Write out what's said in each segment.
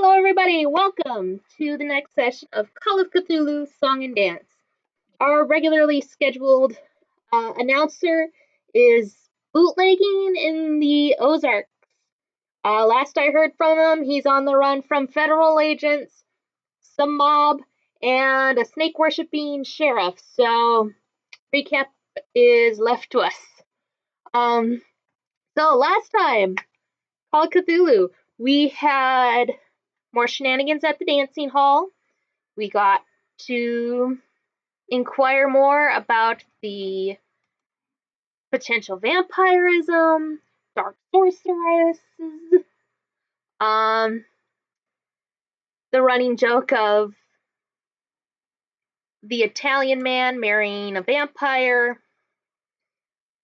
Hello, everybody. Welcome to the next session of Call of Cthulhu Song and Dance. Our regularly scheduled announcer is bootlegging in the Ozarks. Last I heard from him, he's on the run from federal agents, some mob, and a snake worshipping sheriff. So, recap is left to us. So last time, Call of Cthulhu, we had more shenanigans at the dancing hall. We got to inquire more about the potential vampirism, dark sorceresses, the running joke of the Italian man marrying a vampire.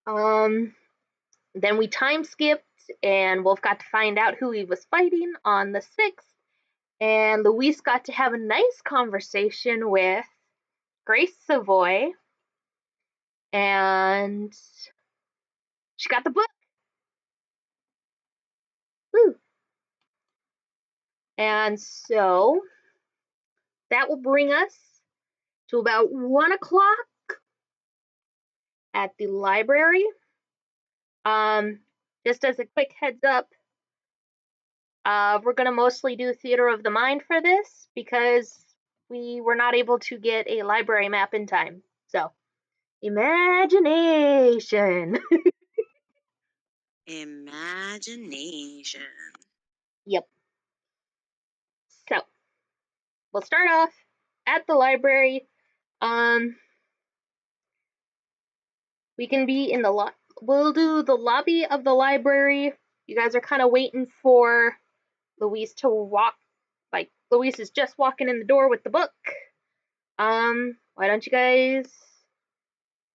Then we time skipped, and Wolf got to find out who he was fighting on the 6th. And Louise got to have a nice conversation with Grace Savoy. And she got the book. Woo. And so that will bring us to about 1 o'clock at the library. Just as a quick heads up, we're going to mostly do theater of the mind for this because we were not able to get a library map in time. So, imagination. Imagination. Yep. So, we'll start off at the library. We can be in the we'll do the lobby of the library. You guys are kind of waiting for Louise to walk. Like, Louise is just walking in the door with the book. Why don't you guys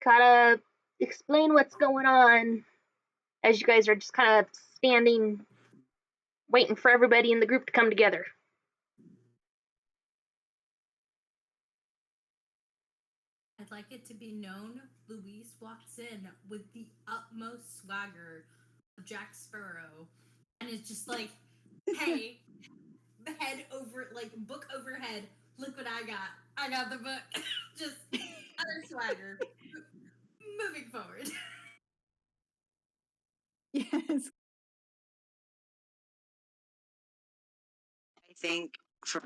kind of explain what's going on as you guys are just kind of standing, waiting for everybody in the group to come together? I'd like it to be known Louise walks in with the utmost swagger of Jack Sparrow and it's just like, hey, head over, like, book overhead, look what I got. I got the book. Just other swagger. Moving forward. Yes. I think for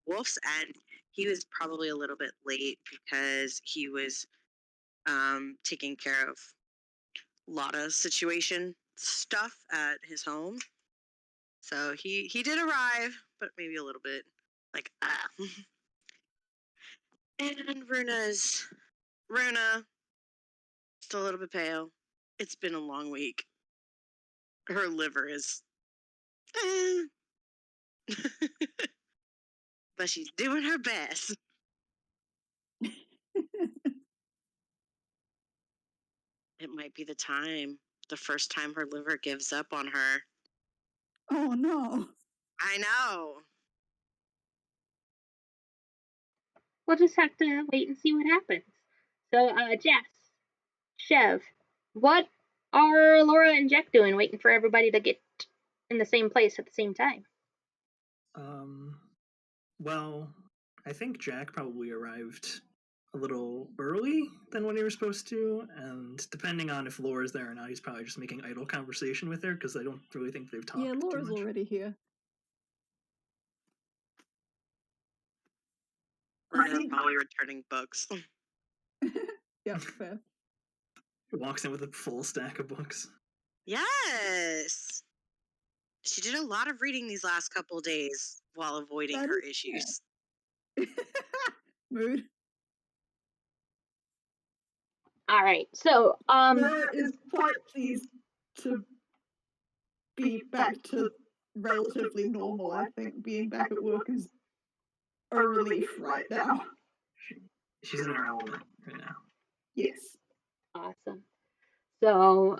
Wolf's end, he was probably a little bit late because he was taking care of a lot of situation stuff at his home. So he did arrive, but maybe a little bit like, And Runa, still a little bit pale. It's been a long week. Her liver is but she's doing her best. It might be the first time her liver gives up on her. Oh no. I know. We'll just have to wait and see what happens. So, Jess, Chev, what are Laura and Jack doing, waiting for everybody to get in the same place at the same time? Well, I think Jack probably arrived a little early than what he was supposed to, and depending on if Laura's there or not, he's probably just making idle conversation with her, because I don't really think they've talked. Yeah, Laura's too much. already here. Runa's probably returning books. Yeah, fair. He walks in with a full stack of books. Yes! She did a lot of reading these last couple of days while avoiding her issues. Mood. Alright, so, Laura is quite pleased to be back to relatively normal. I think being back at work is a relief right now. She's in her element right now. Yes. Awesome. So,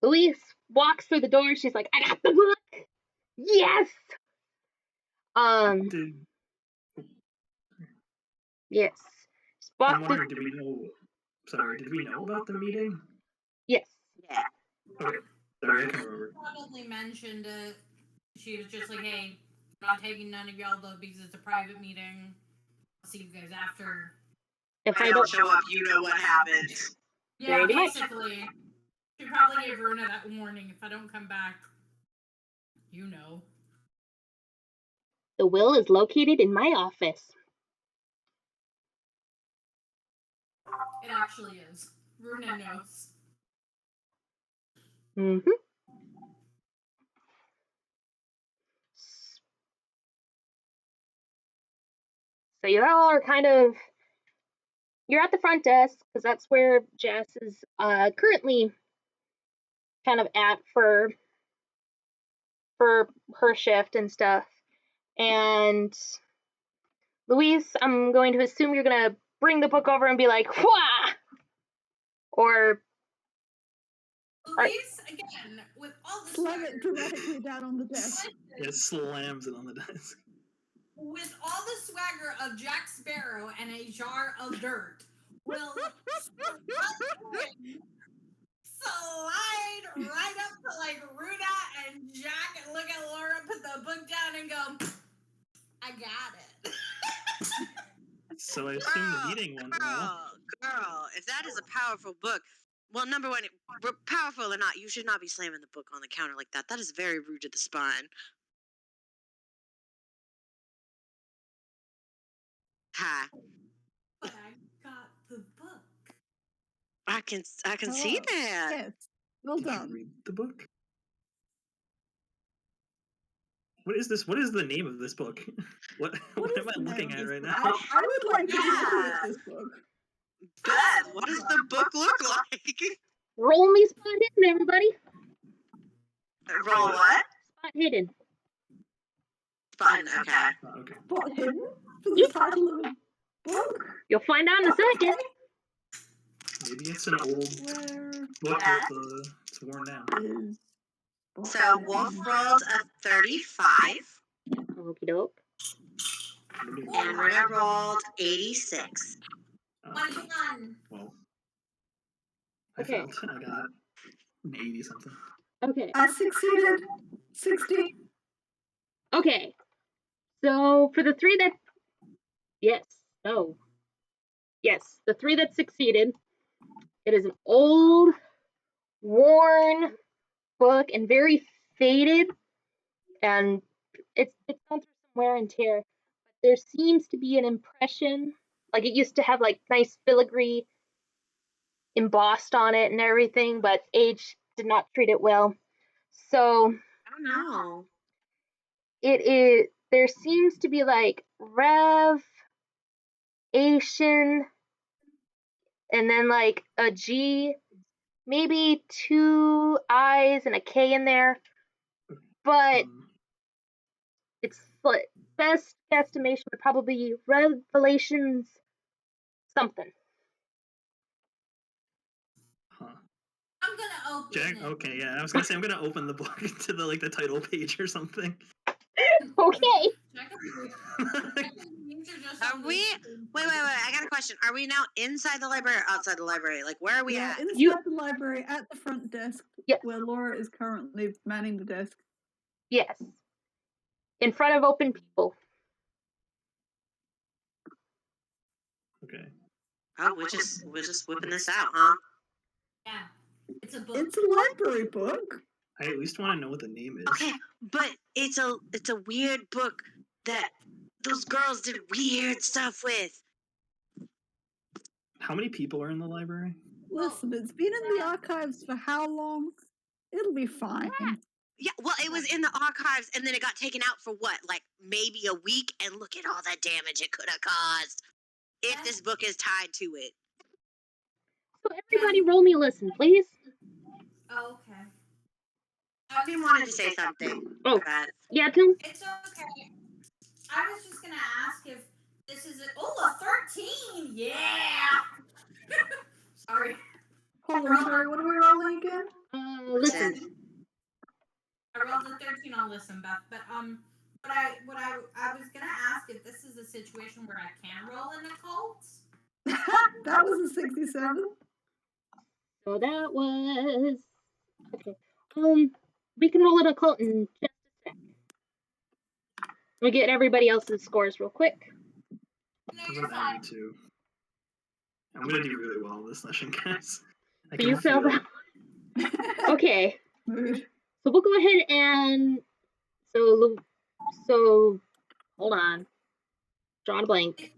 Louise walks through the door. She's like, I got the book! Yes! Yes. I'm wondering, did we know about the meeting? Yes. Yeah. Okay. Sorry, I can't remember. Probably mentioned it. She was just like, hey, I'm not taking none of y'all though because it's a private meeting. I'll see you guys after. If I don't show up, you know what happens. Yeah, Pretty much. basically. She probably gave Runa that warning. If I don't come back, you know. The will is located in my office. It actually is. Runa knows. Mm-hmm. So you all are you're at the front desk because that's where Jess is currently kind of at for her shift and stuff. And Louise, I'm going to assume you're gonna bring the book over and be like, "Wah!" Or Louise, again, with all the Slam it swagger, dramatically down on the desk. It slams it on the desk. with all the swagger of Jack Sparrow and a jar of dirt, will slide right up to like Runa and Jack and look at Laura, put the book down and go, I got it. So I assume the meeting went well. Girl, if that is a powerful book, well, number one, powerful or not, you should not be slamming the book on the counter like that. That is very rude to the spine. Hi. But I got the book. I can see that. Yes. Well Did you done. read the book? What is this? What is the name of this book? What What am is I the looking name at of right this now? book? I would like to Yeah. read this book. Beth, what does the book look like? roll me spot hidden, everybody. Roll what? Spot hidden. Button, okay. Oh, okay. What, hidden? For the title of a book? You'll find out in a second. Maybe it's an old Where book Yeah. with it's worn down. is... So Wolf rolled a 35, Okie doke. and Runa rolled 86. One. Well, I Okay. failed. I got an 80 something. Okay. I succeeded. 60. Okay. So for the three that the three that succeeded, it is an old, worn book and very faded, and it's gone through some wear and tear. But there seems to be an impression, like it used to have like nice filigree embossed on it and everything, but age did not treat it well. So I don't know. there seems to be like Rev, Asian, and then like a G, maybe two I's and a K in there. But it's like best guesstimation would probably be Revelations something. Huh. I'm gonna open Jack. it. Okay, yeah. I was gonna say I'm gonna open the book to the title page or something. Okay. Are we? Wait. I got a question. Are we now inside the library or outside the library? Like, where are we Yeah, at? inside the library at the front desk, Yes. where Laura is currently manning the desk. Yes. In front of open people. Okay. Oh, we're just whipping this out, huh? Yeah, it's a book. It's a library book. I at least want to know what the name is. Okay, but it's a weird book that those girls did weird stuff with. How many people are in the library? Listen, it's been in the archives for how long? It'll be fine. Yeah, well, it was in the archives, and then it got taken out for what, like maybe a week, and look at all the damage it could have caused if this book is tied to it. So everybody roll me a listen, please. Oh, okay. I wanted to say something. Oh. Beth. Yeah, Tim? It's okay. I was just gonna ask if this is a 13. Yeah. Sorry. Hold on, sorry, what are we rolling again? Listen. I rolled a 13 on listen, Beth. But what I was gonna ask if this is a situation where I can roll an occult. That was a 67. So that was okay. We can roll an occult in just a sec. me get everybody else's scores real quick. No, Because you're I'm fine. adding 2. I'm gonna do really well this session, guys. I So you can failed feel that. it. Okay. Mood. So we'll go ahead and so hold on. Drawing a blank.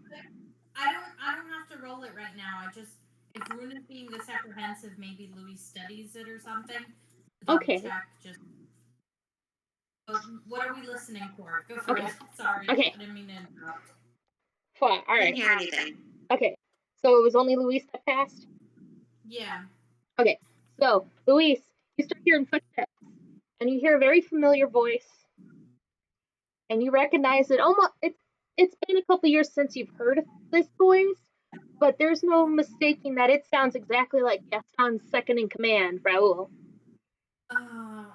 I don't have to roll it right now. I just if Runa's being this apprehensive, maybe Louise studies it or something. Double Okay. check just. What are we listening for? Go for Okay. it. Sorry, Okay. I didn't mean to interrupt. Fine. All I right. didn't hear anything. Okay. So it was only Louise that passed. Yeah. Okay. So Louise, you start hearing footsteps, and you hear a very familiar voice, and you recognize it. Almost. It's been a couple years since you've heard this voice, but there's no mistaking that it sounds exactly like Gaston's second in command, Raoul. No.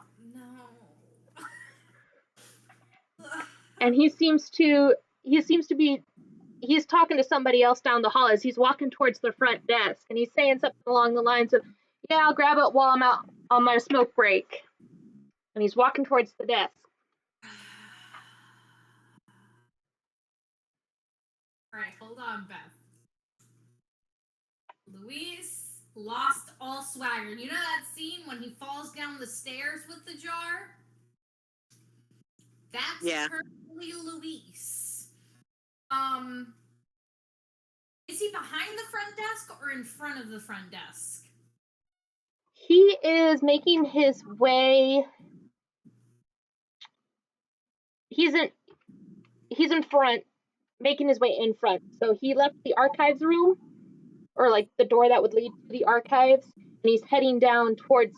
And he seems to be he's talking to somebody else down the hall as he's walking towards the front desk, and he's saying something along the lines of, "Yeah, I'll grab it while I'm out on my smoke break." And he's walking towards the desk. All right, hold on, Beth. Louise lost all swagger. You know that scene when he falls down the stairs with the jar? That's currently Louise. Is he behind the front desk or in front of the front desk? He is making his way. He's in front, making his way in front. So he left the archives room, or like the door that would lead to the archives, and he's heading down towards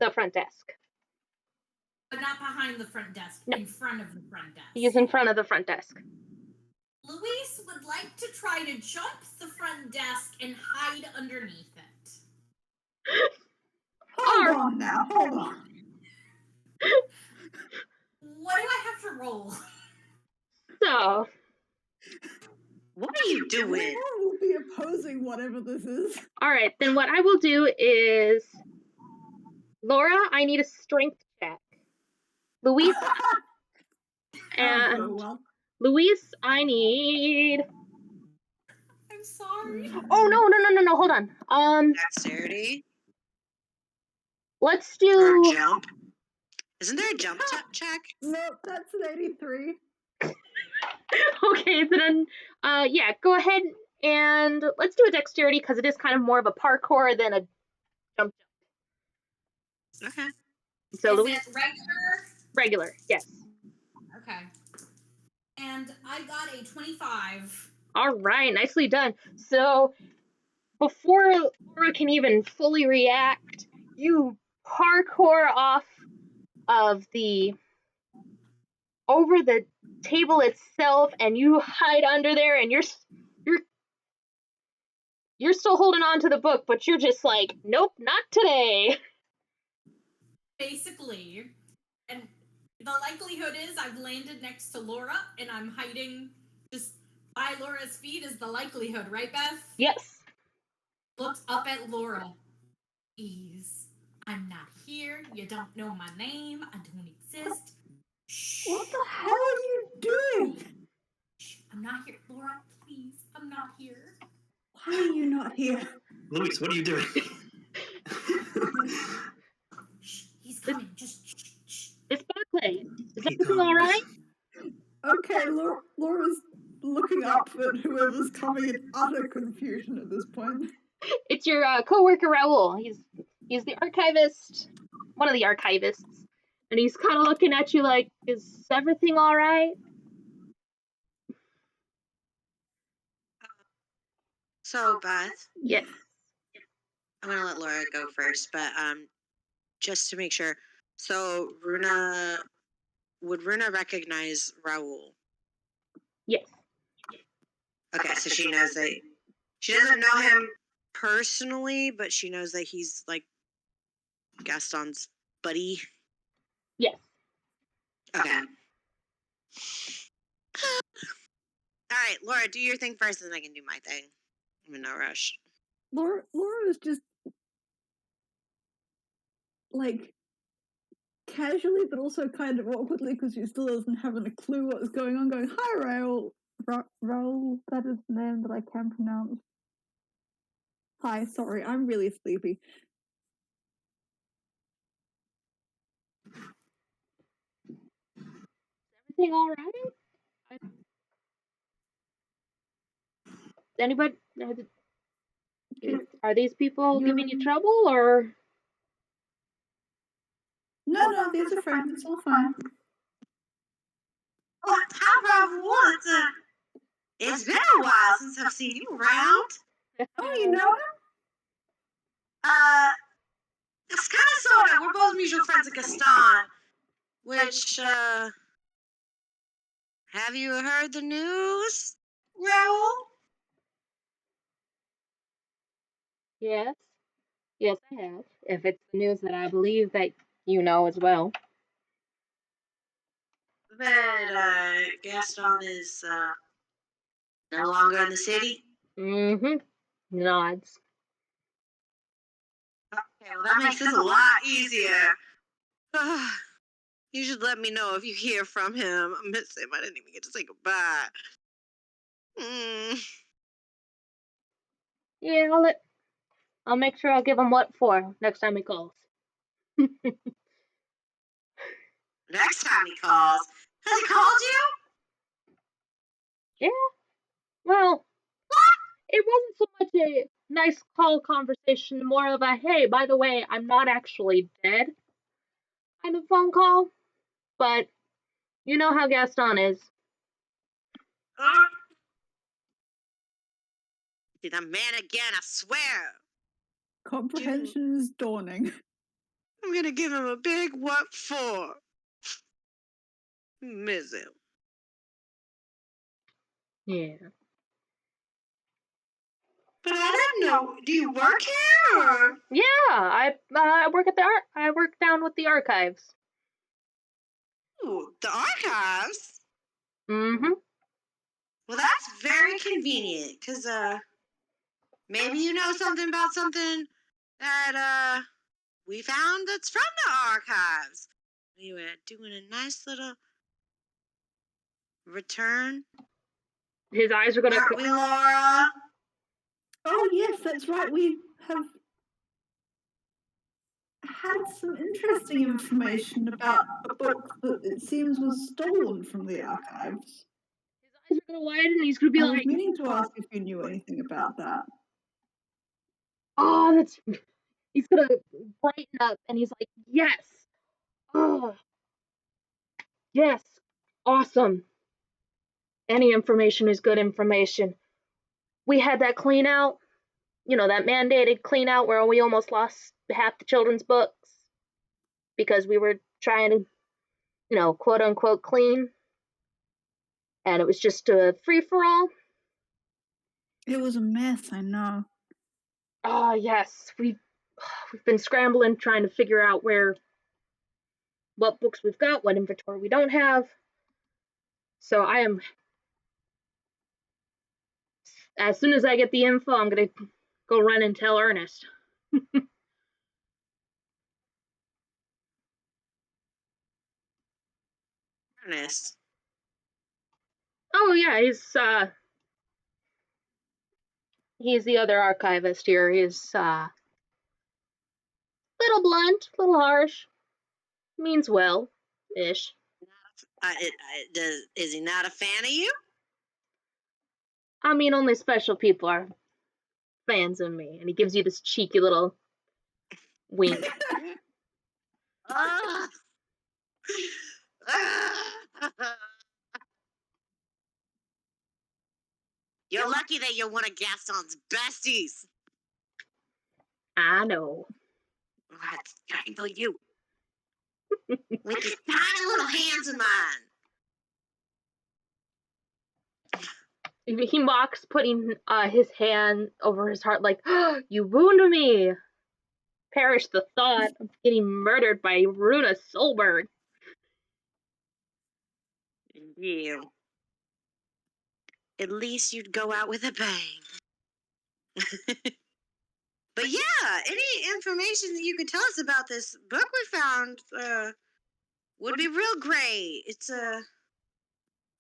the front desk. But not behind the front desk, No. in front of the front desk. He is in front of the front desk. Louise would like to try to jump the front desk and hide underneath it. Hold on now, hold on. What do I have to roll? So, What are you doing? Laura will be opposing whatever this is. all right, then what I will do is, Laura, I need a strength check. Louise, and Oh, well. Louise, I need. I'm sorry. Oh no! Hold on. Dexterity Let's or do. jump? Isn't there a jump check? Nope, that's an 83. Okay, then, yeah, go ahead and let's do a dexterity because it is kind of more of a parkour than a jump. Okay. So Is Louise, it regular? regular, yes. Okay. And I got a 25. All right, nicely done. So before Laura can even fully react, you parkour off of over the table itself, and you hide under there, and you're still holding on to the book, but you're just like, nope, not today. Basically, and the likelihood is I've landed next to Laura and I'm hiding just by Laura's feet is the likelihood, right, Beth? Yes. Looked up at Laura. Please, I'm not here. You don't know my name. I don't exist. Shh. What the hell are you doing? Shh. I'm not here. Laura, please, I'm not here. Why are you not here? Louise, what are you doing? Shh. He's coming. Just shh, shh. It's Barclay. Is He everything all right? Okay, Laura's looking up at whoever's coming in utter confusion at this point. It's your coworker Raoul. He's the archivist, one of the archivists, and he's kind of looking at you like, "Is everything all right?" So, Beth, Yes. I'm gonna let Laura go first, but just to make sure. So, would Runa recognize Raoul? Yes. Okay, so she knows that she doesn't know him personally, but she knows that he's like Gaston's buddy. Yes. Okay. All right, Laura, do your thing first, and then I can do my thing. I'm in no rush. Laura is just like casually, but also kind of awkwardly because she still doesn't have a clue what's going on. Going, "Hi, Raoul. Raoul, that is the name that I can pronounce. Hi, sorry, I'm really sleepy." Everything all right? Anybody? Are these people giving you trouble, or? No, these are friends. It's all fine. Oh, hi, Raoul. It's been a while since I've seen you around. Oh, you know him? It's kind of sort of. We're both mutual friends of Gaston. Which, have you heard the news, Raoul? Yes. Yes, I have. If it's the news that I believe that you know as well. That, Gaston is, no longer in the city? Mm-hmm. Nods. Okay, well, that makes this a lot easier. You should let me know if you hear from him. I miss him. I didn't even get to say goodbye. Yeah, I'll make sure I'll give him what for next time he calls. Next time he calls. Has he called you? Yeah. Well, it wasn't so much a nice call conversation, more of a hey, by the way, I'm not actually dead kind of phone call. But you know how Gaston is. See that man again, I swear. Comprehension is dawning. I'm gonna give him a big what for. Miss him. Yeah. But I didn't know. Do you work here or? Yeah, I work at I work down with the archives. Ooh, the archives? Mm-hmm. Well, that's very convenient, because, maybe you know something about something that, we found that's from the archives. We were doing a nice little return. His eyes are gonna. Aren't we, Laura? Oh, yes, that's right. We have had some interesting information about a book that it seems was stolen from the archives. His eyes are gonna widen, and he's gonna be I was like, meaning to ask if you knew anything about that. "Oh, that's." He's gonna brighten up, and he's like, "Yes, oh, yes, awesome. Any information is good information. We had that clean out, that mandated clean out where we almost lost half the children's books because we were trying to, quote unquote clean, and it was just a free for all. It was a mess, I know. Oh yes, we've been scrambling trying to figure out what books we've got, what inventory we don't have. So I am, as soon as I get the info, I'm gonna go run and tell Ernest. Ernest. Oh yeah, he's the other archivist here. He's little blunt, little harsh, means well, ish. Is he not a fan of you? I mean, only special people are fans of me, and he gives you this cheeky little wink. Ah. You're lucky that you're one of Gaston's besties. I know. I'd strangle you with these tiny little hands of mine. He mocks, putting his hand over his heart, like, oh, "You wound me. Perish the thought of getting murdered by Runa Solberg." Yeah. At least you'd go out with a bang. But yeah, any information that you could tell us about this book we found, would be real great. It's a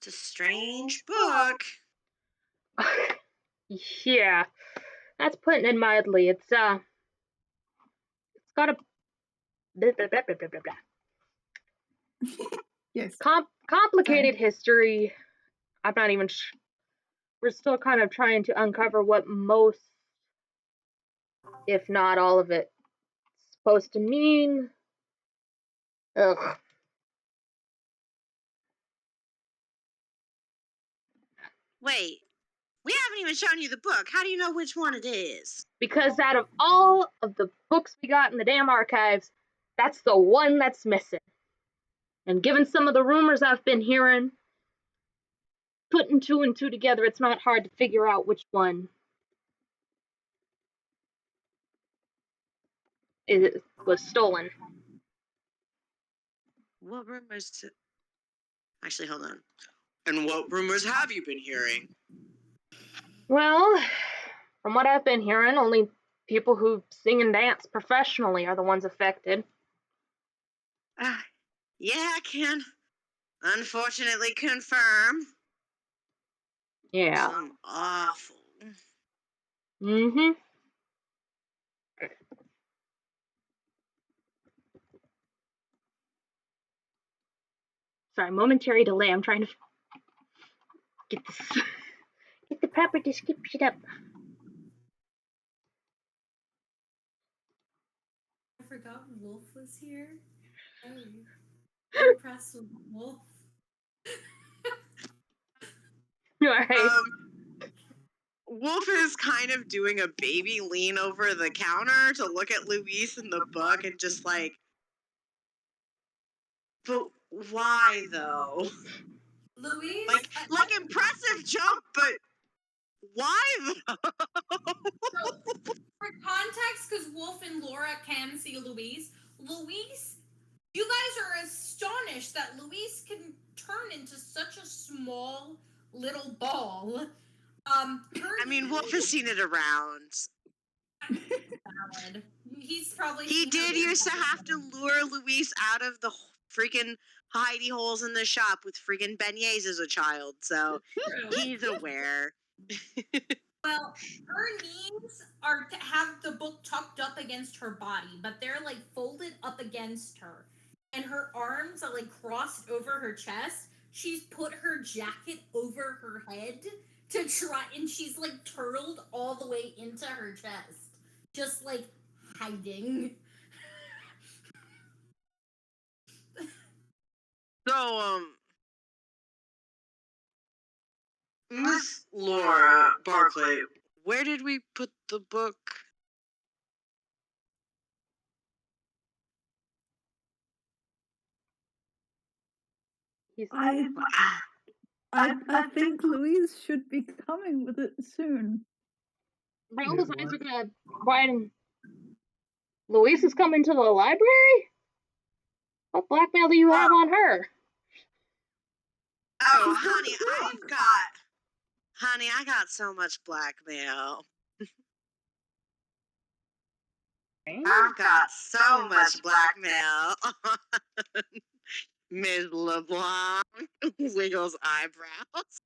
strange book. Yeah, that's putting it mildly. It's got a blah, blah, blah, blah, blah, blah. Yes. Complicated history. I'm not even. We're still kind of trying to uncover what most, if not all of it, is supposed to mean. Ugh. Wait, we haven't even shown you the book. How do you know which one it is? Because out of all of the books we got in the damn archives, that's the one that's missing. And given some of the rumors I've been hearing, putting two and two together, it's not hard to figure out which one was stolen. What rumors? Actually, hold on. And what rumors have you been hearing? Well, from what I've been hearing, only people who sing and dance professionally are the ones affected. Yeah, I can unfortunately confirm. Yeah. Some awful. Mm-hmm. Sorry, momentary delay. I'm trying to get this, get the proper description up. I forgot Wolf was here. Hey, I'm impressed with Wolf. All right. Wolf is kind of doing a baby lean over the counter to look at Louise in the book and just like, but why though? Louise? Like impressive jump, but why though? So, for context, because Wolf and Laura can see Louise, you guys are astonished that Louise can turn into such a small little ball. I mean, Wolf has seen it around. Valid. He's probably. He did used to have to lure Louise out of the freaking hidey holes in the shop with freaking beignets as a child, so he's aware. Well, her knees have the book tucked up against her body, but they're like folded up against her, and her arms are like crossed over her chest. She's put her jacket over her head to try, and she's like turtled all the way into her chest, just like hiding. So, Miss Laura Barclay, where did we put the book? I think Louise should be coming with it soon. Raoul's eyes are gonna widen. Louise is coming to the library? What blackmail do you have on her? Oh, honey, I got so much blackmail. I've got so much blackmail. Ms. LeBlanc wiggles eyebrows.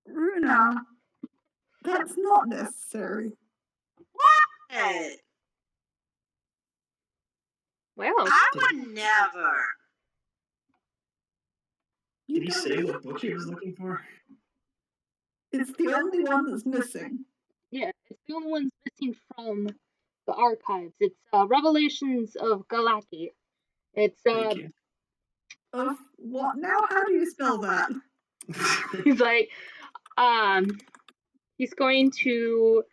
Runa, that's not necessary. What? Well, I would never. Did he say what book he was looking for? It's the only one that's missing. yeah, it's the only one missing from the archives. It's Revelations of Galaki. It's Thank you. Of what now? How do you spell that? he's like, he's going to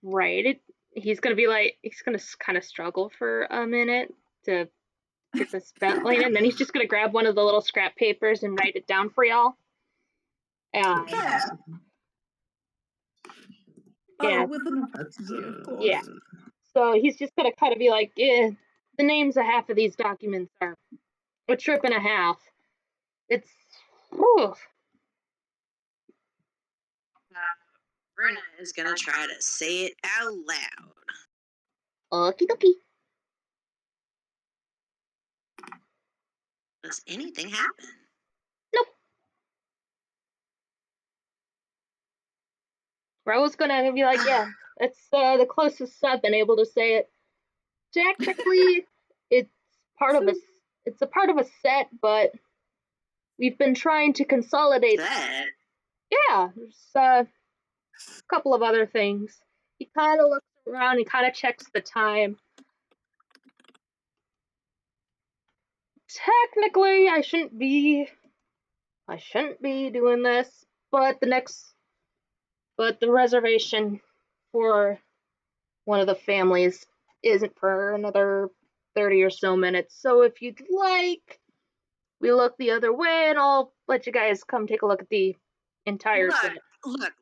write it. He's gonna be like, he's gonna kind of struggle for a minute to get the spelling, and then he's just gonna grab one of the little scrap papers and write it down for y'all. Yeah. Yeah. Oh, with an apostrophe, of course. Yeah. So he's just gonna kind of be like, yeah, the names of half of these documents are a trip and a half. It's, whew. Runa is gonna try to say it out loud. Okie dokie. Does anything happen? Nope. Raul's gonna be like, yeah, that's the closest I've been able to say it. Technically, it's it's a part of a set, but we've been trying to consolidate. Set? Yeah, there's a couple of other things. He kind of looks around, he kind of checks the time. Technically, I shouldn't be doing this, but the reservation for one of the families isn't for another 30 or so minutes. So if you'd like, we look the other way and I'll let you guys come take a look at the entire set. Look,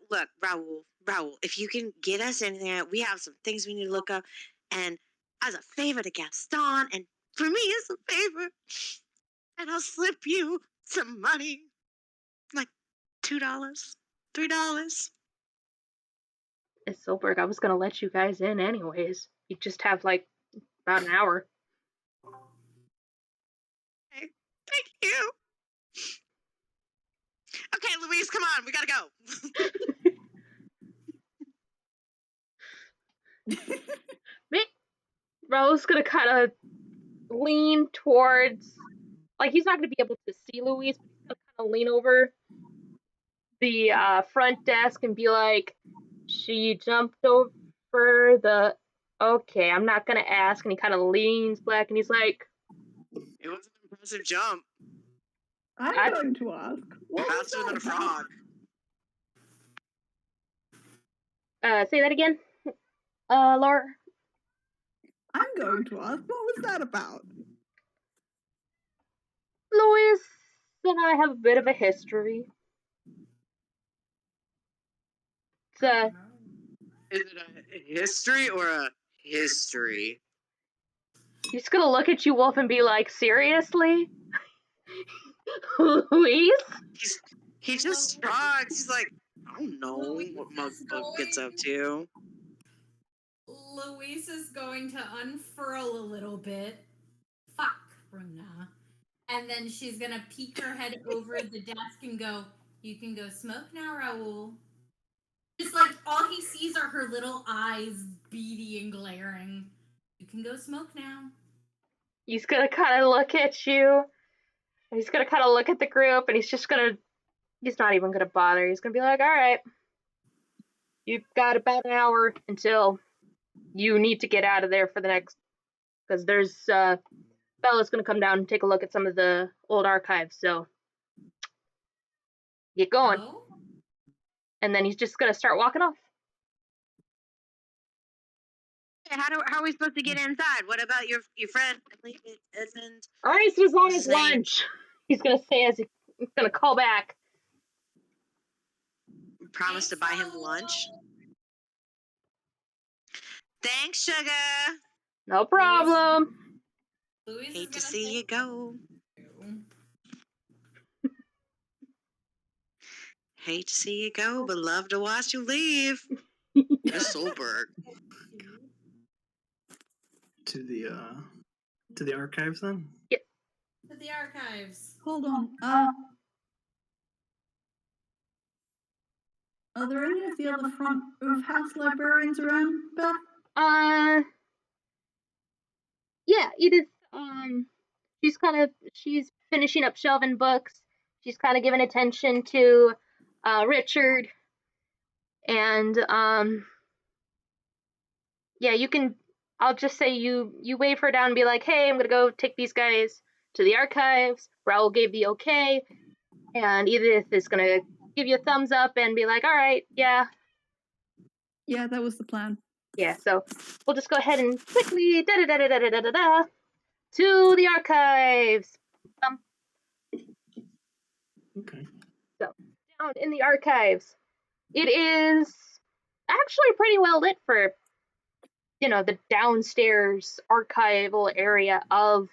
Raul, if you can get us in there, we have some things we need to look up. And as a favor to Gaston, and for me as a favor, and I'll slip you some money. Like $2, $3. It's Silberg. I was gonna let you guys in anyways. You just have like about an hour. Okay, thank you. Okay, Louise, come on, we gotta go. Raul's gonna kind of lean towards, like he's not gonna be able to see Louise, but he's gonna kind of lean over the front desk and be like, she jumped over the. Okay, I'm not gonna ask. And he kind of leans back and he's like, It was an impressive jump. I'm going to ask. Faster than a frog. Say that again, Laura. I'm going to ask, what was that about? Louise and I have a bit of a history. It's Is it a history or a history? He's gonna look at you, Wolf, and be like, seriously? Louise? He just shrugs. He's like, I don't know what Mugbook gets up to. Louise is going to unfurl a little bit. Fuck, Runa. And then she's gonna peek her head over the desk and go, you can go smoke now, Raul. Just like all he sees are her little eyes beady and glaring. You can go smoke now. He's gonna kind of look at you. He's gonna kind of look at the group, and he's not even gonna bother. He's gonna be like, all right, you've got about an hour until you need to get out of there for the next, because there's Bella's gonna come down and take a look at some of the old archives, so get going. Oh? And then he's just gonna start walking off. How are we supposed to get inside? What about your friend Edmund? Ernest was on his lunch. He's gonna say as he's gonna call back. Promise to buy him lunch. Thanks, sugar. No problem. Louise Hate to see you go. Hate to see you go, but love to watch you leave. Miss Solberg. To the archives then? Yep. To the archives. Hold on. Are there any of the other front of house librarians around, Beth? Yeah, Edith, she's finishing up shelving books. She's kind of giving attention to, Richard. And, yeah, I'll just say you wave her down and be like, hey, I'm gonna go take these guys to the archives. Raul gave the okay. And Edith is gonna give you a thumbs up and be like, all right, yeah. Yeah, that was the plan. Yeah, so we'll just go ahead and quickly to the archives. Okay. So down in the archives, it is actually pretty well lit for, the downstairs archival area of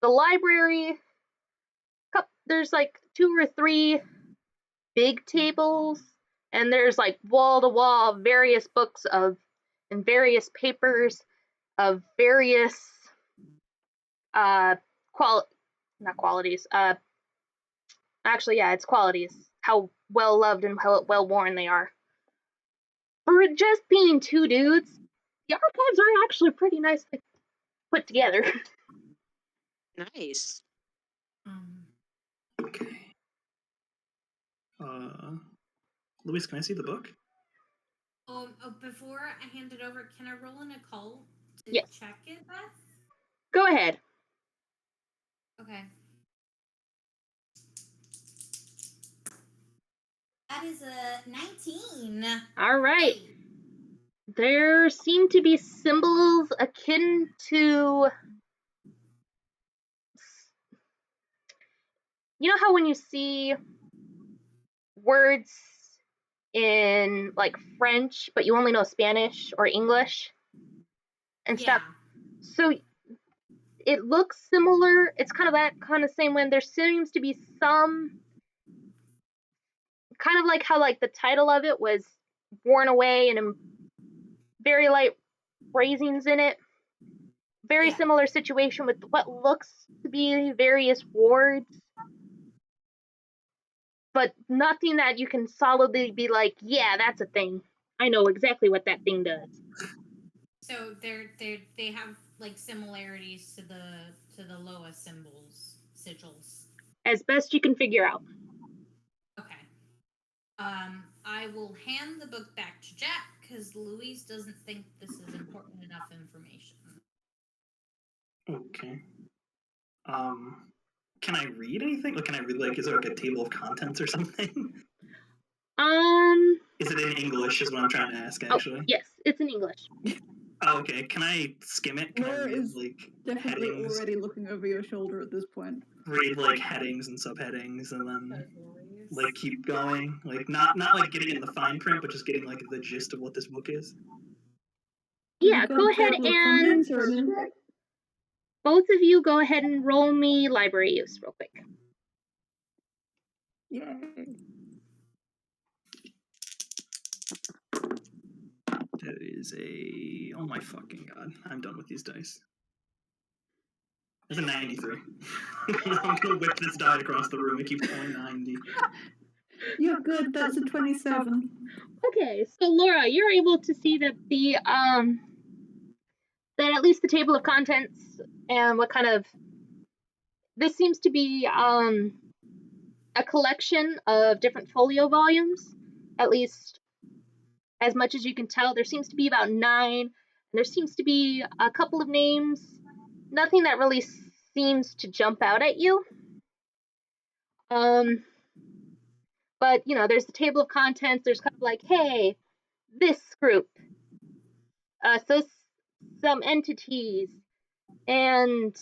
the library. There's like 2 or 3 big tables, and there's like wall to wall various books and various papers of various not qualities. Actually, yeah, it's qualities. How well loved and how well worn they are. For just being two dudes, the archives are actually pretty nicely put together. Nice. Okay. Louise, can I see the book? Before I hand it over, can I roll an occult to Yes. check it, Beth? Go ahead. Okay. That is a 19. All right. Hey. There seem to be symbols akin to. You know how when you see words in like French, but you only know Spanish or English and stuff? So it looks similar. It's kind of that kind of same when there seems to be some kind of like how like the title of it was worn away and very light phrasings in it. Very similar situation with what looks to be various words, but nothing that you can solidly be like, yeah, that's a thing. I know exactly what that thing does. So they have like similarities to the Loa symbols, sigils. As best you can figure out. Okay. I will hand the book back to Jack because Louise doesn't think this is important enough information. Okay. Can I read anything? Like, can I read, like, is there like a table of contents or something? Is it in English is what I'm trying to ask, actually. Oh, yes, it's in English. Oh, okay. Can I skim it? Can I Laura read, is like, definitely headings? already looking over your shoulder at this point. Read, like, headings and subheadings and then, like, keep going? Like, not like getting in the fine print, but just getting, like, the gist of what this book is? Yeah, go ahead and both of you go ahead and roll me library use real quick. Yay. That is a... Oh my fucking god. I'm done with these dice. It's a 93. I'm gonna whip this die across the room. It keeps going 90. You're good. That's a 27. Okay, so Laura, you're able to see that that at least the table of contents and what kind of this seems to be a collection of different folio volumes, at least as much as you can tell. There seems to be about 9, and there seems to be a couple of names. Nothing that really seems to jump out at you. But you know, there's the table of contents. There's kind of like, hey, this group, so some entities, and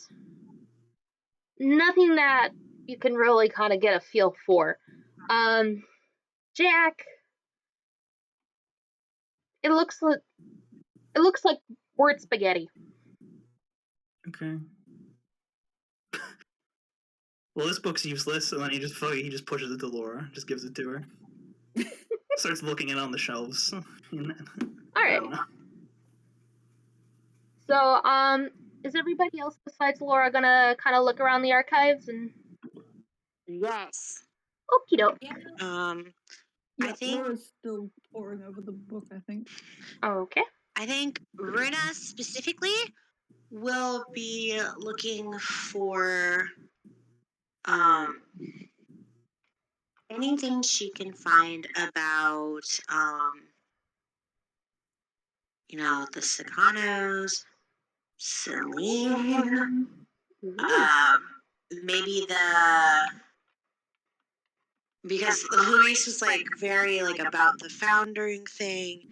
nothing that you can really kind of get a feel for. Jack, it looks like word spaghetti. Okay. Well, this book's useless, and then he just pushes it to Laura, just gives it to her. Starts looking it on the shelves. All right. So, is everybody else besides Laura gonna kind of look around the archives and? Yes. Okie doke. Yeah. I think Laura's still poring over the book, I think. Okay. I think Runa specifically will be looking for anything she can find about the Sakanos, Celine, maybe because Louise was like very like about the founding thing,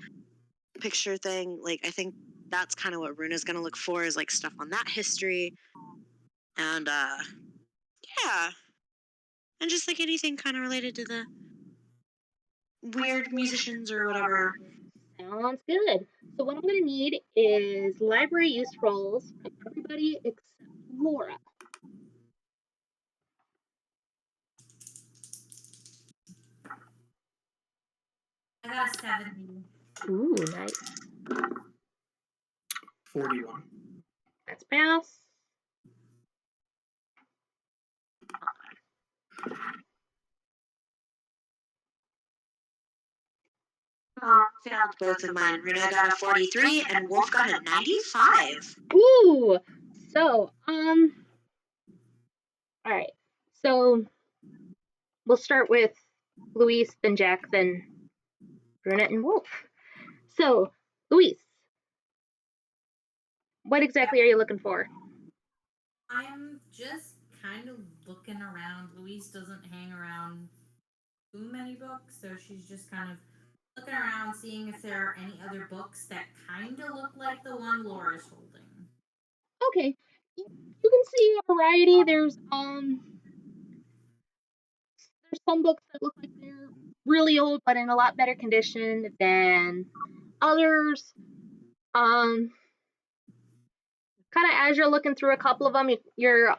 picture thing. Like I think that's kind of what Runa's gonna look for is like stuff on that history, and yeah, and just like anything kind of related to the weird musicians or whatever. Sounds good. So what I'm gonna need is library use rolls from everybody except Laura. I got a 70. Ooh, nice. 41. That's pass. Failed both of mine. Runa got a 43 and Wolf got a 95. Ooh. So, all right. So we'll start with Louise, then Jack, then Runa and Wolf. So, Louise, what exactly are you looking for? I'm just kind of looking around. Louise doesn't hang around too many books, so she's just kind of looking around, seeing if there are any other books that kind of look like the one Laura's holding. Okay. You can see a variety. There's some books that look like they're really old but in a lot better condition than others. Um Kind of as you're looking through a couple of them, you're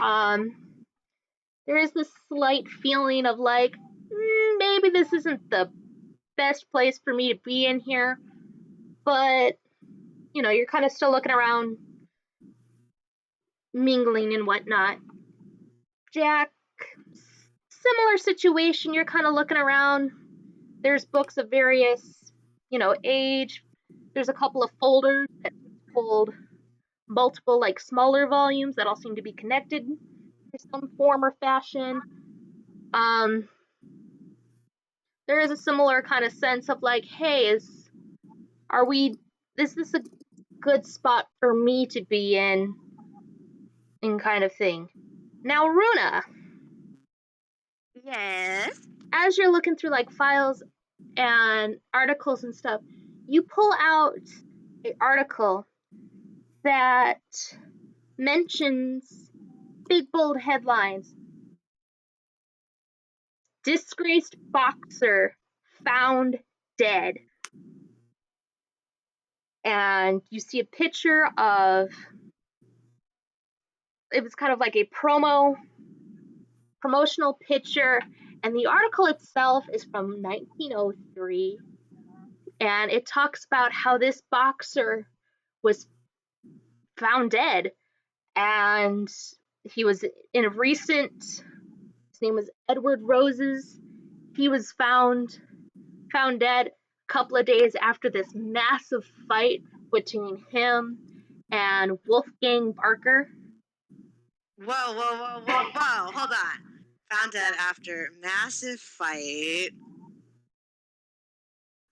there is this slight feeling of like maybe this isn't the best place for me to be in here, but you're kind of still looking around, mingling and whatnot. Jack, similar situation. You're kind of looking around. There's books of various, age. There's a couple of folders that hold multiple, like, smaller volumes that all seem to be connected in some form or fashion. There is a similar kind of sense of like, hey, is this a good spot for me to be in kind of thing. Now, Runa, Yes. as you're looking through like files and articles and stuff, you pull out an article that mentions big bold headlines. Disgraced boxer found dead. And you see a picture of, it was kind of like a promotional picture, and the article itself is from 1903, and it talks about how this boxer was found dead, and he was in a recent, his name was Edward Roses. He was found dead a couple of days after this massive fight between him and Wolfgang Barker. Whoa. Hold on. Found dead after massive fight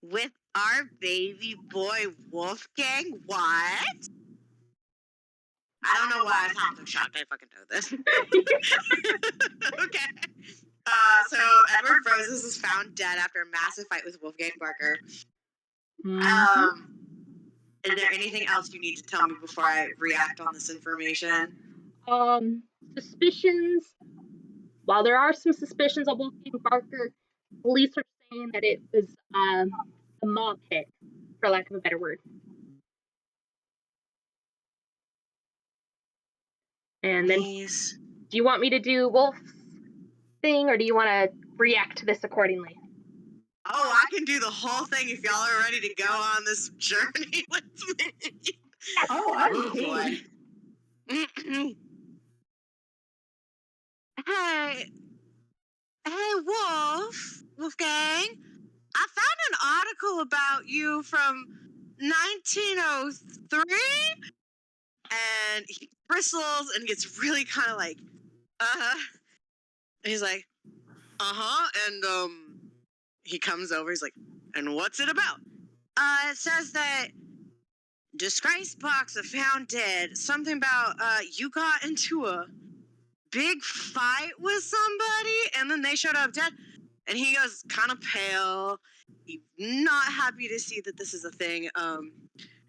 with our baby boy Wolfgang. What? I don't know why I sound so shocked. I fucking know this. Okay. So Edward Roses was found dead after a massive fight with Wolfgang Barker. Is there anything else you need to tell me before I react on this information? Suspicions. While there are some suspicions of Wolfgang Barker, police are saying that it was a mob hit, for lack of a better word. And then, Please. do you want me to do Wolf's thing, or do you want to react to this accordingly? Oh, I can do the whole thing if y'all are ready to go on this journey with me. Oh, I'm Oh, keen. boy. Hey, Wolfgang. I found an article about you from 1903, and he bristles and gets really kind of like, and he's like, and he comes over, he's like, and what's it about? It says that disgraced boxer found dead, something about, you got into a big fight with somebody, and then they showed up dead, and he goes kind of pale. He's not happy to see that this is a thing.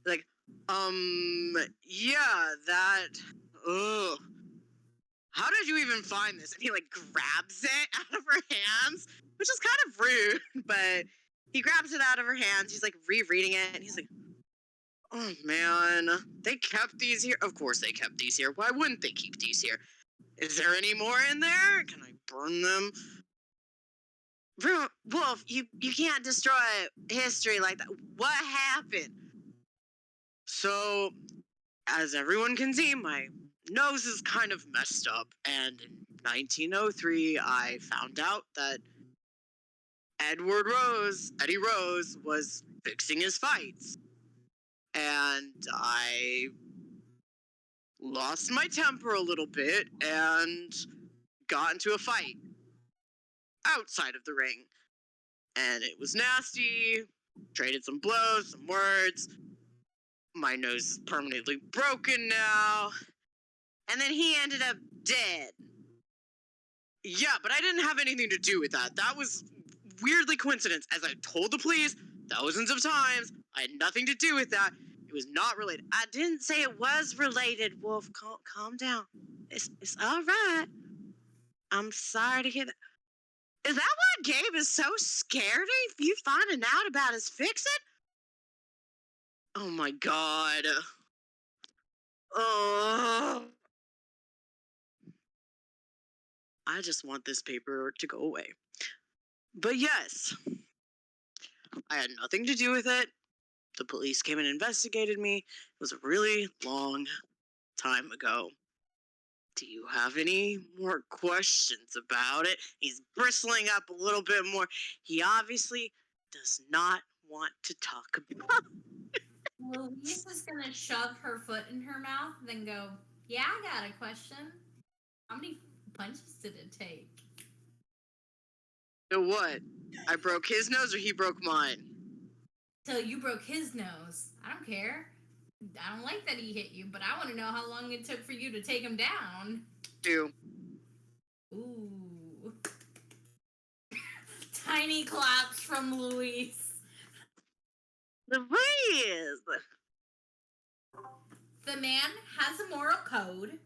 Like, yeah, that. Ugh. How did you even find this? And he like grabs it out of her hands, which is kind of rude, but he grabs it out of her hands. He's like rereading it, and he's like, "Oh man, they kept these here. Of course they kept these here. Why wouldn't they keep these here? Is there any more in there? Can I burn them?" Wolf, you can't destroy history like that. What happened? So, as everyone can see, my nose is kind of messed up. And in 1903, I found out that Eddie Rose was fixing his fights. And I lost my temper a little bit and got into a fight outside of the ring. And it was nasty, traded some blows, some words. My nose is permanently broken now. And then he ended up dead. Yeah, but I didn't have anything to do with that. That was weirdly coincidence. As I told the police thousands of times, I had nothing to do with that. It was not related. I didn't say it was related, Wolf. Calm down. It's all right. I'm sorry to hear that. Is that why Gabe is so scared of you finding out about his fixin'? Oh my god. Oh. I just want this paper to go away. But yes, I had nothing to do with it. The police came and investigated me. It was a really long time ago. Do you have any more questions about it? He's bristling up a little bit more. He obviously does not want to talk about it. Louise is gonna shove her foot in her mouth and then go, "Yeah, I got a question. How many punches did it take?" So what? I broke his nose or he broke mine? So you broke his nose. I don't care. I don't like that he hit you, but I want to know how long it took for you to take him down. 2. Ooh. Tiny claps from Louise. Louise! The man has a moral code.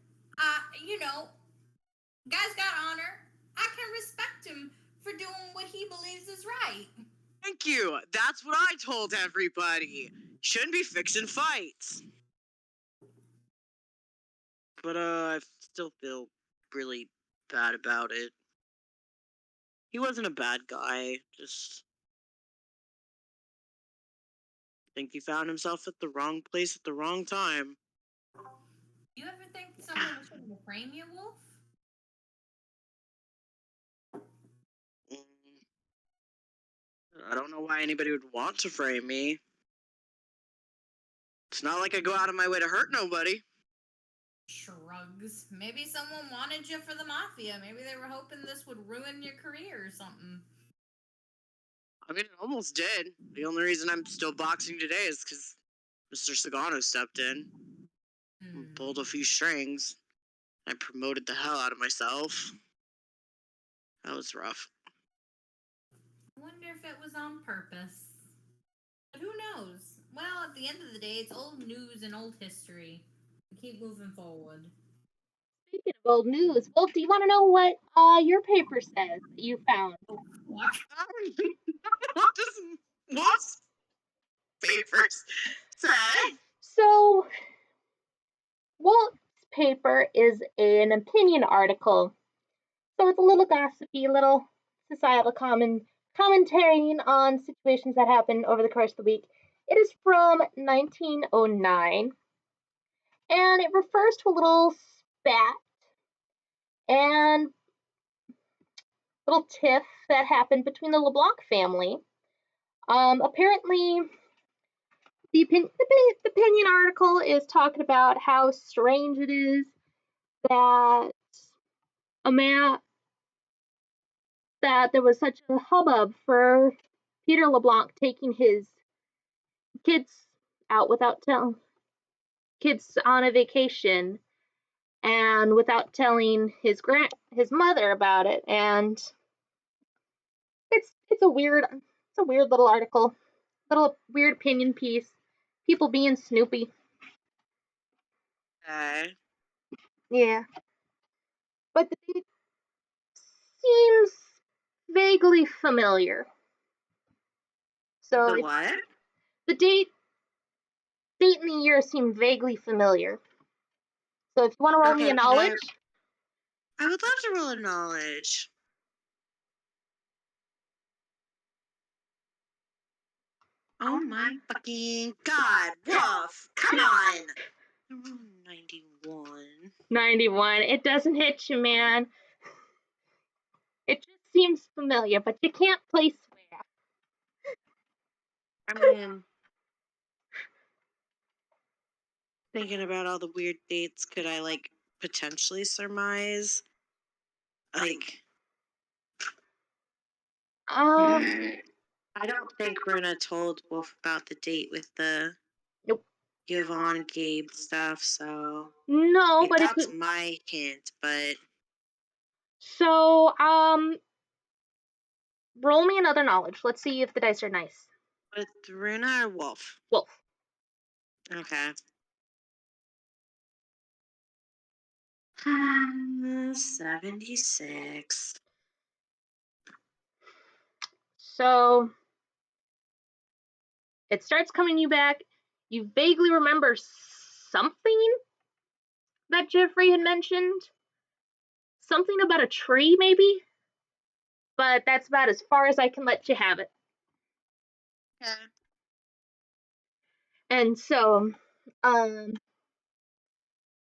Guy's got honor. I can respect him for doing what he believes is right. Thank you. That's what I told everybody. Shouldn't be fixing fights. But I still feel really bad about it. He wasn't a bad guy. Just think he found himself at the wrong place at the wrong time. You ever think someone was trying to frame you, Wolf? I don't know why anybody would want to frame me. It's not like I go out of my way to hurt nobody. Shrugs. Maybe someone wanted you for the mafia. Maybe they were hoping this would ruin your career or something. I mean, it almost did. The only reason I'm still boxing today is because Mr. Sagano stepped in and pulled a few strings. I promoted the hell out of myself. That was rough. I wonder if it was on purpose. But who knows? Well, at the end of the day, it's old news and old history. We keep moving forward. Speaking of old news, Wolf, do you want to know what your paper says that you found? What? What does Wolf's papers say? So, Wolf's paper is an opinion article. So it's a little gossipy, little societal commentary on situations that happened over the course of the week. It is from 1909, and it refers to a little spat and little tiff that happened between the LeBlanc family. Apparently, the opinion article is talking about how strange it is that that there was such a hubbub for Peter LeBlanc taking his kids out without telling kids on a vacation and without telling his mother about it. And it's a weird little article, little weird opinion piece, people being snoopy. Yeah, but the date seems vaguely familiar. So The what? The date and the year seem vaguely familiar. So if you want to roll me a knowledge. I would love to roll a knowledge. Oh my fucking god, Wolf! Come on! 91. 91. It doesn't hit you, man. It just seems familiar, but you can't place where. I mean, thinking about all the weird dates, could I like potentially surmise? Like, Um, I don't think Runa told Wolf about the date with the nope. Yvonne Gabe stuff, so No, but it that's could. my hint. But So, roll me another knowledge. Let's see if the dice are nice. with Runa or Wolf? Wolf. Okay. 76. So, it starts coming you back. You vaguely remember something that Jeffrey had mentioned. Something about a tree, maybe? But that's about as far as I can let you have it. Okay. And so,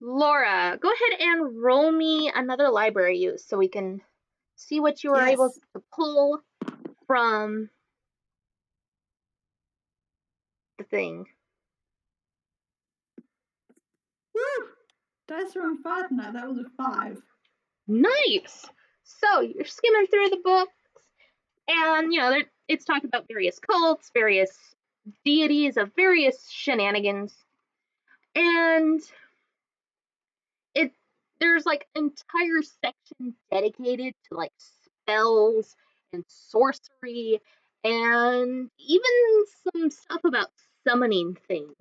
Laura, go ahead and roll me another library use so we can see what you were able Yes. to pull from the thing. Woo! Dice are on fire tonight. That was a 5. Nice! So, you're skimming through the books, and, it's talking about various cults, various deities of various shenanigans, and there's like entire section dedicated to like spells and sorcery and even some stuff about summoning things.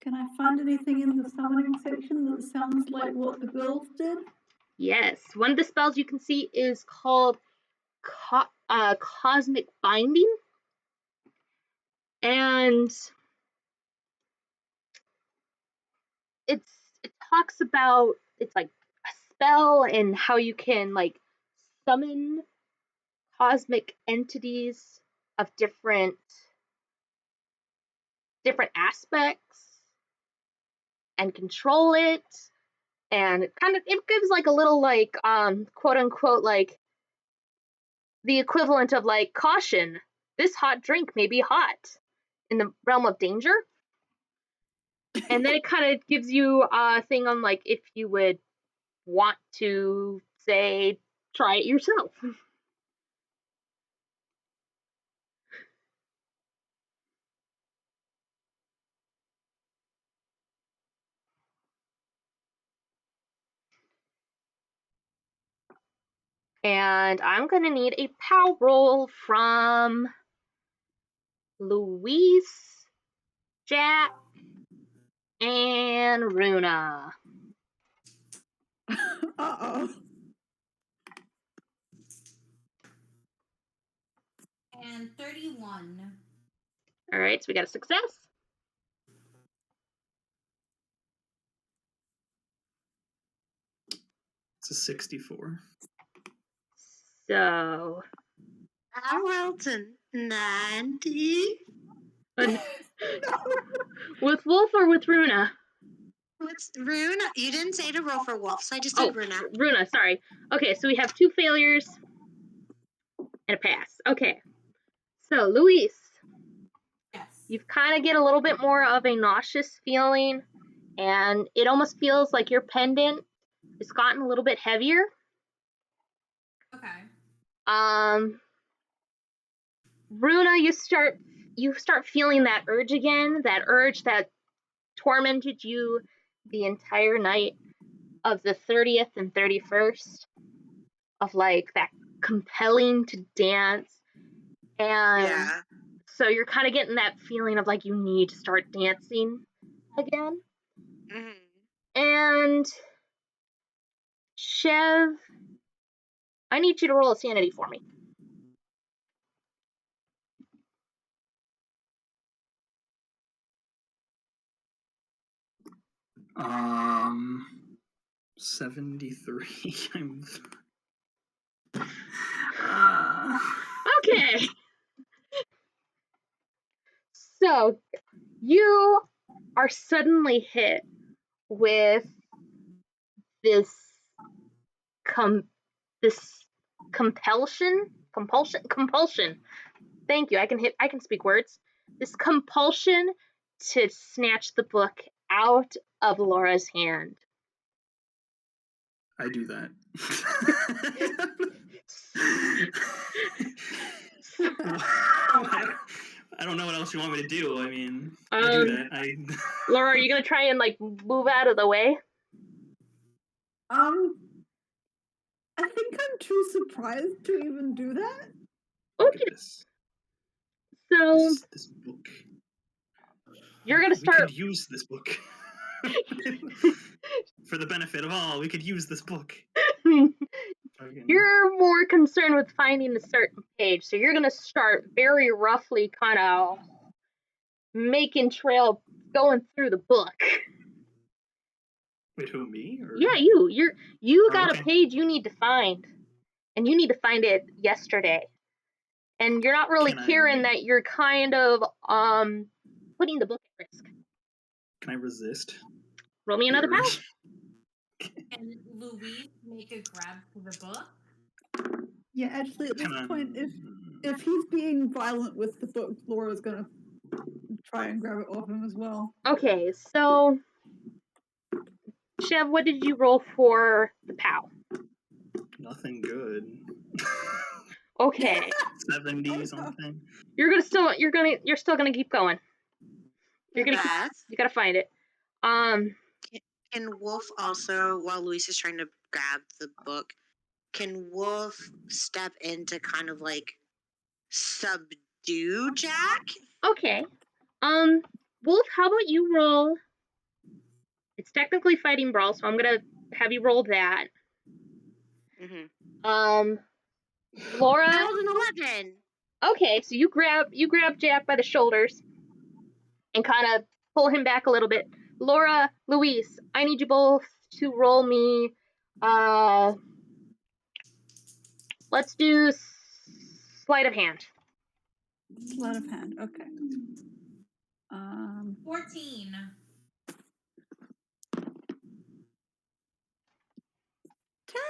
Can I find anything in the summoning section that sounds like what the girls did? Yes, one of the spells you can see is called Cosmic Binding, and it talks about it's like a spell and how you can like summon cosmic entities of different aspects and control it, and it gives like a little like quote unquote like the equivalent of like caution, this hot drink may be hot in the realm of danger. And then it kind of gives you a thing on like if you would want to say try it yourself. And I'm going to need a power roll from Louise, Jack, and Runa. Uh-oh. And 31. All right, so we got a success. It's a 64. So, I rolled a 90. with Wolf or with Runa? What's Runa? You didn't say to roll for Wolf, so I just Oh, did Runa. Runa, sorry. Okay, so we have 2 failures and a pass. Okay. So, Luis, Yes. you kind of get a little bit more of a nauseous feeling, and it almost feels like your pendant has gotten a little bit heavier. Okay. Runa, you start feeling that urge again, that urge that tormented you the entire night of the 30th and 31st, of like that compelling to dance. And Yeah. so you're kind of getting that feeling of like you need to start dancing again. Mm-hmm. And Chev, I need you to roll a sanity for me. 73. I'm. Okay. So you are suddenly hit with this this compulsion. Thank you. I can speak words. This compulsion to snatch the book out of Laura's hand. I do that. I don't know what else you want me to do. I mean, I do that. Laura, are you gonna try and like move out of the way? I think I'm too surprised to even do that. Look at this. So this book. You're gonna start. We could use this book. For the benefit of all, we could use this book. You're more concerned with finding a certain page, so you're gonna start very roughly, kind of making trail, going through the book. Wait, who, me? Or... Yeah, you got a page you need to find, and you need to find it yesterday. And you're not really caring that you're kind of putting the book at risk. Can I resist? Roll me another power. Can Louise make a grab for the book? Yeah, actually, at this point, if he's being violent with the book, Laura's gonna try and grab it off him as well. Okay, so Chev, what did you roll for the POW? Nothing good. Okay. 70 something. You're still gonna keep going. You gotta find it. Can Wolf also, while Louise is trying to grab the book, can Wolf step in to kind of like subdue Jack? Okay. Wolf, how about you roll? It's technically fighting brawl, so I'm gonna have you roll that. Mm-hmm. Laura. I rolled an 11. Okay, so you grab Jack by the shoulders and kind of pull him back a little bit. Laura, Louise, I need you both to roll me. Let's do sleight of hand. Sleight of hand. Okay. 14.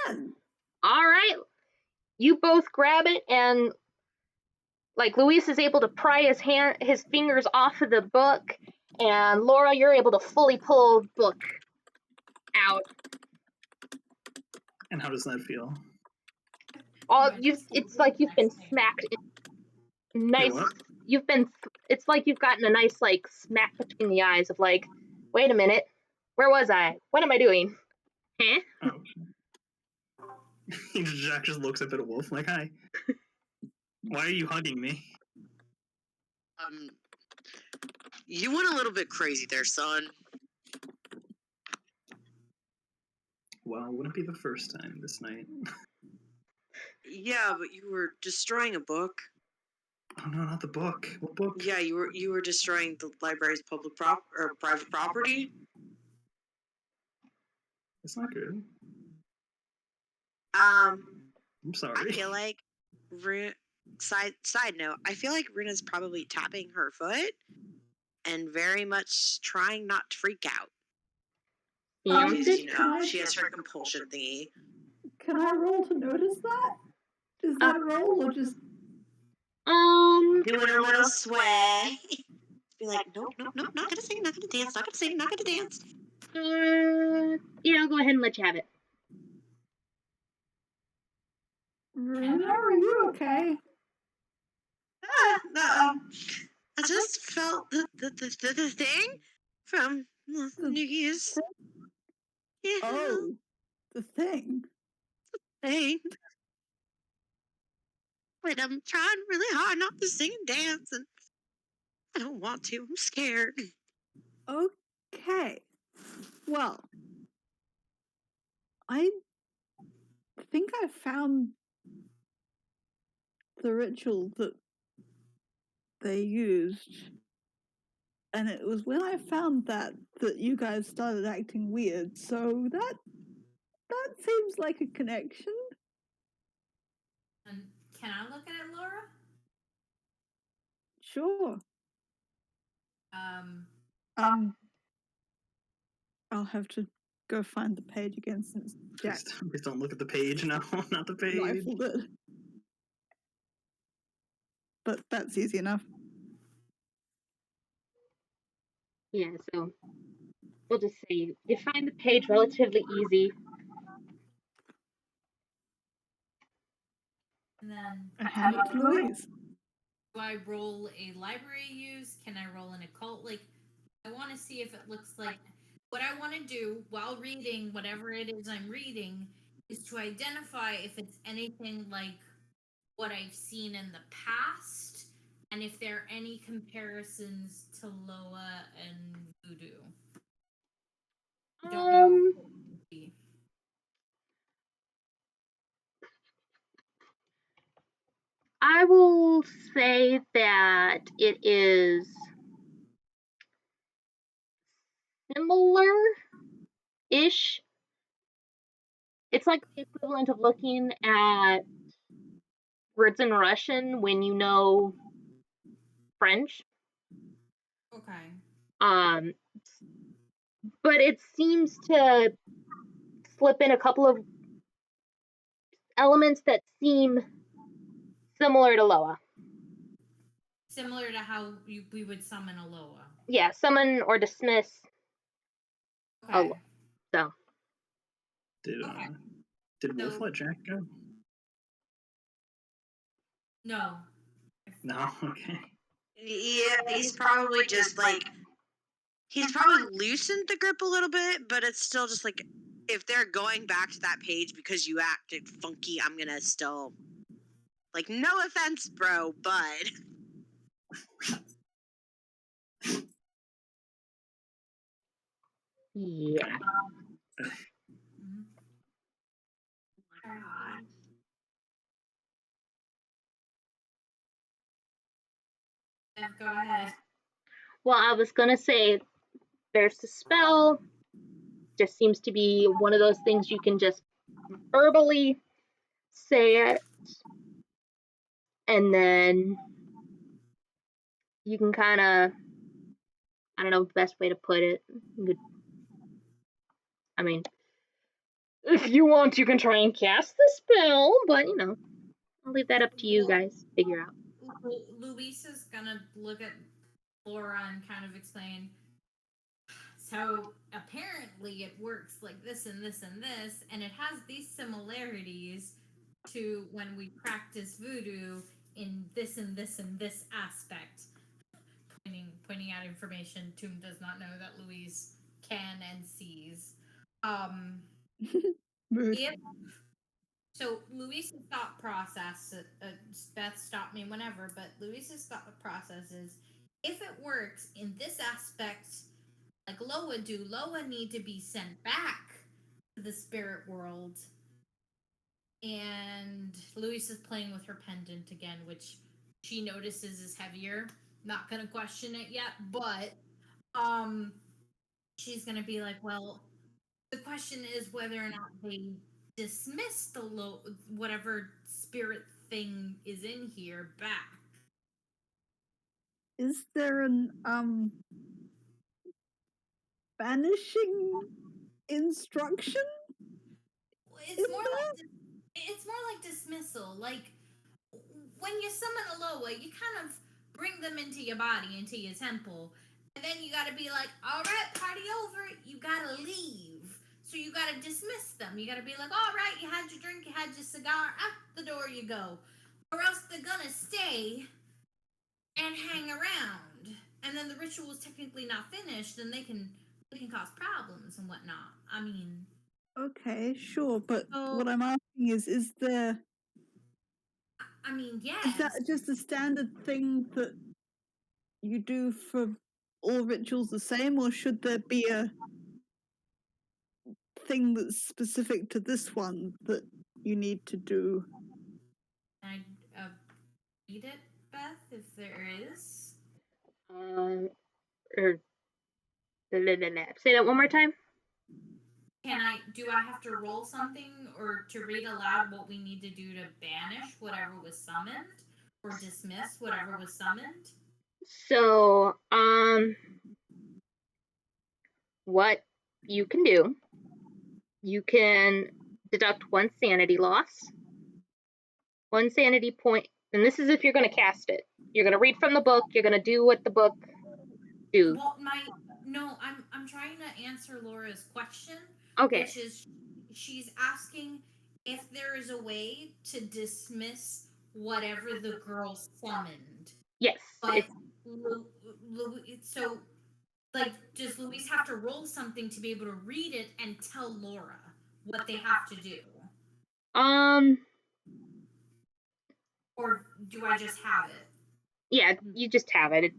10. All right. You both grab it, and like Louise is able to pry his fingers off of the book, and Laura, you're able to fully pull the book out. And how does that feel? It's like you've been smacked. Nice. It's like you've gotten a nice like smack between the eyes of like, wait a minute, where was I? What am I doing? Huh? Oh. Jack just looks up at a wolf like, hi. Why are you hugging me? You went a little bit crazy there, son. Well, wouldn't be the first time this night. Yeah, but you were destroying a book. Oh no, not the book. What book? Yeah, you were destroying the library's private property. It's not good. I'm sorry. I feel like side note, I feel like Runa's probably tapping her foot and very much trying not to freak out. She has her compulsion thingy. Can I roll to notice that? Is that a roll or just doing a little sway? Be like, nope, not gonna sing, not gonna dance, not gonna sing, not gonna dance. Yeah, I'll go ahead and let you have it. Runa, are you okay? I just felt the thing from New Year's. Yeah. Oh, the thing. Thing. But I'm trying really hard not to sing and dance, and I don't want to. I'm scared. Okay. Well, I think I found the ritual that they used. And it was when I found that you guys started acting weird. So that seems like a connection. Can I look at it, Laura? Sure. I'll have to go find the page again since Jack Please don't look at the page now, not the page. rifled it. But that's easy enough. Yeah, so we'll just say you find the page relatively easy. And then I hand it to Louise. do I roll a library use? Can I roll an occult? Like, I want to see if it looks like what I want to do while reading whatever it is I'm reading is to identify if it's anything like what I've seen in the past and if there are any comparisons to Loa and Voodoo. I don't know. I will say that it is similar-ish. It's like the equivalent of looking at words in Russian when you know French. Okay. But it seems to slip in a couple of elements that seem similar to Loa. Similar to how we would summon a Loa. Yeah, summon or dismiss. Okay. So. Did Wolf let Jack go? No. No, okay. Yeah, he's probably just like he's probably loosened the grip a little bit, but it's still just like if they're going back to that page because you acted funky, I'm gonna still like no offense, bro, but Yeah. Go ahead. Well, I was gonna say there's the spell. Just seems to be one of those things you can just verbally say it, and then you can kind of, I don't know the best way to put it. I mean, if you want, you can try and cast the spell, but you know, I'll leave that up to you guys. Figure out. Louise is gonna look at Laura and kind of explain. So apparently it works like this and this and this, and it has these similarities to when we practice voodoo in this and this and this aspect. Pointing out information Tomb does not know that Louise can and sees. So Louise's thought process, Beth stop me whenever, but Louise's thought process is if it works in this aspect like Loa do, Loa need to be sent back to the spirit world. And Louise is playing with her pendant again, which she notices is heavier. Not gonna question it yet, but she's gonna be like, well, the question is whether or not they dismiss the whatever spirit thing is in here back. Is there an banishing instruction? It's more like dismissal. Like when you summon a Loa, you kind of bring them into your body, into your temple, and then you gotta be like, all right, party over, you gotta leave. So you gotta dismiss them. You gotta be like, all right, you had your drink, you had your cigar, out the door you go. Or else they're gonna stay and hang around. And then the ritual is technically not finished, and they can cause problems and whatnot. I mean, okay, sure, but what I'm asking is there? I mean, yes. Is that just a standard thing that you do for all rituals the same, or should there be a thing that's specific to this one that you need to do? Can I read it, Beth, if there is? Say that one more time. Do I have to roll something or to read aloud what we need to do to banish whatever was summoned or dismiss whatever was summoned? So, what you can do you can deduct 1 sanity loss, 1 sanity point, and this is if you're going to cast it. You're going to read from the book. You're going to do what the book do. Well, I'm trying to answer Laura's question, Okay. which is she's asking if there is a way to dismiss whatever the girl summoned. Yes. But so, like, does Louise have to roll something to be able to read it and tell Laura what they have to do? Or do I just have it? Yeah, you just have it.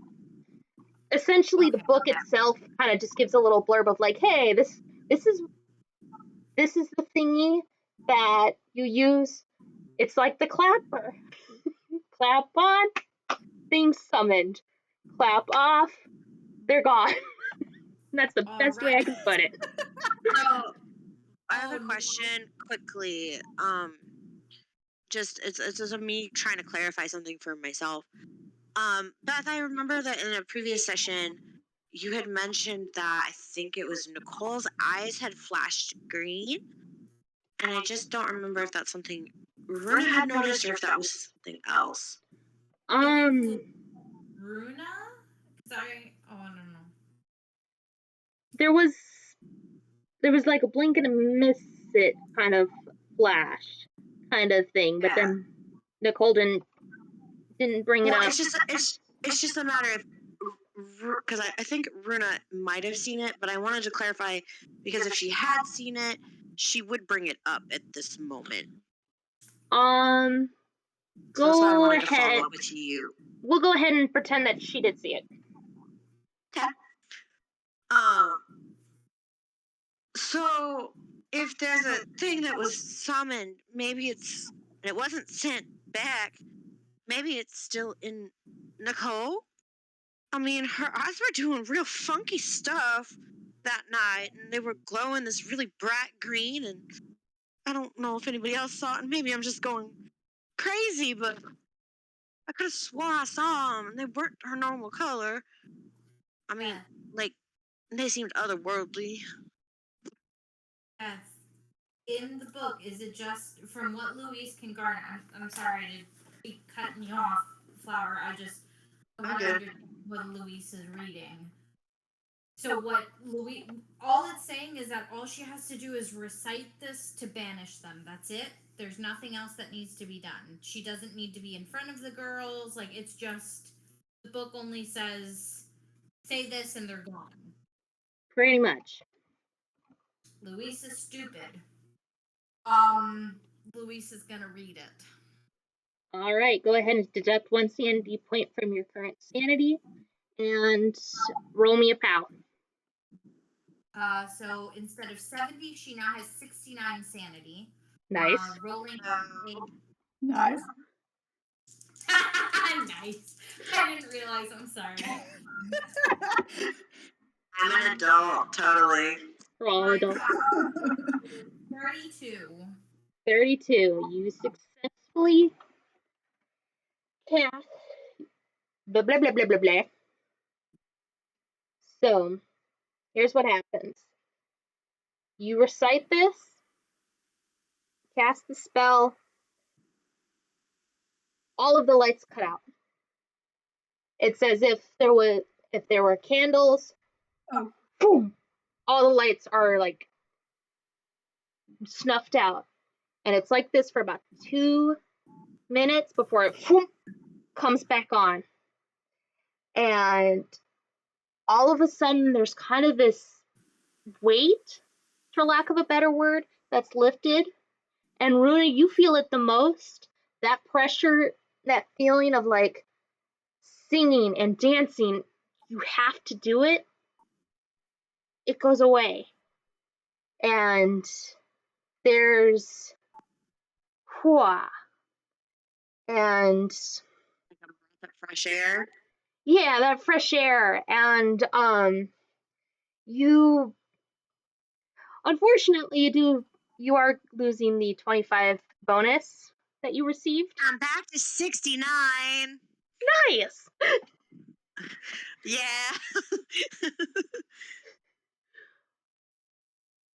Essentially, the book itself kind of just gives a little blurb of like, hey, this is the thingy that you use. It's like the clapper. Clap on, things summoned. Clap off, they're gone. That's the best way I can put it. So, I have a question quickly. Just it's just me trying to clarify something for myself. Beth, I remember that in a previous session, you had mentioned that I think it was Nicole's eyes had flashed green, and I just don't remember if that's something Runa had noticed or if that was something else. Runa? Because I don't know. There was like a blink and a miss it kind of flash kind of thing, but then Nicole didn't bring it up. It's just a matter of, because I think Runa might have seen it, but I wanted to clarify because if she had seen it, she would bring it up at this moment. So that's why I wanted to follow up with you. We'll go ahead and pretend that she did see it. Okay. So if there's a thing that was summoned, maybe it wasn't sent back. Maybe it's still in Nicole. I mean, her eyes were doing real funky stuff that night, and they were glowing this really bright green, and I don't know if anybody else saw it, and maybe I'm just going crazy, but I could have swore I saw them, and they weren't her normal color. I mean, like, they seemed otherworldly. Yes. In the book, is it just from what Louise can garner? I'm sorry to keep cutting you off, Flower. I want to understand what Louise is reading. So what Louise, all it's saying is that all she has to do is recite this to banish them. That's it. There's nothing else that needs to be done. She doesn't need to be in front of the girls. Like, it's just, the book only says, say this and they're gone. Pretty much. Louise is stupid. Louise is gonna read it. All right, go ahead and deduct 1 sanity point from your current sanity and roll me a POW. So instead of 70, she now has 69 sanity. Nice. Rolling Nice. Nice. I didn't realize. I'm sorry. I'm an adult, totally. We're all adults. 32. 32. You successfully cast blah blah blah blah blah blah. So here's what happens. You recite this, cast the spell, all of the lights cut out. It's as if there were candles, boom, all the lights are like snuffed out. And it's like this for about 2 minutes before it comes back on. And all of a sudden there's kind of this weight, for lack of a better word, that's lifted. And Runa, you feel it the most. That pressure, that feeling of like singing and dancing, you have to do it. It goes away. And there's and That fresh air. Yeah, that fresh air. And you unfortunately you are losing the 25 bonus that you received. I'm back to 69. Nice. Yeah.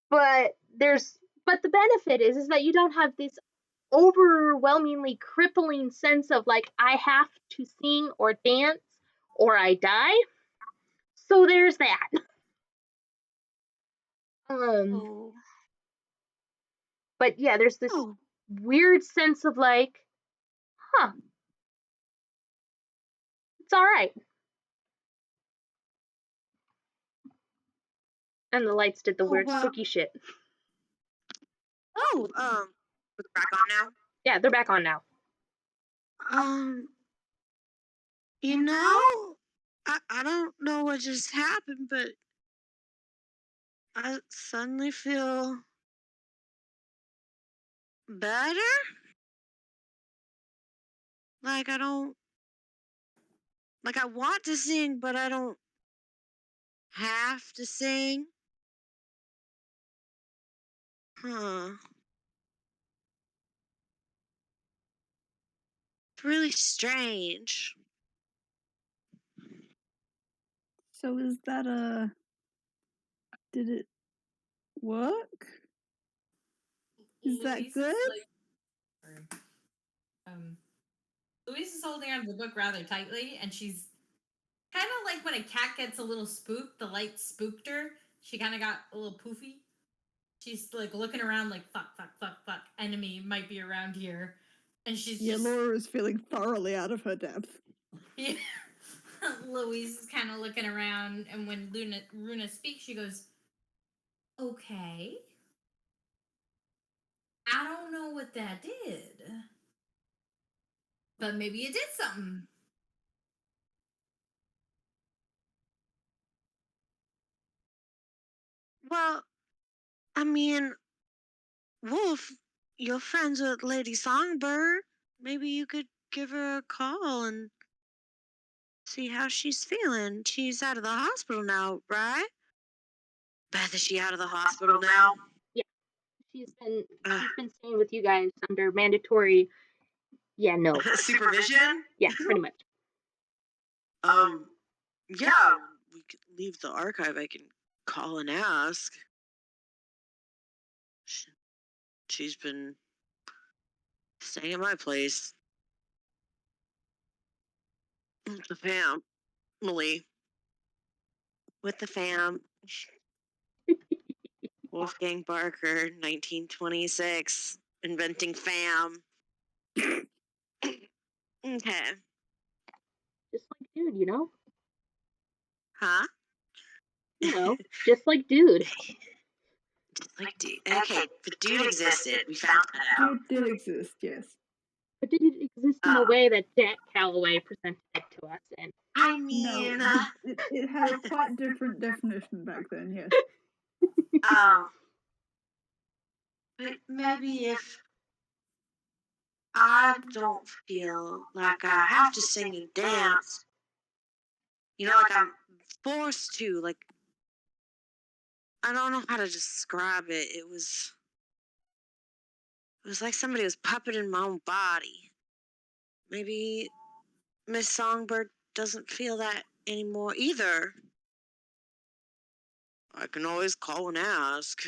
But but the benefit is that you don't have this overwhelmingly crippling sense of like I have to sing or dance or I die. So there's that. Oh. But yeah, there's this Oh. weird sense of like, huh, it's all right. And the lights did the Oh, weird wow. spooky shit. Oh, we're back on now. Yeah, they're back on now. You know, I don't know what just happened, but I suddenly feel better. Like I want to sing, but I don't have to sing. Huh. It's really strange. So is that did it work? Is that Louise good? Louise is holding onto the book rather tightly, and she's kind of like when a cat gets a little spooked, the light spooked her. She kind of got a little poofy. She's like looking around like, fuck, enemy might be around here. And she's Yeah, just... Laura is feeling thoroughly out of her depth. Yeah. Louise is kind of looking around, and when Runa speaks, she goes, okay. I don't know what that did, but maybe it did something. Well, I mean, Wolf, you're friends with Lady Songbird. Maybe you could give her a call and see how she's feeling. She's out of the hospital now, right? Beth, is she out of the hospital now? Yeah, she's been staying with you guys under mandatory. Yeah, no. Supervision? Yeah, pretty much. Yeah, we could leave the archive. I can call and ask. She's been staying at my place. With the family. With the fam. Wolfgang Barker, 1926. Inventing fam. Okay. Just like dude, you know? Huh? You know, just like dude. Just like dude. Okay, but dude existed. We found that out. Dude did exist, yes. But did it exist in the way that Jack Calloway presented it to us in? I mean, No, it had a quite different definition back then, yes. But maybe if I don't feel like I have to sing and dance, like I'm forced to, like, I don't know how to describe it. It was like somebody was puppeting my own body. Maybe Miss Songbird doesn't feel that anymore either. I can always call and ask.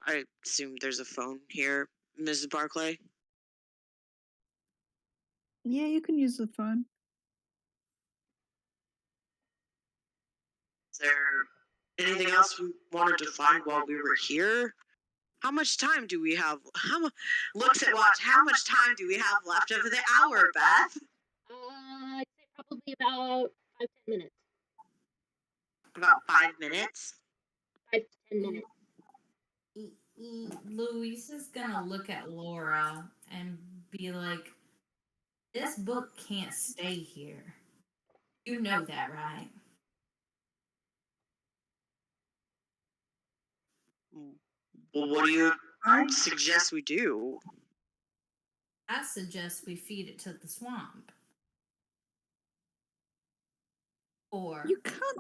I assume there's a phone here, Mrs. Barclay. Yeah, you can use the phone. Is there anything else we wanted to find while we were here? How much time do we have? Looks at watch. How much time do we have left of the hour, Beth? I'd say probably about 5-10 minutes. About 5 minutes? 5 to 10 minutes. Louise is gonna look at Laura and be like, this book can't stay here. You know that, right? Well, what do you suggest we do? I suggest we feed it to the swamp. Or You can't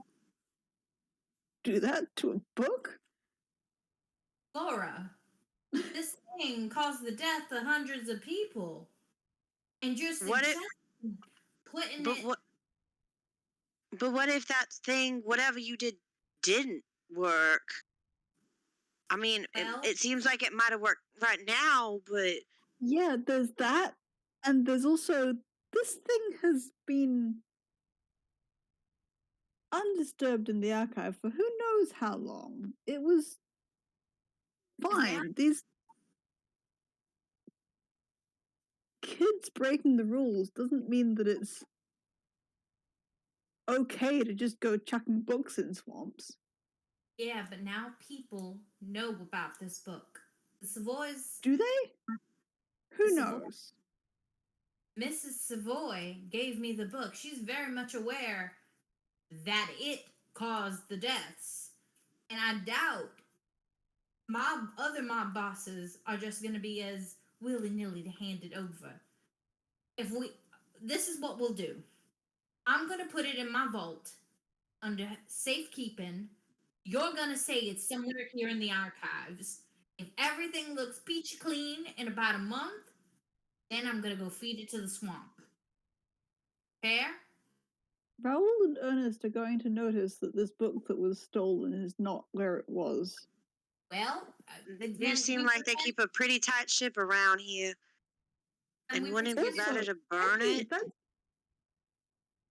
do that to a book. Laura, this thing caused the death of hundreds of people. And you're suggesting putting it... But what if that thing, whatever you did, didn't work. I mean, Well- it seems like it might have worked right now, but Yeah, there's that, and there's also this thing has been undisturbed in the archive for who knows how long. It was fine. These kids breaking the rules doesn't mean that it's okay to just go chucking books in swamps. Yeah, but now people know about this book. The Savoys, Do they? Who The Savoy- knows? Mrs. Savoy gave me the book. She's very much aware that it caused the deaths. And I doubt other mob bosses are just going to be as willy-nilly to hand it over. This is what we'll do. I'm going to put it in my vault under safekeeping. You're going to say it's somewhere here in the archives. If everything looks peachy clean in about a month, then I'm going to go feed it to the swamp. Fair? Raoul and Ernest are going to notice that this book that was stolen is not where it was. Well, they do seem like they keep a pretty tight ship around here. And wouldn't it be better to burn it?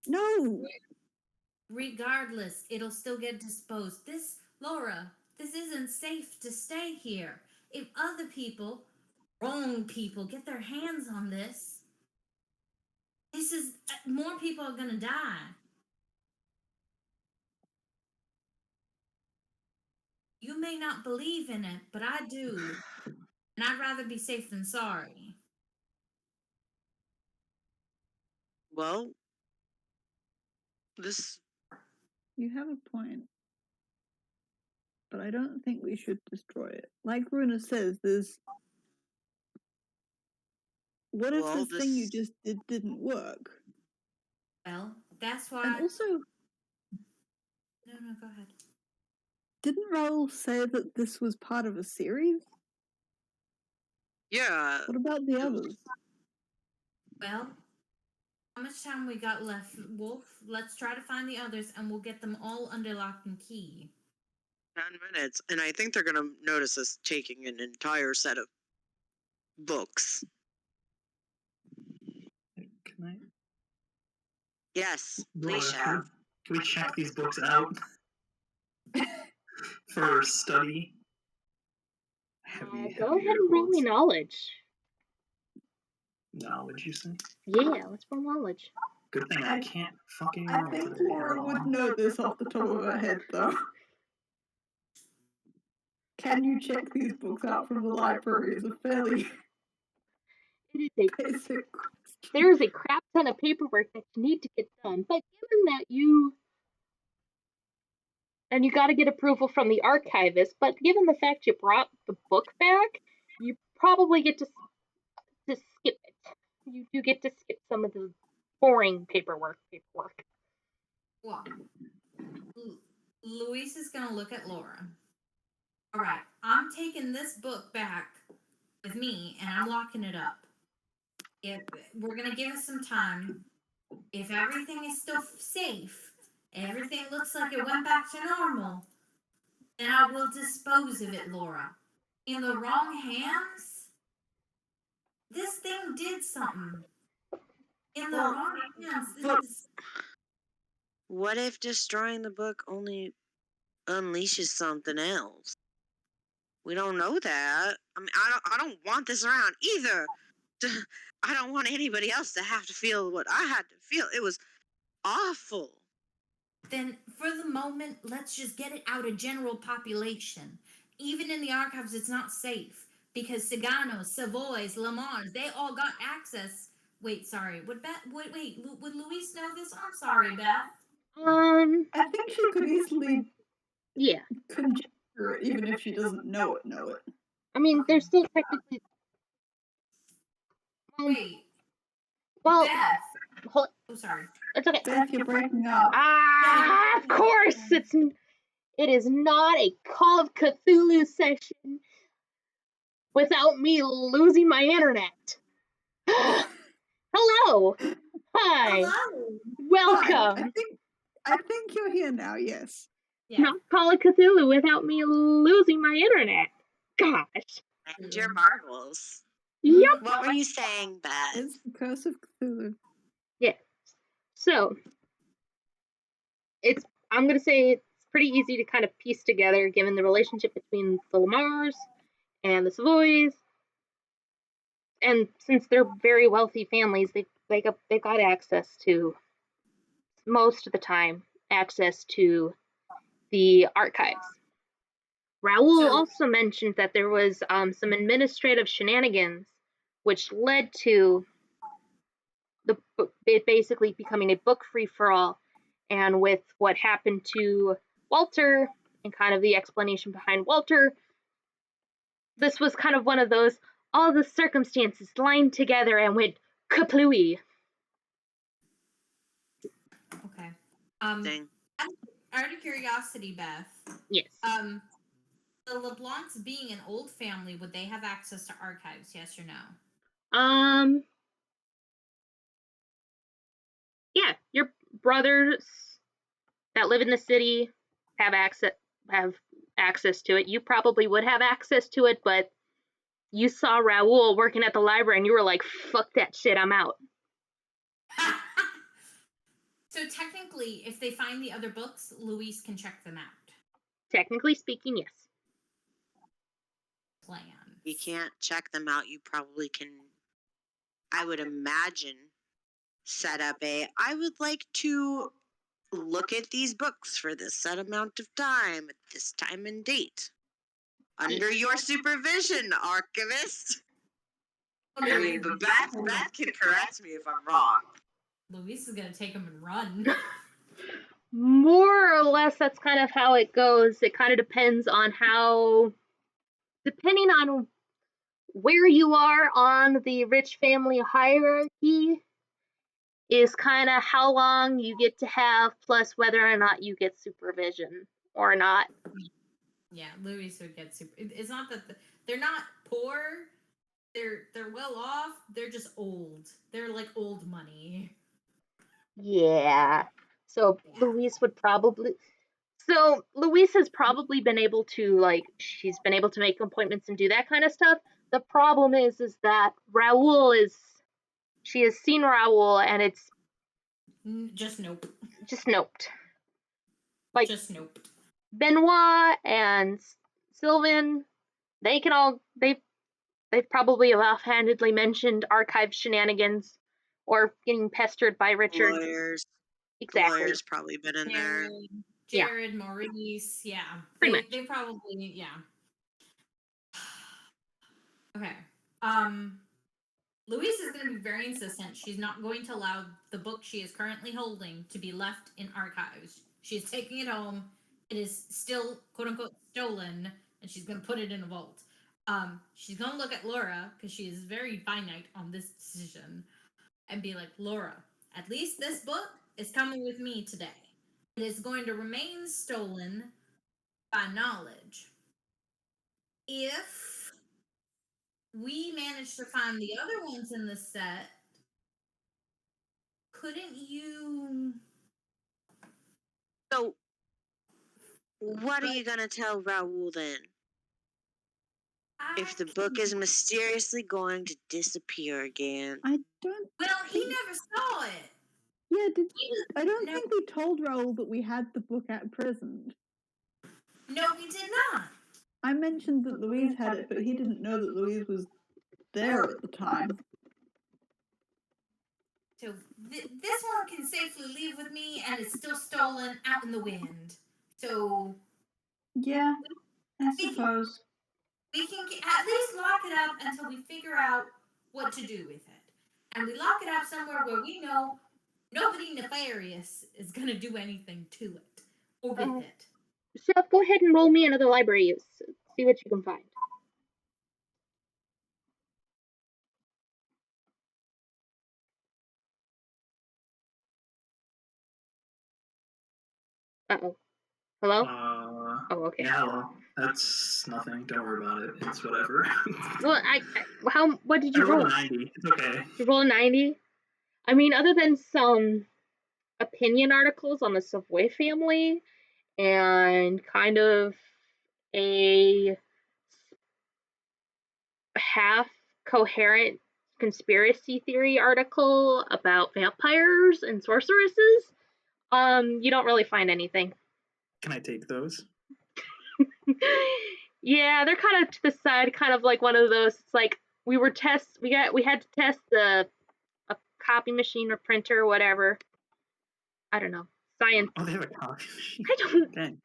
No! Regardless, it'll still get disposed. Laura, this isn't safe to stay here. If other people, wrong people, get their hands on this, more people are gonna die. You may not believe in it, but I do. And I'd rather be safe than sorry. Well, You have a point. But I don't think we should destroy it. Like Runa says, there's... What if this thing you just did didn't work? Well, that's why... And also... No, go ahead. Didn't Raoul say that this was part of a series? Yeah. What about the others? Well, how much time we got left, Wolf? Let's try to find the others, and we'll get them all under lock and key. 10 minutes, and I think they're going to notice us taking an entire set of books. Can I? Yes, please, Chev. Can we check these books out for study? Go ahead and roll me knowledge. Knowledge, you say? Yeah, let's roll knowledge. Good thing I can't fucking I roll think today. Laura would know this off the top of her head, though. Can you check these books out from the library is a fairly It is a basic question. There's a crap ton of paperwork that you need to get done, but given that you got to get approval from the archivist, but given the fact you brought the book back, you probably get to skip it. You do get to skip some of the boring paperwork. Well, Louise is going to look at Laura. All right, I'm taking this book back with me, and I'm locking it up. If we're going to give us some time, if everything is still safe, everything looks like it went back to normal, then I will dispose of it, Laura. In the wrong hands, this thing did something. In the wrong hands, What if destroying the book only unleashes something else? We don't know that. I mean, I don't want this around either. I don't want anybody else to have to feel what I had to feel. It was awful. Then, for the moment, let's just get it out of general population. Even in the archives, it's not safe. Because Ciganos, Savoys, Lamars, they all got access. Wait, sorry. Would Louise know this? I'm sorry, Beth. I think she could easily conjecture it, even if she doesn't know it. I mean, there's still technically... Wait. Well, Beth. hold... Oh, sorry. It's okay. Beth, you're breaking up. Of course! It is not a Call of Cthulhu session without me losing my internet. Hello! Hi! Hello! Welcome! I think you're here now, yes. Yeah. not Call of Cthulhu without me losing my internet. Gosh. And your marbles. Yep. What were you saying, Beth? It's the curse of Cthulhu. Yeah. So, I'm going to say it's pretty easy to kind of piece together given the relationship between the Lamars and the Savoys. And since they're very wealthy families, they've got access to, most of the time, access to the archives. Raoul also mentioned that there was some administrative shenanigans which led to it basically becoming a book free-for-all. And with what happened to Walter and kind of the explanation behind Walter, this was kind of one of those, all the circumstances lined together and went kaplooey. Okay. Thing. Out of curiosity, Beth. Yes. The LeBlancs being an old family, would they have access to archives? Yes or no? Yeah, your brothers that live in the city have access to it. You probably would have access to it, but you saw Raoul working at the library and you were like, fuck that shit, I'm out. So technically, if they find the other books, Louise can check them out. Technically speaking, yes. Plan. You can't check them out. You probably can, I would imagine, set up I would like to look at these books for this set amount of time at this time and date. Under your supervision, archivist. I mean, but Beth can correct me if I'm wrong. Louise is gonna take them and run. More or less, that's kind of how it goes. It kind of depends on depending on where you are on the rich family hierarchy, is kind of how long you get to have, plus whether or not you get supervision or not. Yeah, Louise would get super. It's not that they're not poor. They're well off. They're just old. They're like old money. Yeah. So Louise has probably been able to, she's been able to make appointments and do that kind of stuff. The problem is that she has seen Raoul and it's just nope. Just noped. Just nope. Benoit and Sylvan, they've probably offhandedly mentioned archive shenanigans or getting pestered by Richard. Lawyers. Exactly. Lawyers probably been in there. Jared, Maurice, yeah. Pretty much. They probably, yeah. Okay. Louise is going to be very insistent. She's not going to allow the book she is currently holding to be left in archives. She is taking it home. It is still, quote unquote, stolen, and she's going to put it in a vault. She's going to look at Laura, because she is very finite on this decision, and be like, Laura, at least this book is coming with me today. It is going to remain stolen by knowledge. If we manage to find the other ones in the set, couldn't you... So, what are you going to tell Raoul then? If the book is mysteriously going to disappear again. I don't... Well, he never saw it. Yeah, I don't think we told Raoul that we had the book at prison. No, we did not. I mentioned that Louise had it, but he didn't know that Louise was there at the time. So this one can safely leave with me, and it's still stolen out in the wind. So yeah, I suppose we can at least lock it up until we figure out what to do with it, and we lock it up somewhere where we know nobody nefarious is gonna do anything to it or with it. Chev, go ahead and roll me another library use. See what you can find. Uh-oh. Hello? Oh, okay. Yeah, well, that's nothing. Don't worry about it. It's whatever. Well, what did you roll? I rolled a 90. It's okay. You rolled a 90? I mean, other than some opinion articles on the Savoy family and kind of a half coherent conspiracy theory article about vampires and sorceresses. You don't really find anything. Can I take those? Yeah, they're kind of to the side, kind of like one of those. It's like we had to test a copy machine or printer or whatever. I don't know. Science. Oh, they have a copy machine. I don't. Okay.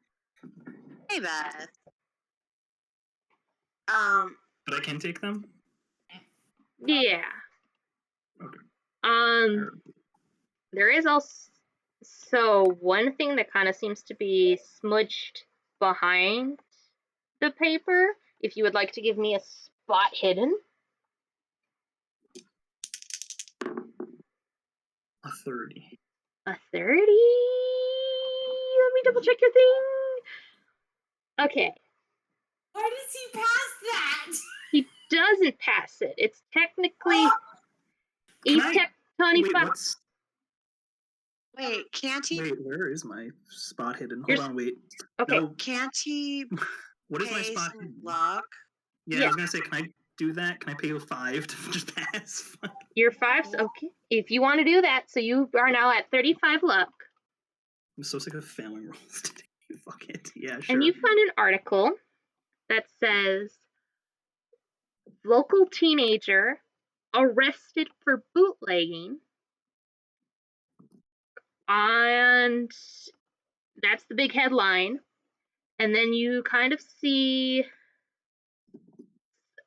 Hey, Beth. But I can take them? Yeah. Okay. There is also one thing that kind of seems to be smudged behind the paper. If you would like to give me a spot hidden. A 30. A 30? Let me double check your thing. Okay. Why does he pass that? He doesn't pass it. It's technically a tectonic. Wait, can't he? Wait, where is my spot hidden? Hold on, wait. Okay. No. Can't he? What is my spot hidden? Log? Yeah, I was gonna say, can I do that? Can I pay you 5 to just pass? Your 5's okay. If you want to do that, so you are now at 35 luck. I'm so sick of failing rolls today. Fuck it. Yeah, sure. And you find an article that says local teenager arrested for bootlegging. And that's the big headline. And then you kind of see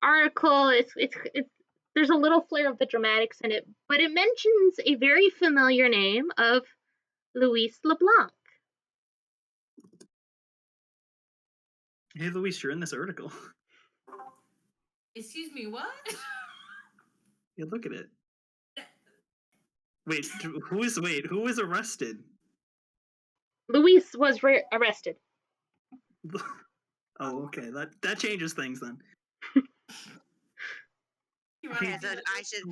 article. It's there's a little flair of the dramatics in it, but it mentions a very familiar name of Louise LeBlanc. Hey, Louise, you're in this article. Excuse me, what? Yeah, look at it. Wait, who is arrested? Louise was arrested. Oh, okay. That changes things then. Okay, so I should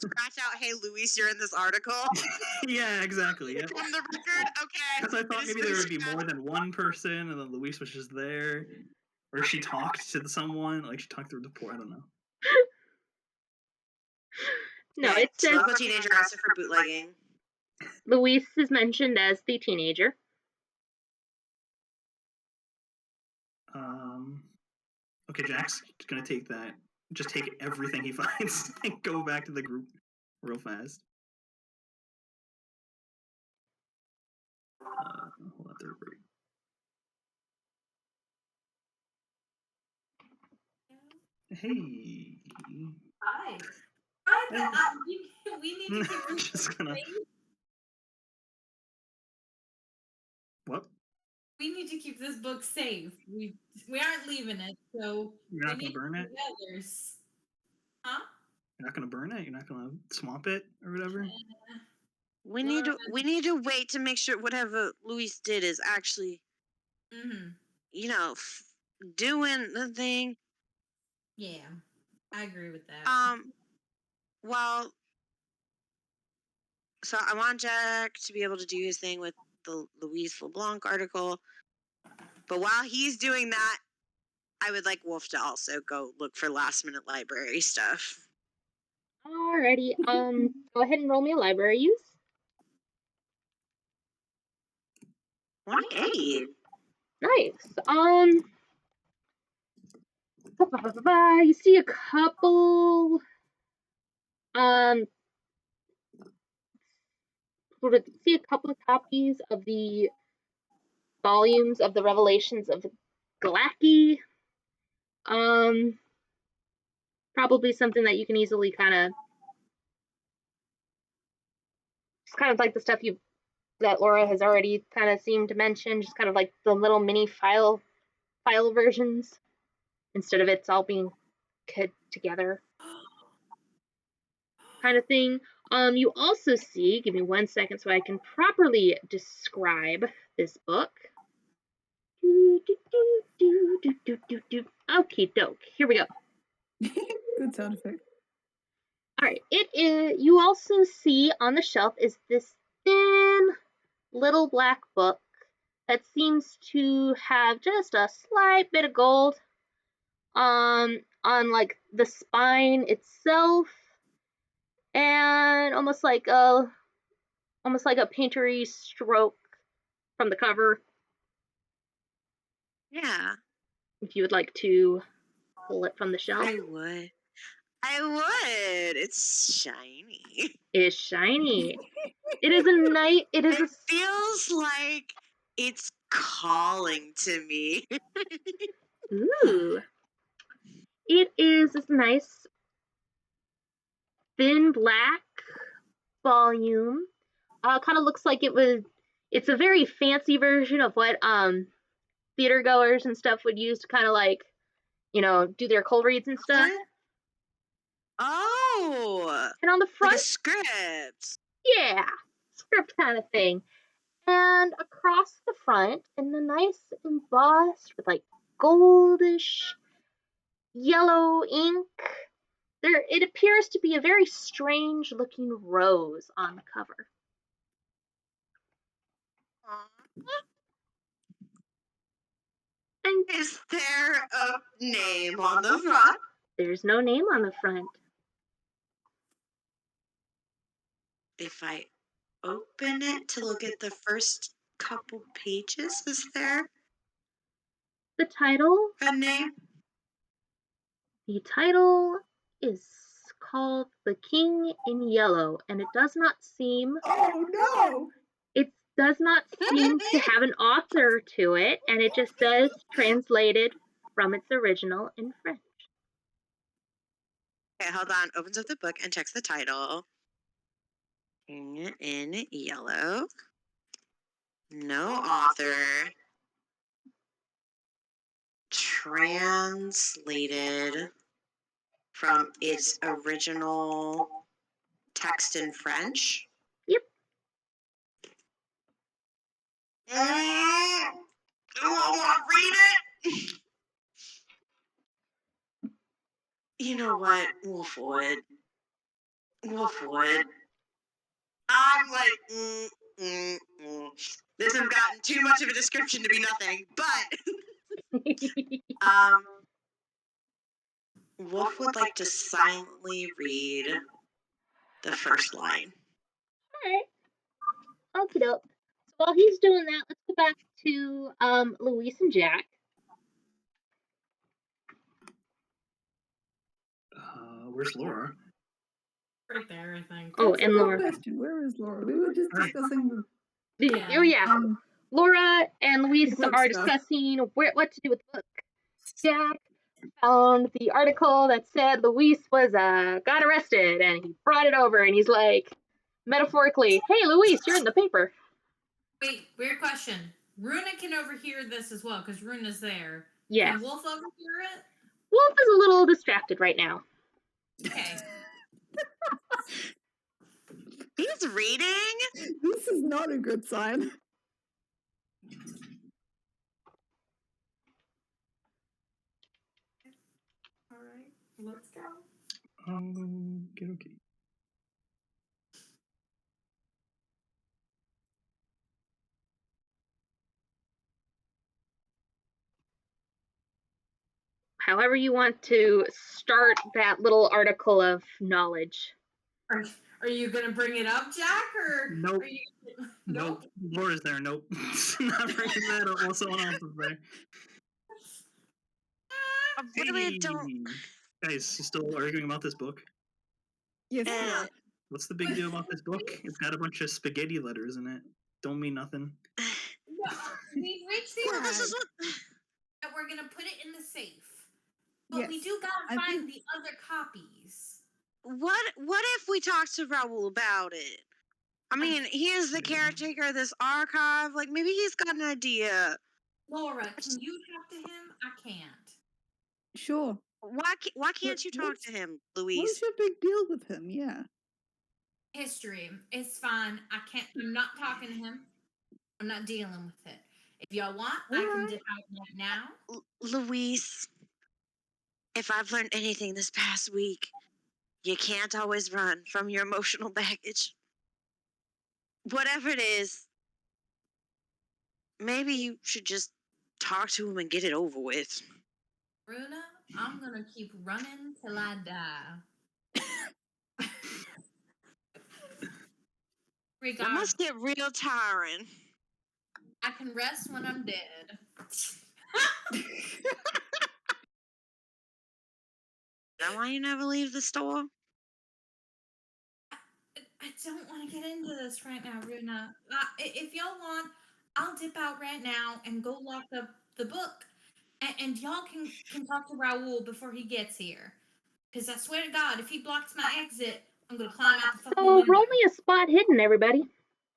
scratch out, "Hey, Louise, you're in this article." Yeah, exactly. Yeah. From the record, okay. Because I thought maybe there would be more than one person, and then Louise was just there, or she talked to someone, like she talked through the port. I don't know. No, it says local teenager arrested for bootlegging. Louise is mentioned as the teenager. Okay, Jack's gonna take that. Just take everything he finds and go back to the group real fast. Hold on, there. Hey. Hi. We need to keep this Just gonna. What? We need to keep this book safe. We aren't leaving it, so You're not gonna burn it? Others. Huh? You're not gonna burn it? You're not gonna swamp it or whatever? We need to wait to make sure whatever Louise did is actually, doing the thing. Yeah, I agree with that. Well, so I want Jack to be able to do his thing with the Louise LeBlanc article, but while he's doing that, I would like Wolf to also go look for last minute library stuff. Alrighty. Go ahead and roll me a library use. 28. Nice. You see a couple. See a couple of copies of the volumes of the Revelations of Galacti. Probably something that you can easily kind of. It's kind of like the stuff that Laura has already kind of seemed to mention, just kind of like the little mini file versions, instead of it's all being put together kind of thing. You also see, give me 1 second so I can properly describe this book. Okie doke, here we go. Good sound effect. Alright, it is. You also see on the shelf is this thin little black book that seems to have just a slight bit of gold on like the spine itself, and almost like a painterly stroke from the cover. Yeah. If you would like to pull it from the shelf. I would. It's shiny. It's shiny. It is a nice. It is. It feels like it's calling to me. Ooh. It is this nice thin black volume. Kind of looks like it was. It's a very fancy version of what theater goers and stuff would use to kind of like, do their cold reads and stuff. Oh, And on the front, like a script. Yeah, script kind of thing. And across the front, in the nice embossed with like goldish yellow ink, it appears to be a very strange looking rose on the cover. And is there a name on the front? There's no name on the front. If I open it to look at the first couple pages, is there The title? a name? The title is called The King in Yellow, and it does not seem... Oh, no! It does not seem to have an author to it, and it just says translated from its original in French. Okay, hold on. Opens up the book and checks the title. King in Yellow. No author. Translated from its original text in French. Yep. I want to read it. You know what, Wolfwood? I'm like, this has gotten too much of a description to be nothing, but Wolf would like to silently read the first line. Alright. Okie doke. So while he's doing that, let's go back to Louise and Jack. Where's Laura? Right there, I think. Oh, That's and a good Laura. question. Where is Laura? We were just discussing. Oh yeah. Laura and Louise book are stuff. discussing what to do with the book. Jack found the article that said Louise was got arrested, and he brought it over, and he's like, metaphorically, "Hey, Louise, you're in the paper." Wait, weird question. Runa can overhear this as well because Runa's there. Yes. Can Wolf overhear it? Wolf is a little distracted right now. Okay. He's reading? This is not a good sign. All right, let's go. Okay. However you want to start that little article of knowledge. Are you gonna bring it up, Jack, or Nope. Are you... Nope. Laura's there. Nope. Not bringing that up while someone else is there. Really don't. Guys, you still arguing about this book? Yes, we are. What's the big deal about this book? It's got a bunch of spaghetti letters in it. Don't mean nothing. No, we've reached the Well, this is what. that we're gonna put it in the safe. But Yes, we do gotta I find think- the other copies. What if we talk to Raoul about it? I mean, he is the caretaker of this archive. Like, maybe he's got an idea. Laura, can you talk to him? I can't. Sure. Why can't you talk to him, Louise? What's your big deal with him? Yeah. History. It's fine. I'm not talking to him. I'm not dealing with it. If y'all want, I can Alright. dip out right now. Louise, if I've learned anything this past week, you can't always run from your emotional baggage. Whatever it is, maybe you should just talk to him and get it over with. Runa, I'm gonna keep running till I die. That Regard, must get real tiring. I can rest when I'm dead. That why you never leave the store? I don't want to get into this right now, Runa. If y'all want, I'll dip out right now and go lock up the book, and y'all can talk to Raoul before he gets here. Because I swear to God, if he blocks my exit, I'm gonna climb out the fucking So window. roll me a spot hidden, everybody.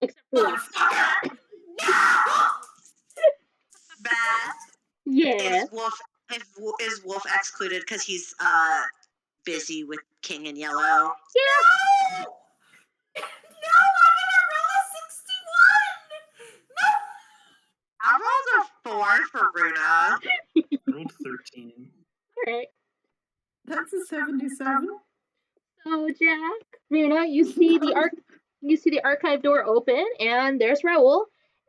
Except for Motherfucker! No! Bad. yeah. Is Wolf excluded because he's busy with King in Yellow? Yeah. No! No, I'm gonna roll a 61! No! I rolled a 4 for Runa. Rolled 13. All right. That's a 77. So Jack, Runa, you see the archive door open, and there's Raoul,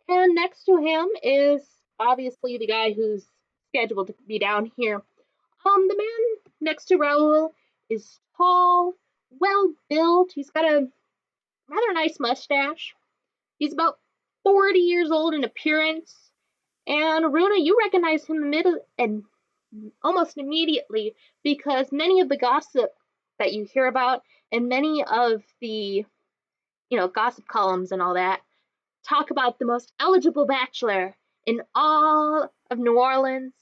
and next to him is obviously the guy who's scheduled to be down here. The man next to Raoul is tall, well built. He's got a rather nice mustache. He's about 40 years old in appearance, and Runa, you recognize him and almost immediately because many of the gossip that you hear about and many of the gossip columns and all that talk about the most eligible bachelor in all of New Orleans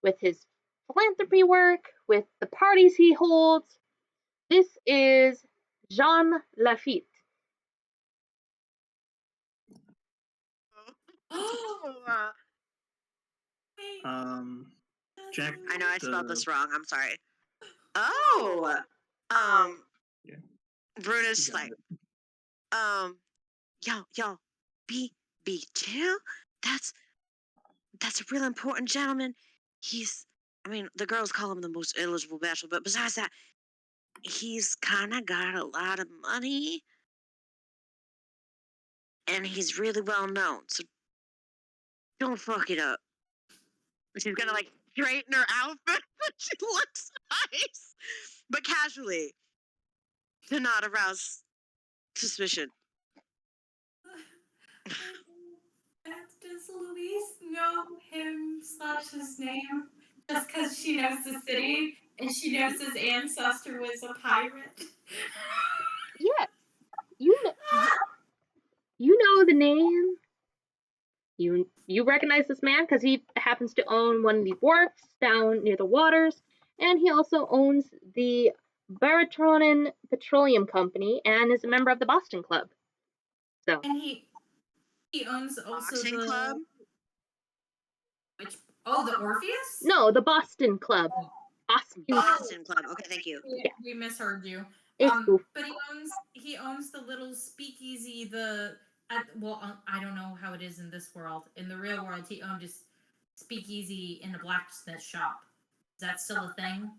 with his philanthropy work, with the parties he holds. This is Jean Lafitte. Jack. I know I spelled the- this wrong. I'm sorry. Oh. Yeah. Bruno's You got like, it. yo, be chill. That's a real important gentleman. The girls call him the most eligible bachelor, but besides that, he's kind of got a lot of money, and he's really well known. So don't fuck it up. She's gonna like straighten her outfit. She looks nice, but casually, to not arouse suspicion. Does Louise know him / his name just because she knows the city and she knows his ancestor was a pirate? Yes, you know the name. You recognize this man because he happens to own one of the wharfs down near the waters, and he also owns the Baratronin Petroleum Company and is a member of the Boston Club. So And he owns also Boxing the club? the Orpheus? no, the Boston Club. Boston club. Okay, thank you. We misheard you. It's cool. But he owns the little speakeasy. I don't know how it is in this world. In the real world, he owned his speakeasy in a blacksmith shop. Is that still a thing?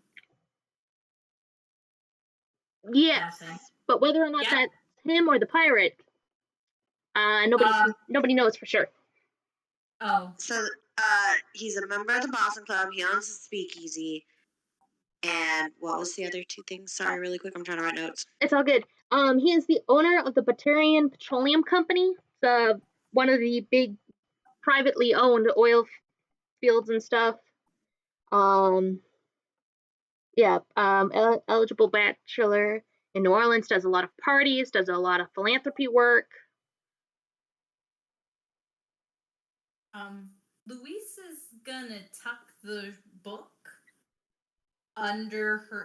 Yes, but whether or not that's him or the pirate, nobody knows for sure. Oh, So, he's a member of the Boston Club. He owns the speakeasy. And what was the other 2 things? Sorry, really quick. I'm trying to write notes. It's all good. He is the owner of the Batarian Petroleum Company. It's one of the big privately owned oil fields and stuff. Eligible bachelor in New Orleans, does a lot of parties, does a lot of philanthropy work. Louise is gonna tuck the book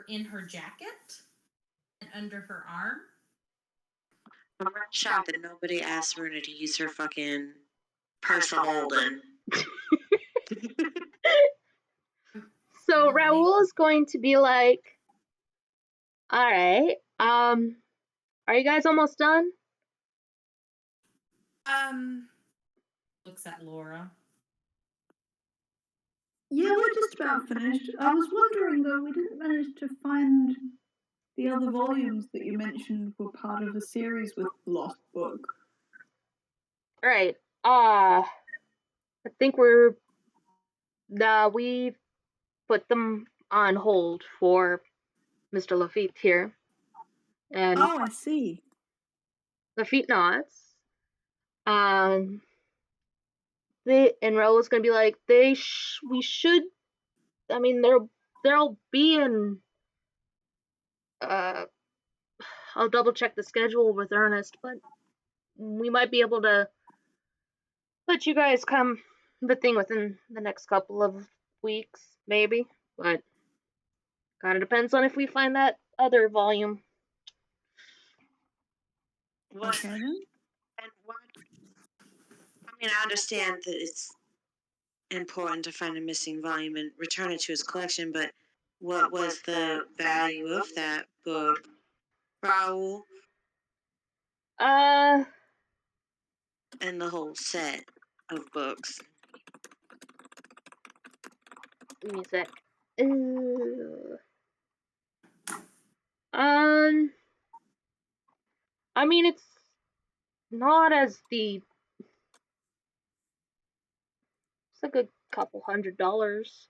in her jacket and under her arm. I'm shocked that nobody asked Runa to use her fucking purse for holding. So Raoul is going to be like, all right, are you guys almost done? Looks at Laura. Yeah, we're just about finished. I was wondering though, we didn't manage to find the other volumes that you mentioned were part of a series with Lost Book. Right. I think we put them on hold for Mr. Lafitte here, and Oh, I see. Lafitte nods. Um, and Raul's gonna be like, we should. I mean, they'll be in. Uh, I'll double check the schedule with Ernest, but we might be able to let you guys come the thing within the next couple of weeks, maybe. But kind of depends on if we find that other volume. What? Okay then. And what? I mean, I understand that it's important to find a missing volume and return it to his collection, but what was the value of that book, Raoul, Uh, and the whole set of books? give me a sec. Um, I mean, it's not as the. It's a good couple $100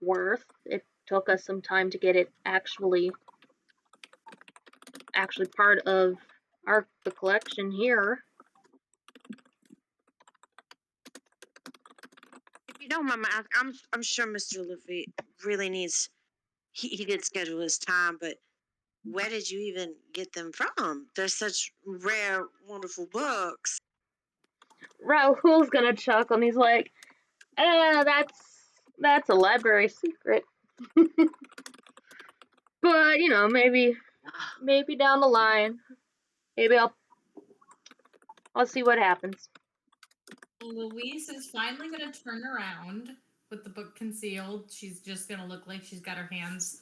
worth. It took us some time to get it actually part of the collection here. If you don't mind my asking, I'm sure Mr. Lafitte really needs. He did schedule his time, but where did you even get them from? They're such rare, wonderful books. Raoul's gonna chuckle and he's like, that's a library secret. But maybe down the line, maybe I'll see what happens. Louise is finally going to turn around with the book concealed. She's just going to look like she's got her hands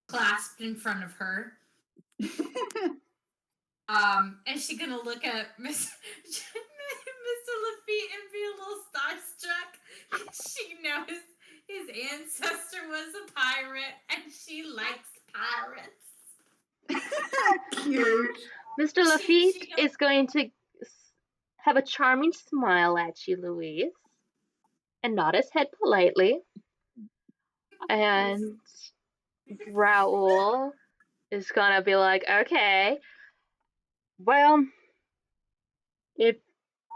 clasped in front of her. And she's going to look at Mr. Lafitte and be a little starstruck. She knows his ancestor was a pirate and she likes pirates. Cute. Mr. Lafitte is going to have a charming smile at you, Louise, and nod his head politely. And Raoul is gonna be like, okay, well, if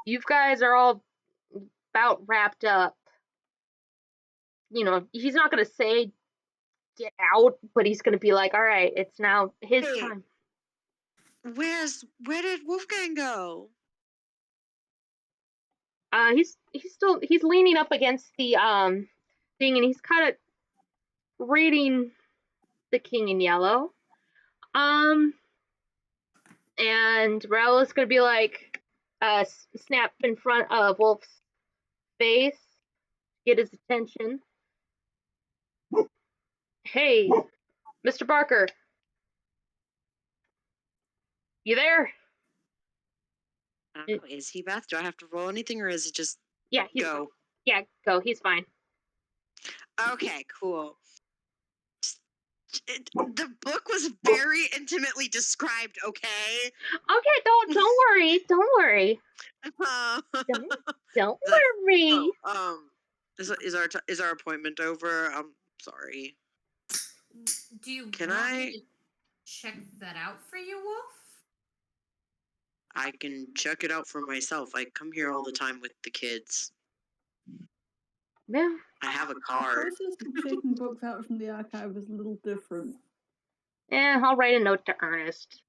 you guys are all about wrapped up, he's not gonna say get out, but he's gonna be like, all right, it's now his time. Where did Wolfgang go? He's leaning up against the thing, and he's kind of reading The King in Yellow. And Raoul is gonna be like, snap in front of Wolf's face, get his attention. Hey, Mr. Barker, you there? Is he Beth? Do I have to roll anything, or is it just go? Yeah, go. He's fine. Okay, cool. The book was very intimately described. Okay. Okay, don't worry. Don't worry. Don't worry. Is our appointment over? I'm sorry. Do you Can want I me to check that out for you, Wolf? I can check it out for myself. I come here all the time with the kids. Yeah. I have a The card. process of checking books out from the archive is a little different. Yeah, I'll write a note to Ernest.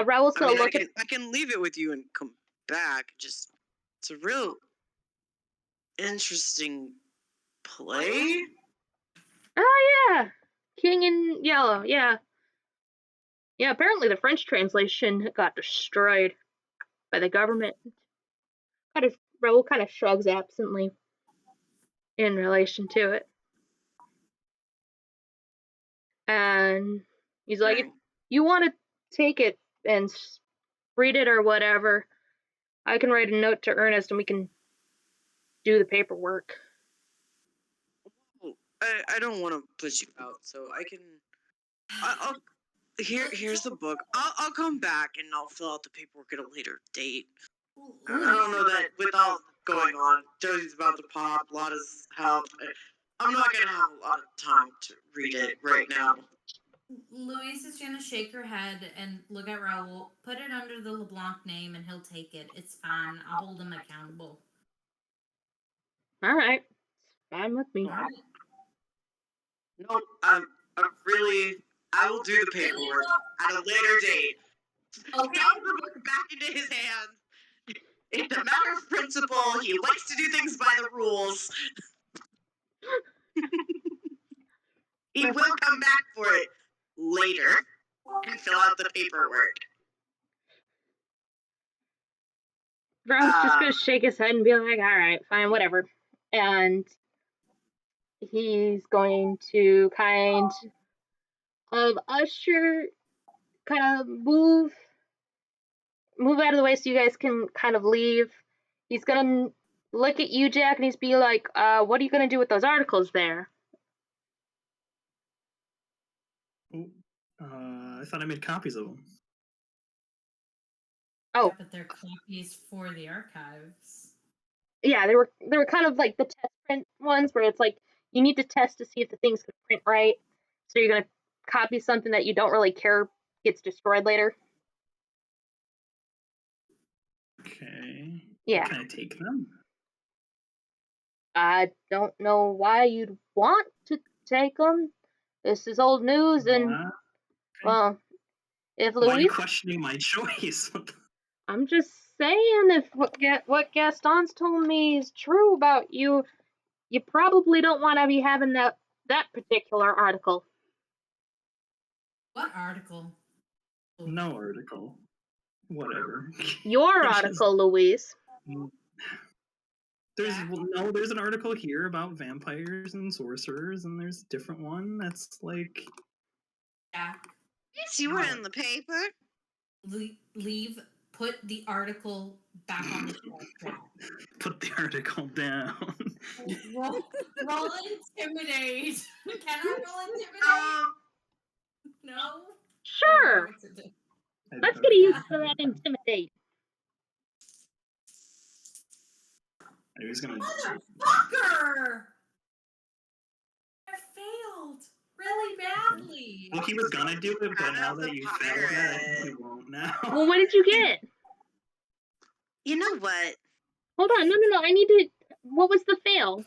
Raoul's gonna look at. I can leave it with you and come back. Just it's a real interesting play. Oh yeah, King in Yellow. Yeah. Yeah, apparently the French translation got destroyed by the government. Raoul kind of shrugs absently in relation to it. And he's like, if you want to take it and read it or whatever, I can write a note to Ernest and we can do the paperwork. I don't want to push you out, so I can. Here's the book. I'll come back and I'll fill out the paperwork at a later date. I don't know that with all going on, Josie's about to pop, Lotta's help. I'm not gonna have a lot of time to read it right now. Louise is gonna shake her head and look at Raoul, put it under the LeBlanc name, and he'll take it. It's fine. I'll hold him accountable. All right, fine with me. All right. Nope, I will do the paperwork at a later date. Okay. Throw the book back into his hands. It's a matter of principle. He likes to do things by the rules. He will come back for it later and fill out the paperwork. Raul's just gonna shake his head and be like, all right, fine, whatever. And he's going to kind of move out of the way so you guys can kind of leave. He's gonna look at you, Jack, and he's be like, what are you gonna do with those articles there? I thought I made copies of them. Oh, But they're copies for the archives. yeah, they were kind of like the test print ones where it's like you need to test to see if the things can print right. So you're gonna copy something that you don't really care gets destroyed later. Okay. Yeah. Can I take them? I don't know why you'd want to take them. This is old news, and What? well, if Why are you Louise, questioning my choice? I'm just saying, if what Gaston's told me is true about you, you probably don't want to be having that particular article. What article? No article. Whatever. Your Just- article, Louise. There's an article here about vampires and sorcerers, and there's a different one that's like. Yeah. Yes, you were in the paper. Leave. Put the article back on the shelf. Jack. Put the article down. Roll intimidate. Can I roll intimidate? No. Sure. Let's get used to that intimidate. He's gonna. Motherfucker! I failed really badly. Well, he was gonna do it, but now that you failed it, he won't now. Well, what did you get? You know what? Hold on, no. I need to. What was the fail? 99.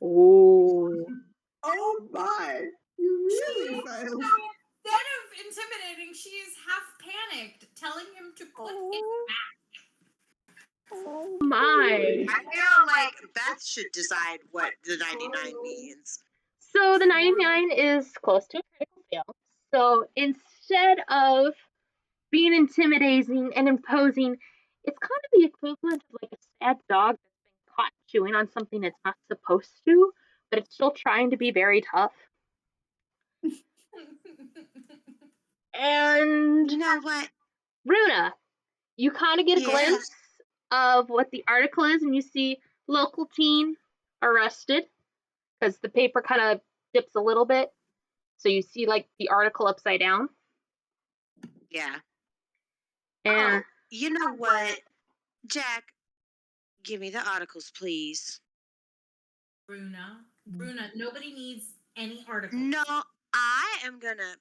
Oh. Oh my! You really failed. So instead of intimidating, she is half panicked, telling him to put it back. Oh My. I feel like Beth should decide what the 99 means. So the 99 is close to a critical fail. So instead of being intimidating and imposing, it's kind of the equivalent of like a sad dog that's been caught chewing on something it's not supposed to, but it's still trying to be very tough. And You know what? Runa, you kind of get a glimpse of what the article is, and you see local teen arrested because the paper kind of dips a little bit. So you see like the article upside down. Yeah. And You know what? Jack, give me the articles, please. Runa, nobody needs any articles. No, I am gonna.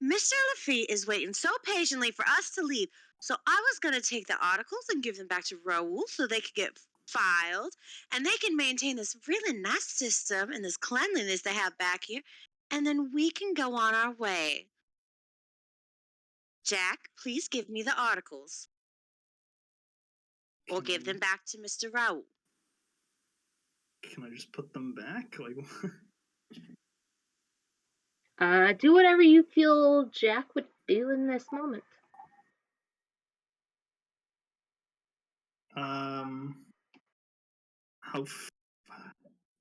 Mr. Lafitte is waiting so patiently for us to leave. So I was gonna take the articles and give them back to Raoul so they could get filed, and they can maintain this really nice system and this cleanliness they have back here, and then we can go on our way. Jack, please give me the articles. Or give them back to Mr. Raoul. Can I just put them back? Like. do whatever you feel Jack would do in this moment.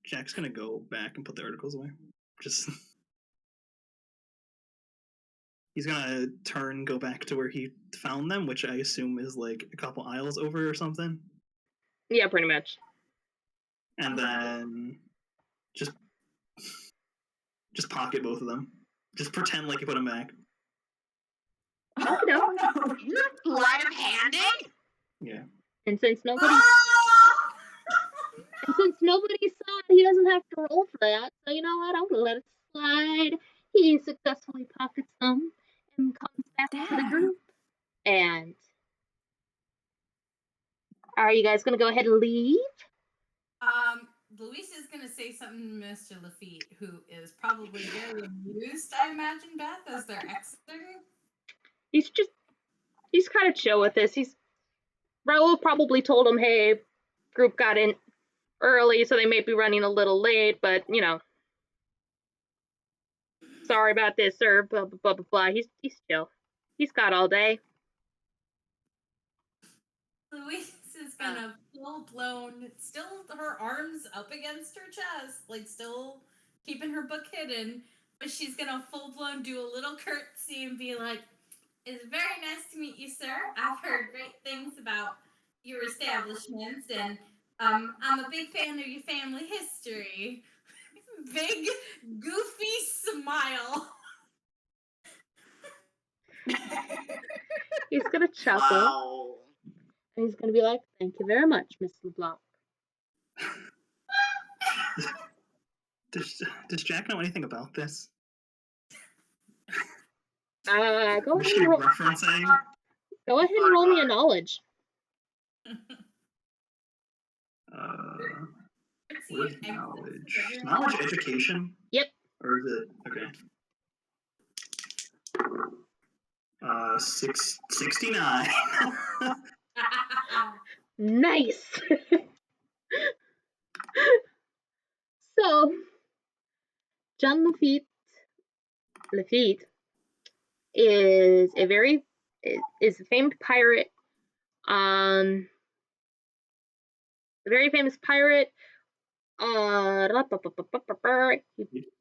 Jack's gonna go back and put the articles away. Just. He's gonna go back to where he found them, which I assume is like a couple aisles over or something. Yeah, pretty much. And then just pocket both of them. Just pretend like you put them back. Oh no. You have sleight of handing? Yeah. And since nobody saw it, he doesn't have to roll for that. So you know what? I'm gonna let it slide. He successfully pockets them and comes back to the group. And are you guys gonna go ahead and leave? Louise is gonna say something to Mr. Lafitte, who is probably very amused, I imagine, Beth, as they're exiting. He's kind of chill with this. Raul probably told him, hey, group got in early, so they may be running a little late, but you know, sorry about this, sir. Blah blah blah blah blah. He's chill. He's got all day. Louise is gonna full blown, still her arms up against her chest, like still keeping her book hidden, but she's gonna full blown do a little curtsy and be like, "It's very nice to meet you, sir. I've heard great things about your establishments, and I'm a big fan of your family history." Big goofy smile. He's gonna chuckle. Wow. And he's gonna be like, thank you very much, Miss LeBlanc. Does Jack know anything about this? Go ahead Is she and roll. referencing? Go ahead and roll me a knowledge. What is knowledge? Knowledge education? Yep. Or is it okay? 69. Nice. So, John Lafitte is a famed pirate. A very famous pirate.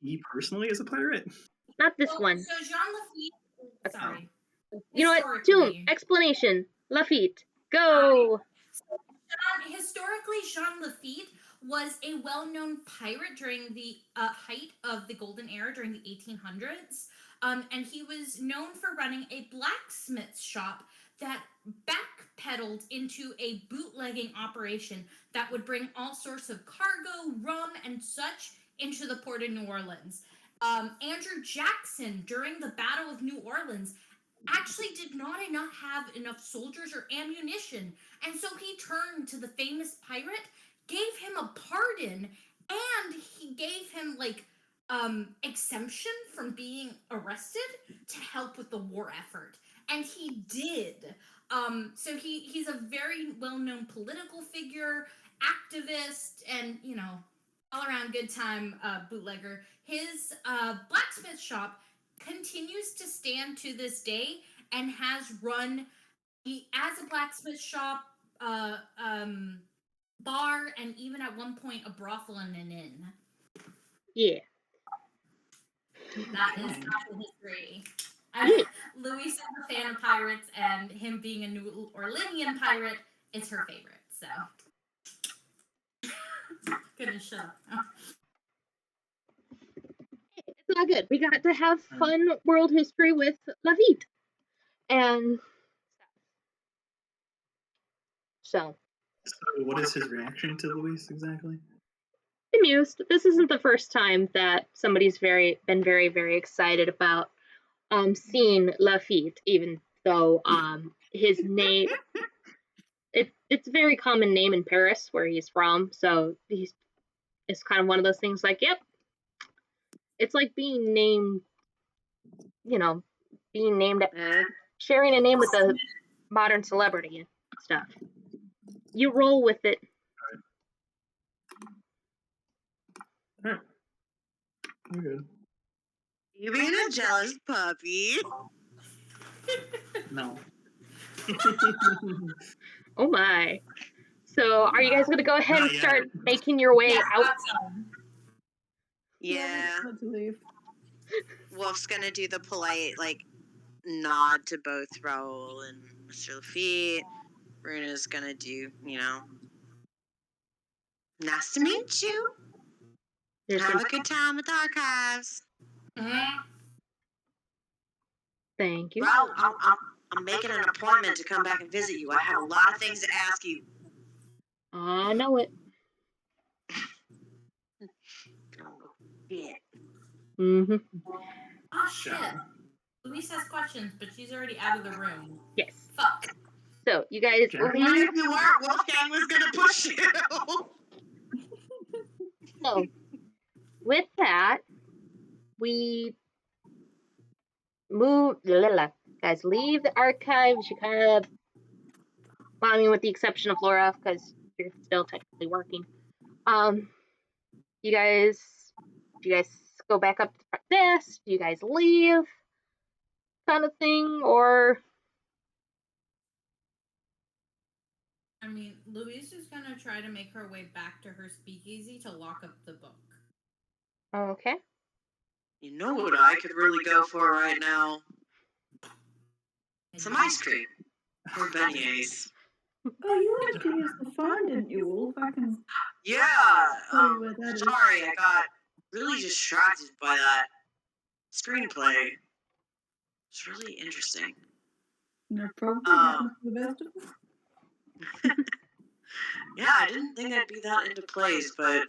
He personally is a pirate? Not this one. So Jean Lafitte. Sorry. You know what? Tomb. Explanation. Lafitte. Go. Historically, Jean Lafitte was a well-known pirate during the height of the Golden Era during the 1800s. And he was known for running a blacksmith shop that backpedaled into a bootlegging operation that would bring all sorts of cargo, rum, and such into the port of New Orleans. Andrew Jackson, during the Battle of New Orleans, actually did not have enough soldiers or ammunition, and so he turned to the famous pirate, gave him a pardon, and he gave him exemption from being arrested to help with the war effort, and he did. So he's a very well-known political figure, activist, and all-around good time bootlegger. His blacksmith shop continues to stand to this day and has run as a blacksmith shop, bar, and even at one point a brothel and an inn. Yeah. That is natural history. Louise is a fan of pirates, and him being a New Orleanian pirate is her favorite. So, gonna shut up. It's all good. We got to have fun world history with Lafitte. And so what is his reaction to Louise exactly? Amused. This isn't the first time that somebody's been very, very excited about seeing Lafitte, even though his name it's a very common name in Paris where he's from, so it's kind of one of those things like, yep. It's like being named, sharing a name with a modern celebrity and stuff. You roll with it. Alright. We're good. You being a jealous puppy? No. Oh my. So are you guys going to go ahead and start making your way out? Yeah. Not to leave. Wolf's gonna do the polite, nod to both Raoul and Mr. Lafitte. Runa's gonna do, nice to meet you. Have a good time with the archives. Thank you. Well, I'm making an appointment to come back and visit you. I have a lot of things to ask you. I know it. Yeah. Mm-hmm. Oh shit. Louise has questions, but she's already out of the room. Yes. Fuck. So you guys Jack? leave. If you weren't, Wolfgang was gonna push you. So with that, we move. Guys, leave the archives. You kind of, well, I mean, with the exception of Laura, because you're still technically working. You guys, do you guys go back up to the front desk? Do you guys leave? Kind of thing, or I mean, Louise is gonna try to make her way back to her speakeasy to lock up the book. okay. You know what I could really go for right now? Some ice cream. Or beignets. Oh, you wanted to use the phone, didn't you, Wolf? I can Yeah, tell you where that is. sorry, I got really distracted by that screenplay. It's really interesting. No problem. Happens to the best of us. Yeah, I didn't think I'd be that into plays, but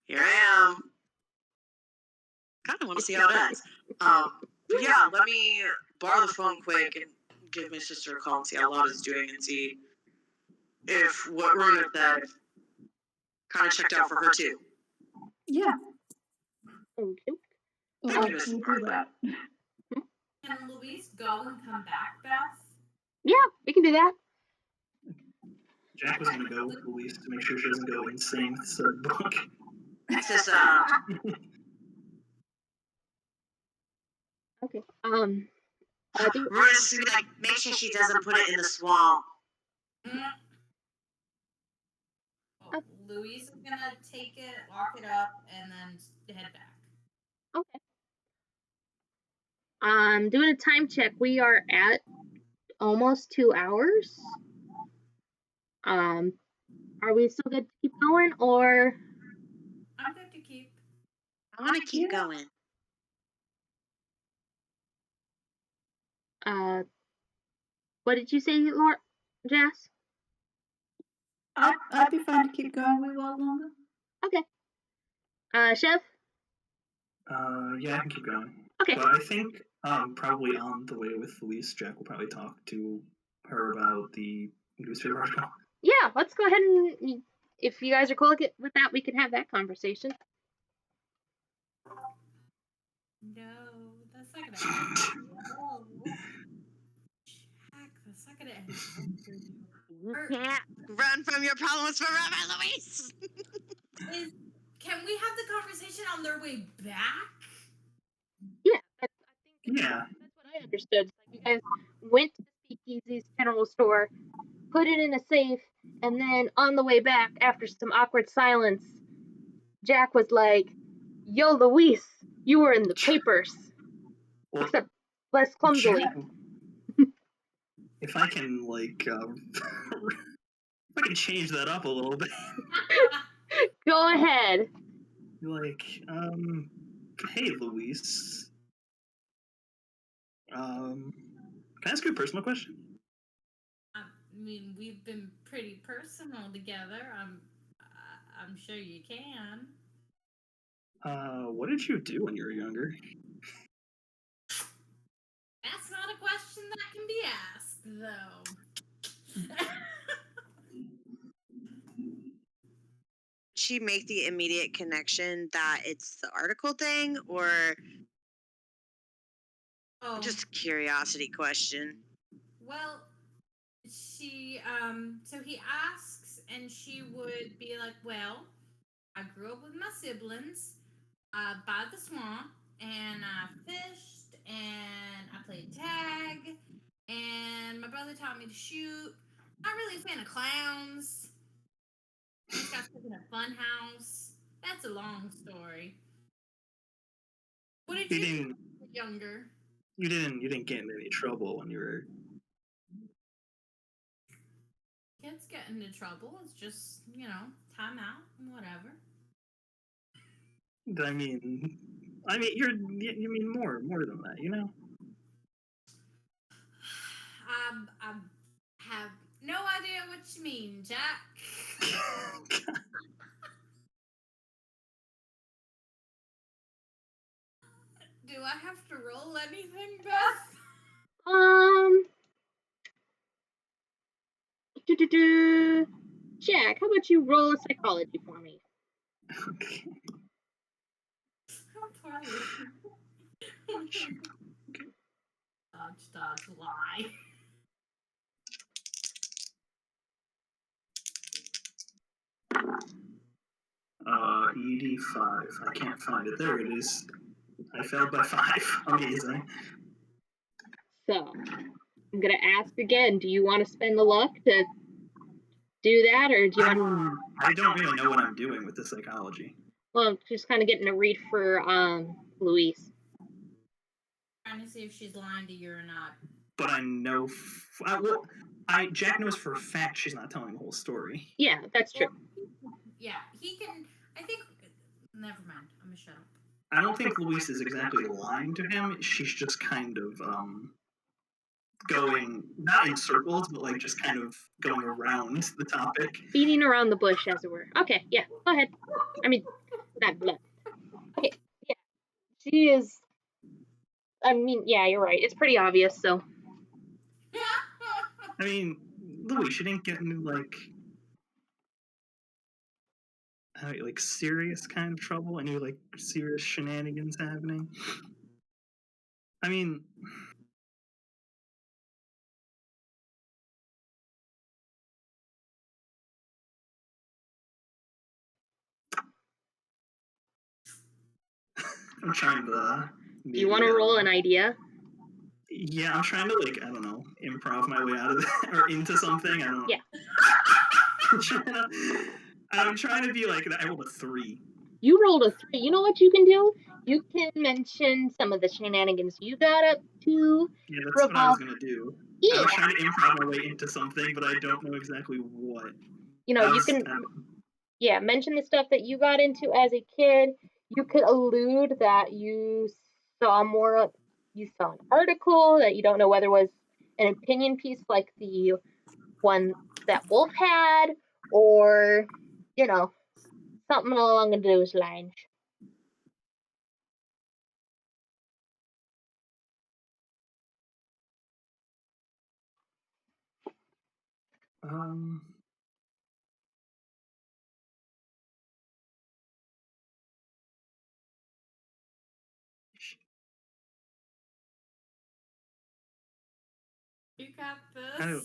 here I am. Kind of want to see how it ends. But yeah, let me borrow the phone quick and give my sister a call and see how Lotta's doing and see if what Runa said kind of checked out for her too. Yeah. Okay. Thank you, We'll Mrs. do Barclay. that. Can Louise go and come back, Beth? Yeah, we can do that. Jack was gonna go with Louise to make sure she doesn't go insane with said book. It's just, Okay. Runa's just gonna be like, make sure she doesn't put it in the swamp. Oh, Louise is gonna take it, lock it up, and then head back. Okay. Doing a time check. We are at almost 2 hours. Are we still good to keep going, or I'm good to keep. I want to keep going. what did you say, Laura? Jess? I'd be fine to keep going a while longer. Okay. Chev? Yeah, I can keep going. Okay. But I think probably on the way with Louise, Jack will probably talk to her about the newspaper article. Yeah, let's go ahead and, if you guys are cool with that, we can have that conversation. No, that's not gonna end. No. Jack, that's not gonna end. You can't run from your problems forever, Louise. Can we have the conversation on their way back? Yeah, I think Yeah. that's what I understood. Like, you guys went to the Speakeasy's general store, put it in a safe, and then on the way back, after some awkward silence, Jack was like, "Yo, Louise, you were in the papers." Well, Except less clumsily. Jack, if I can if I can change that up a little bit. Go ahead. Like, hey Louise. Can I ask you a personal question? I mean, we've been pretty personal together. I'm sure you can. What did you do when you were younger? That's not a question that can be asked, though. She make the immediate connection that it's the article thing, or just curiosity question? Well, she so he asks, and she would be like, "Well, I grew up with my siblings by the swamp, and I fished, and I played tag, and my brother taught me to shoot. Not really a fan of clowns. I just got stuck in a fun house. That's a long story. What did you do when you were younger?" You didn't get in any trouble when you were. Kids get into trouble. It's just, time out and whatever. I mean, you mean more than that, you know? I have no idea what you mean, Jack. Do I have to roll anything, Beth? Jack, how about you roll a psychology for me? Okay. I'm poorly. Dodge, lie. 85. I can't find it. There it is. I failed by 5. Amazing. So, I'm gonna ask again. Do you want to spend the luck to do that, or do you want? I don't really know what I'm doing with the psychology. Well, just kind of getting a read for Louise. Trying to see if she's lying to you or not. But I know. Jack knows for a fact she's not telling the whole story. Yeah, that's true. Yeah, he can. I think. Never mind. I'm gonna shut up. I don't think Louise is exactly lying to him. She's just kind of going not in circles, but like just kind of going around the topic. Beating around the bush, as it were. Okay, yeah, go ahead. I mean, not blood. Okay, yeah, she is. I mean, yeah, you're right. It's pretty obvious. So. I mean, Louise, she didn't get into like serious kind of trouble, any like serious shenanigans happening. I mean, I'm trying to. Do you want to roll an idea? Yeah, I'm trying to I don't know, improv my way out of that or into something. I don't know. Yeah. I'm trying to be like, I rolled a 3. You rolled a 3. You know what you can do? You can mention some of the shenanigans you got up to. Yeah, that's what I was gonna do. Yeah. I was trying to improv my way into something, but I don't know exactly what. You know, you can. Yeah, mention the stuff that you got into as a kid. You could allude that you saw more. You saw an article that you don't know whether it was an opinion piece like the one that Wolf had, or you know, something along those lines. You got this.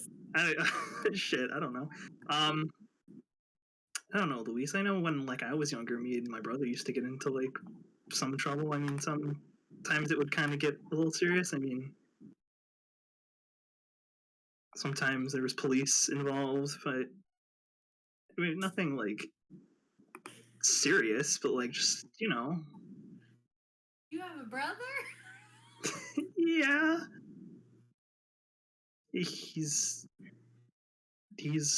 Shit, I don't know. I don't know, Louise. I know when I was younger, me and my brother used to get into some trouble. I mean, sometimes it would kind of get a little serious. I mean, sometimes there was police involved, but I mean, nothing serious, but just You have a brother? Yeah. He's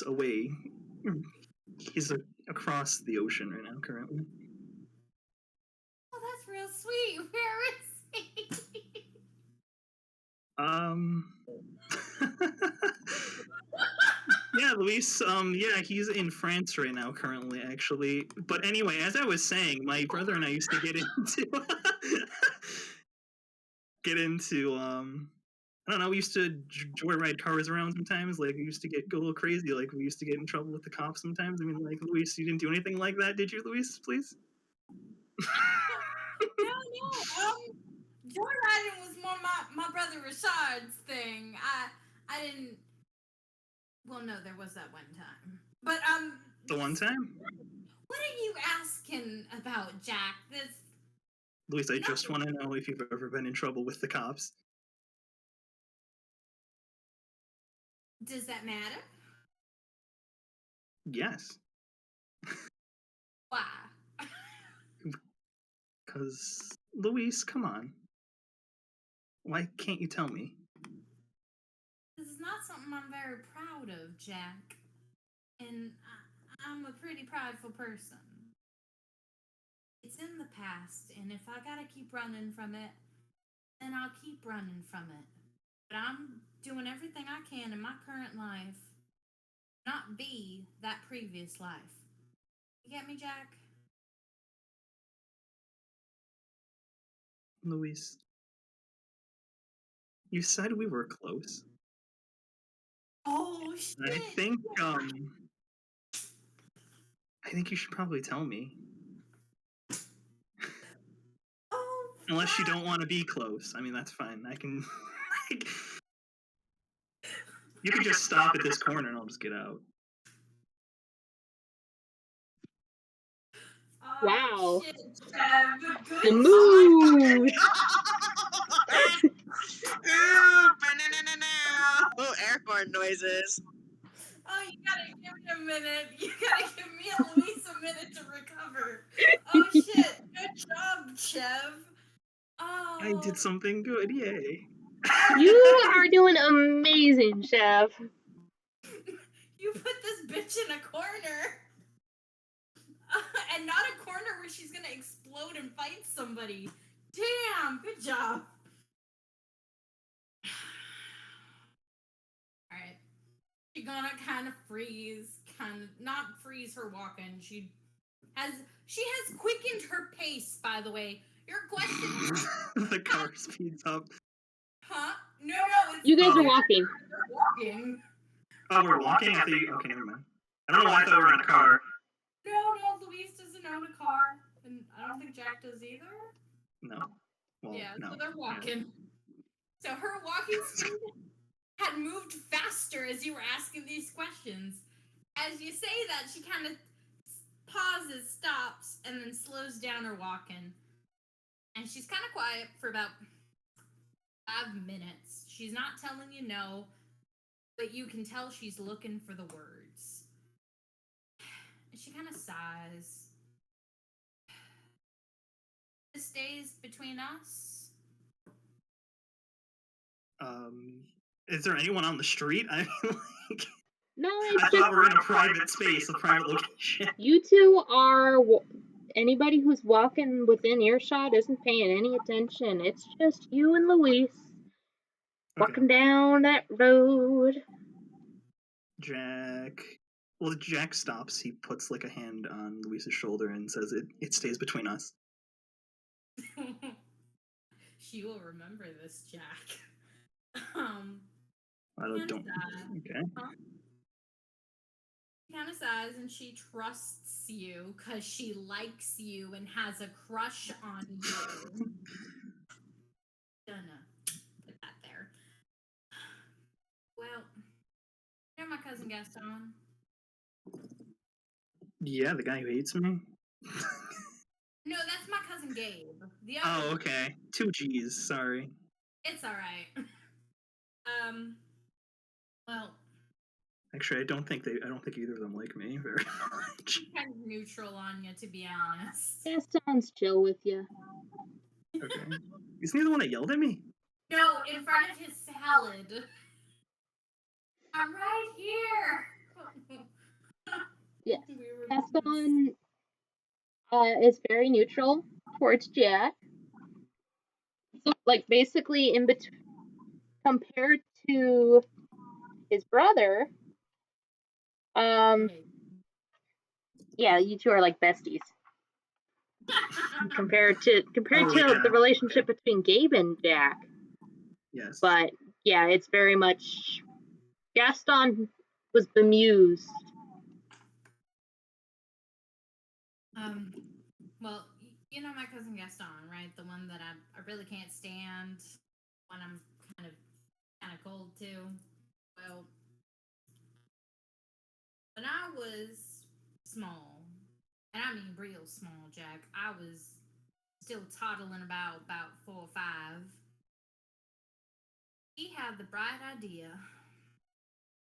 away. He's across the ocean right now, currently. Oh, that's real sweet. Where is he? Yeah, Luis, yeah, he's in France right now currently, actually. But anyway, as I was saying, my brother and I used to get into I don't know, we used to joyride cars around sometimes. We used to get a little crazy. We used to get in trouble with the cops sometimes. I mean, Luis, you didn't do anything like that, did you, Luis, please? No. Joyriding was more my brother Rashad's thing. I didn't. Well, no, there was that one time. But The one time? What are you asking about, Jack? Luis, I just want to know if you've ever been in trouble with the cops. Does that matter? Yes. Why? Because, Luis, come on. Why can't you tell me? This is not something I'm very proud of, Jack. And I'm a pretty prideful person. It's in the past, and if I gotta keep running from it, then I'll keep running from it. But I'm doing everything I can in my current life, not be that previous life. You get me, Jack? Louise, you said we were close. Oh shit! I think you should probably tell me. Oh, Unless you don't want to be close. I mean, that's fine. I can. You could just stop at this corner and I'll just get out. oh Wow. shit, Chev. Good The job. mood. Air horn noises. Oh, you gotta give me a minute. You gotta give me and Louise a minute to recover. Oh shit! Good job, Chev. Oh. I did something good, yay. You are doing amazing, Chev. You put this bitch in a corner. And not a corner where she's gonna explode and fight somebody. Damn, good job. Alright. She's gonna kind of not freeze her walking. She has quickened her pace, by the way. Your question. The car speeds up. Huh? No, it's You guys are walking. walking. Oh, we're walking? I thought you... Okay, never mind. I don't know why I thought we were in a car. No, Louise doesn't own a car. And I don't think Jack does either. No. Well, Yeah, no. so they're walking. So her walking speed had moved faster as you were asking these questions. As you say that, she kind of pauses, stops, and then slows down her walking. And she's kind of quiet for about 5 minutes. She's not telling you no, but you can tell she's looking for the words. And she kind of sighs. This stays between us. Is there anyone on the street? I mean, like... No, I it's thought just we're in a private space, a private location. you two are. Anybody who's walking within earshot isn't paying any attention. It's just you and Louise walking down that road. Jack stops. He puts like a hand on Louise's shoulder and says, "It stays between us." She will remember this, Jack. I don't. Okay. She kind of sighs and she trusts you because she likes you and has a crush on you. Gonna put that there. Well, you're my cousin Gaston. Yeah, the guy who hates me. No, that's my cousin Gabe. The other. Oh, okay. 2 G's. Sorry. It's all right. Well. Actually, I don't think either of them like me very much. Kind of neutral on you, to be honest. Gaston's chill with you. Okay. Isn't he the one that yelled at me? No, in front of his salad. I'm right here. Yes. Gaston is very neutral towards Jack. So, like, basically, in between, compared to his brother, yeah, you two are like besties. compared to the relationship between Gabe and Jack. Yes. But yeah, it's very much Gaston was bemused. Well, you know my cousin Gaston, right? The one that I really can't stand when I'm kind of cold to. Well, when I was small, and I mean real small, Jack, I was still toddling about 4 or 5. He had the bright idea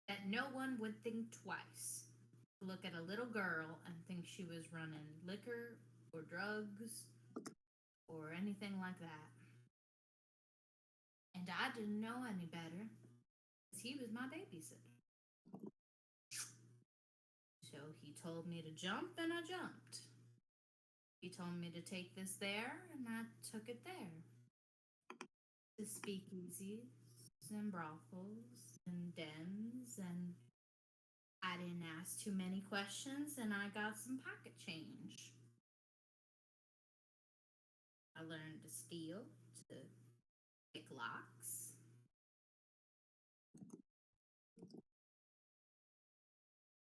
that no one would think twice to look at a little girl and think she was running liquor or drugs or anything like that. And I didn't know any better because he was my babysitter. So he told me to jump and I jumped. He told me to take this there and I took it there. The speakeasies and brothels and dens, and I didn't ask too many questions, and I got some pocket change. I learned to steal, to pick locks.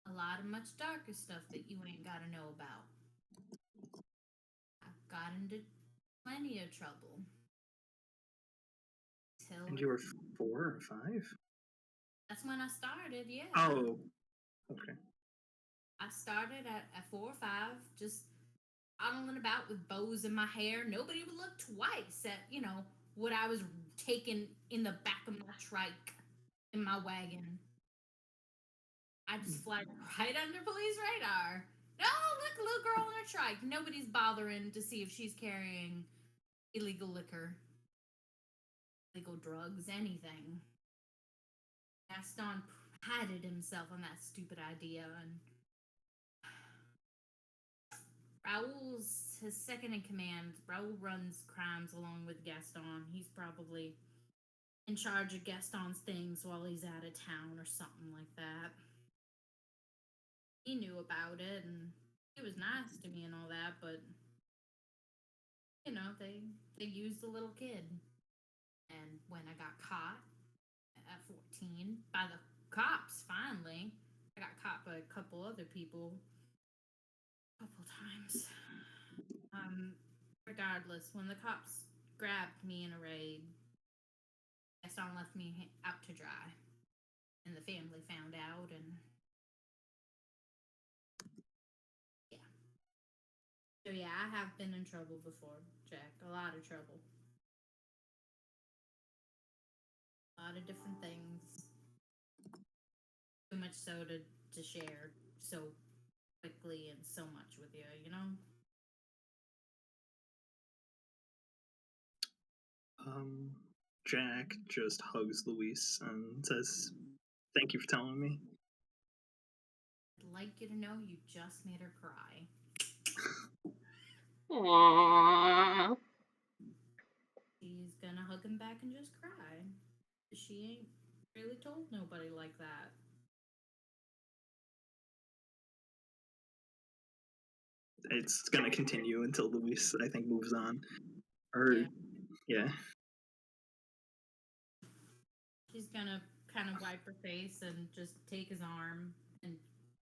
A lot of much darker stuff that you ain't gotta know about. I've got into plenty of trouble. And you were 4 or 5? That's when I started, yeah. Oh, okay. I started at 4 or 5, just toddling about with bows in my hair. Nobody would look twice at, what I was taking in the back of my trike in my wagon. I just fly right under police radar. Oh, look, a little girl in a trike. Nobody's bothering to see if she's carrying illegal liquor, illegal drugs, anything. Gaston prided himself on that stupid idea, and Raoul's his second in command. Raoul runs crimes along with Gaston. He's probably in charge of Gaston's things while he's out of town or something like that. He knew about it, and he was nice to me and all that, but they used the little kid. And when I got caught at 14 by the cops, finally, I got caught by a couple other people a couple times. Regardless, when the cops grabbed me in a raid, Gaston left me out to dry, and the family found out, and yeah. So yeah, I have been in trouble before, Jack. A lot of trouble. A lot of different things. Too much so to share so quickly and so much with you, Jack just hugs Louise and says, "Thank you for telling me." I'd like you to know you just made her cry. Aww. She's gonna hug him back and just cry. She ain't really told nobody like that. It's gonna continue until Louise, I think, moves on. Or, yeah. She's gonna kind of wipe her face and just take his arm and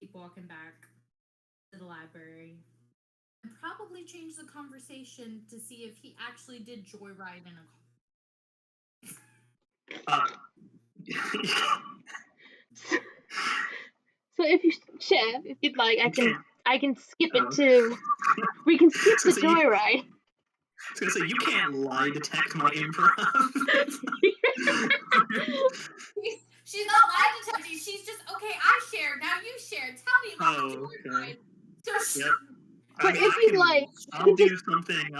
keep walking back to the library. And probably change the conversation to see if he actually did joyride in a car. So if you, Chev, if you'd like, I can skip it to. We can skip the joyride. I was gonna say, you can't lie detect my improv. She's not lie detecting. She's just, okay, I shared, now you share. Tell me about the joyride. So yep. But if you'd like, I'll do something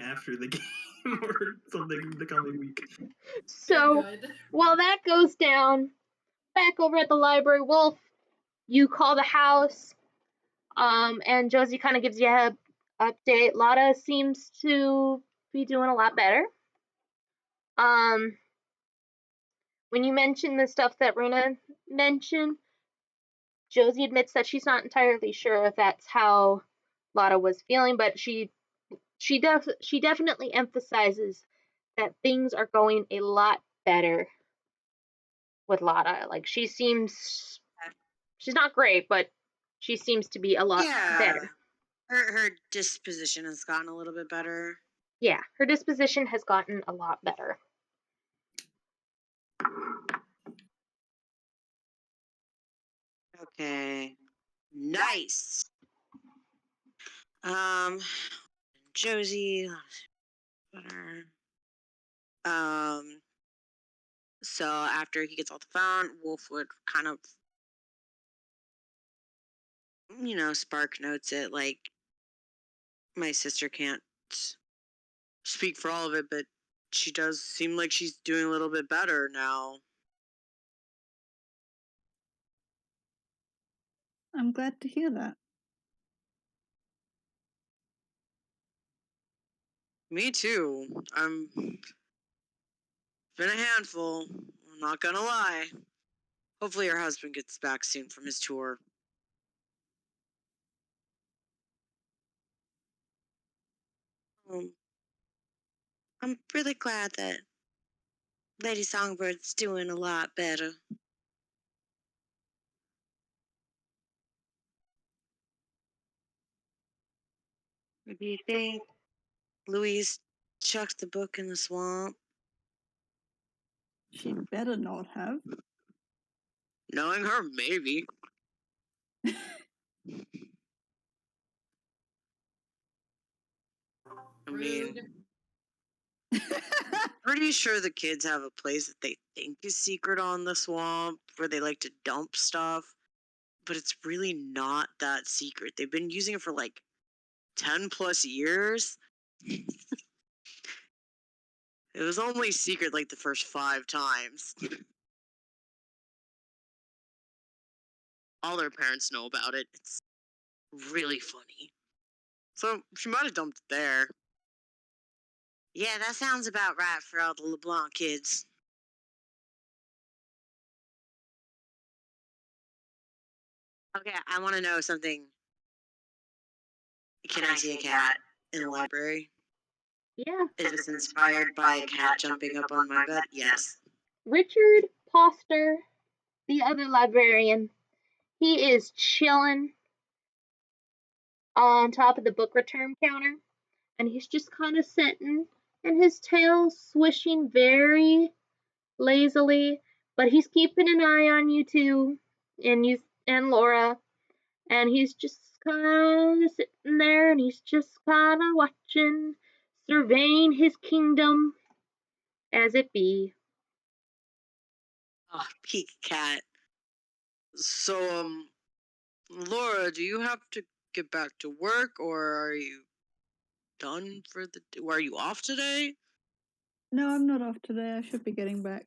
after the game or something the coming week. So while that goes down, back over at the library, Wolf, you call the house, and Josie kind of gives you a update. Lotta seems to be doing a lot better. When you mention the stuff that Runa mentioned, Josie admits that she's not entirely sure if that's how Lotta was feeling, but she definitely emphasizes that things are going a lot better with Lotta. Like she's not great, but she seems to be a lot better. Her disposition has gotten a little bit better. Yeah, her disposition has gotten a lot better. Okay. Nice. Josie. Better. So after he gets off the phone, Wolf would kind of, spark notes it like, my sister can't speak for all of it, but she does seem like she's doing a little bit better now. I'm glad to hear that. Me too. Been a handful. I'm not gonna lie. Hopefully her husband gets back soon from his tour. I'm really glad that Lady Songbird's doing a lot better. Do you think Louise chucked the book in the swamp? She better not have. Knowing her, maybe. I mean, Rude. pretty sure the kids have a place that they think is secret on the swamp where they like to dump stuff, but it's really not that secret. They've been using it for like 10 plus years. It was only secret like the first 5 times. All their parents know about it. It's really funny. So she might have dumped it there. Yeah, that sounds about right for all the LeBlanc kids. Okay, I want to know something. Can I see a cat in the library? Yeah. Is this inspired by a cat jumping up on my bed? Yes. Richard Poster, the other librarian, he is chilling on top of the book return counter, and he's just kind of sitting, and his tail swishing very lazily, but he's keeping an eye on you two, and Laura, and he's just kind of sitting there, and he's just kind of watching, surveying his kingdom as it be. Oh, peak cat. So, Laura, do you have to get back to work, or are you done for the day? Are you off today? No, I'm not off today. I should be getting back.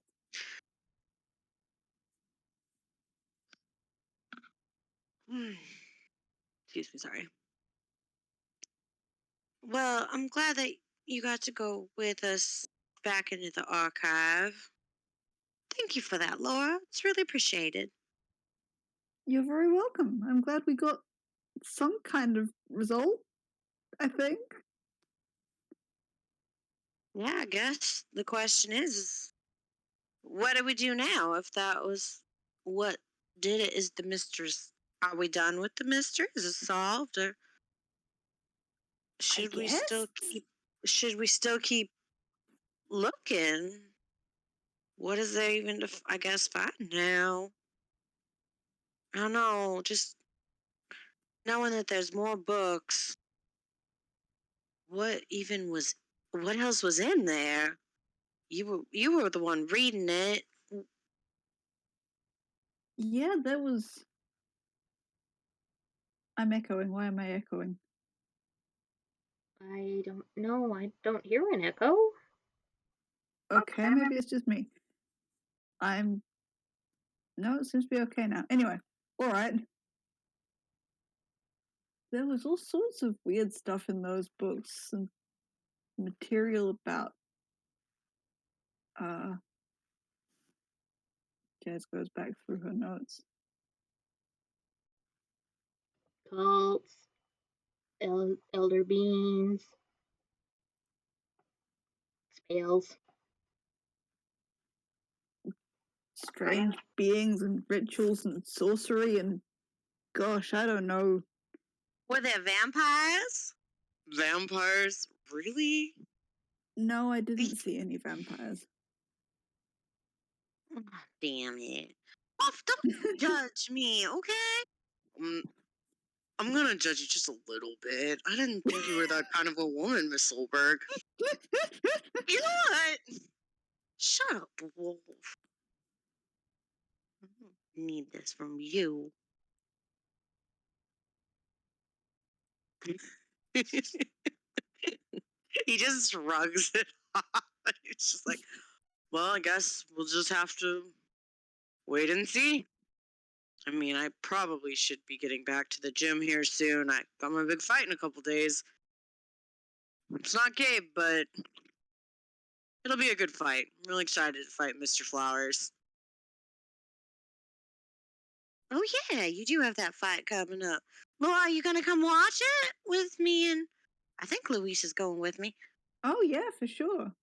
Excuse me, sorry. Well, I'm glad that you got to go with us back into the archive. Thank you for that, Laura. It's really appreciated. You're very welcome. I'm glad we got some kind of result, I think. Yeah, I guess the question is what do we do now? If that was what did it, is the mysteries? Are we done with the mystery? Is it solved, or should we still keep? Should we still keep looking? What is there even to, I guess, find now? I don't know. Just knowing that there's more books. What even was? What else was in there? You were the one reading it. Yeah, there was. I'm echoing. Why am I echoing? I don't know. I don't hear an echo. Okay, maybe it's just me. No, it seems to be okay now. Anyway, alright. There was all sorts of weird stuff in those books and material about Jazz goes back through her notes. Cults, elder beings, spells. Strange beings and rituals and sorcery and gosh, I don't know. Were there vampires? Vampires? Really? No, I didn't see any vampires. Oh, damn it. Oh, don't judge me, okay? I'm gonna judge you just a little bit. I didn't think you were that kind of a woman, Miss Solberg. You know what? Shut up, Wolf. I don't need this from you. He just shrugs it off. It's just like, well, I guess we'll just have to wait and see. I mean, I probably should be getting back to the gym here soon. I got my big fight in a couple days. It's not Gabe, but it'll be a good fight. I'm really excited to fight Mr. Flowers. Oh yeah, you do have that fight coming up. Laura, are you gonna come watch it with me? And I think Louise is going with me. Oh yeah, for sure.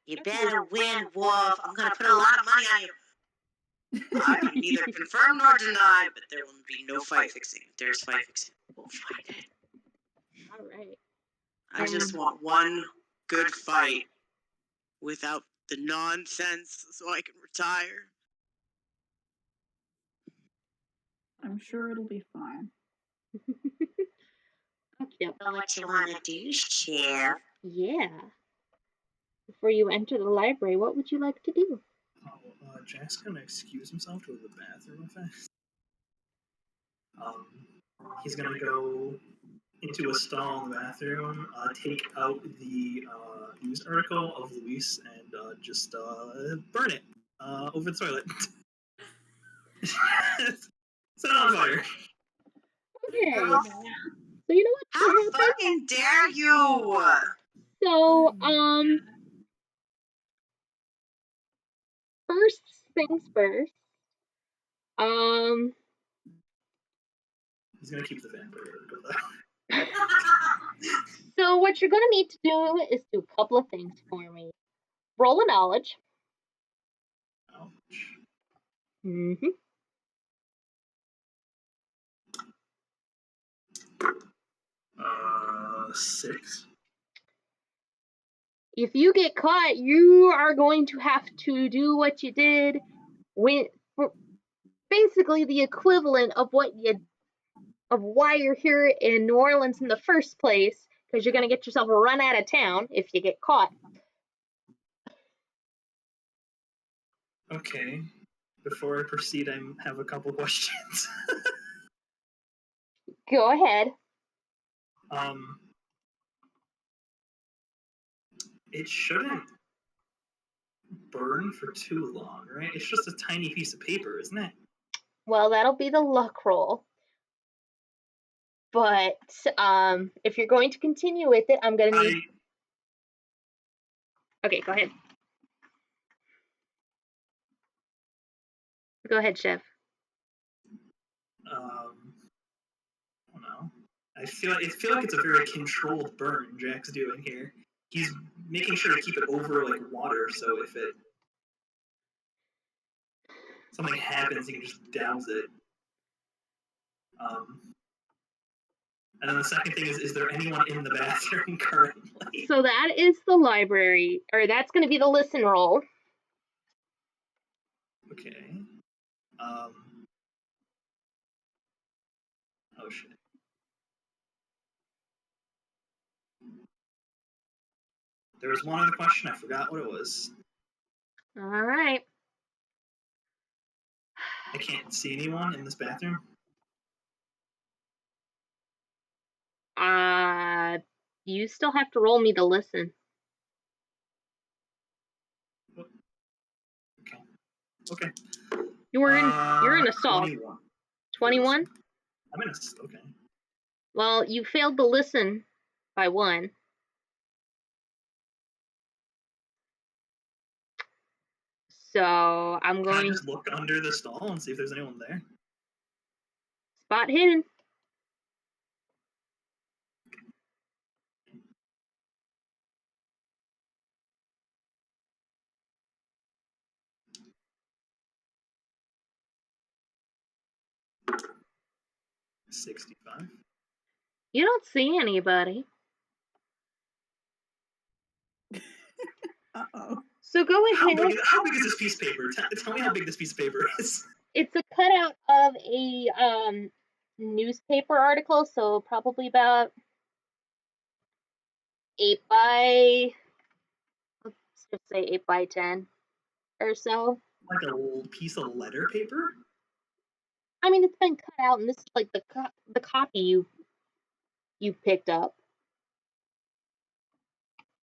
You better win, Wolf. I'm gonna put a lot of money on you. I can neither confirm nor deny, but there will be no fight fixing. If there's fight fixing, we'll fight it. All right. I just want one good fight without the nonsense so I can retire. I'm sure it'll be fine. Okay. What you wanna do, Chev? Yeah. Before you enter the library, what would you like to do? Jack's gonna excuse himself to the bathroom fast. He's gonna go into a stall in the bathroom, take out the news article of Louise, and just burn it over the toilet. Set it on fire. Okay. So you know what? How fucking dare you! So, first things first. He's gonna keep the vampire article though. So what you're gonna need to do is do a couple of things for me. Roll a knowledge. Ouch. Mm-hmm. 6. If you get caught, you are going to have to do what you did when, basically the equivalent of why you're here in New Orleans in the first place, because you're gonna get yourself run out of town if you get caught. Okay. Before I proceed, I have a couple questions. Go ahead. It shouldn't burn for too long, right? It's just a tiny piece of paper, isn't it? Well, that'll be the luck roll. But if you're going to continue with it, I'm gonna need. Okay, go ahead. Go ahead, Chev. I don't know. I feel like it's a very controlled burn Jack's doing here. He's making sure to keep it over like water, so if something happens, he can just douse it. And then the second thing is there anyone in the bathroom currently? So that is the library, or that's going to be the listen roll. Okay. Oh shit. There was one other question, I forgot what it was. All right. I can't see anyone in this bathroom. You still have to roll me to listen. Okay. You're in a stall. 21. 21? I'm in a okay. Well, you failed to listen by 1. So I'm Can I going just look under the stall and see if there's anyone there? spot hidden. $65. You don't see anybody. Uh-oh. So go ahead. How big is this piece of paper? Tell me how big this piece of paper is. It's a cutout of a newspaper article, so probably about 8 by, let's just say 8 by 10 or so. Like a little piece of letter paper? I mean, it's been cut out, and this is like the copy you picked up.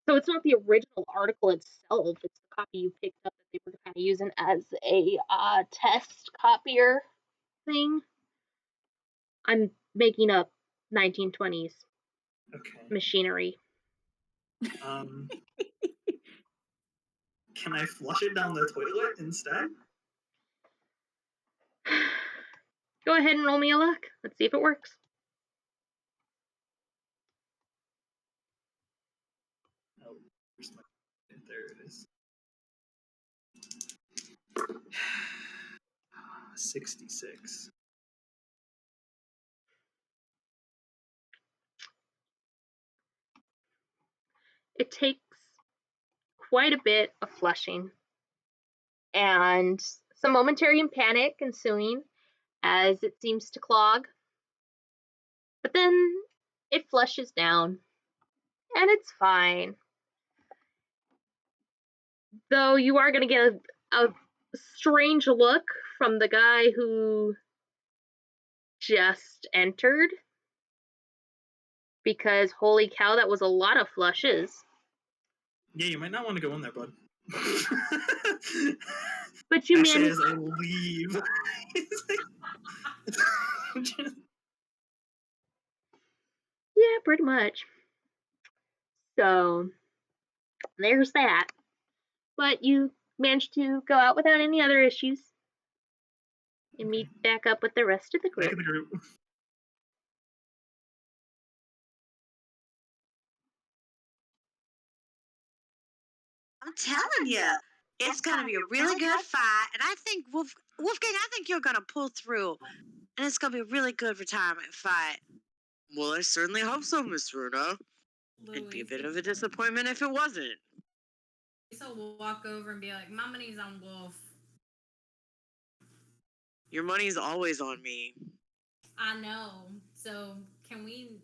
So it's not the original article itself; it's the copy you picked up that they were kind of using as a test copier thing. I'm making up 1920s Okay. machinery. Can I flush it down the toilet instead? Go ahead and roll me a luck. Let's see if it works. Oh, there it is. 66. It takes quite a bit of flushing and some momentary panic ensuing as it seems to clog. But then it flushes down and it's fine. Though you are going to get a strange look from the guy who just entered, because holy cow, that was a lot of flushes. Yeah, you might not want to go in there, bud. But you Actually, managed. as I leave. Yeah, pretty much. So there's that. But you managed to go out without any other issues and meet back up with the rest of the Back group. in the group. I'm telling you, it's gonna be a really good fight, and I think Wolfgang, I think you're gonna pull through, and it's gonna be a really good retirement fight. Well, I certainly hope so, Miss Runa. It'd be a bit of a disappointment if it wasn't. So we'll walk over and be like, "My money's on Wolf." Your money's always on me. I know. So can we,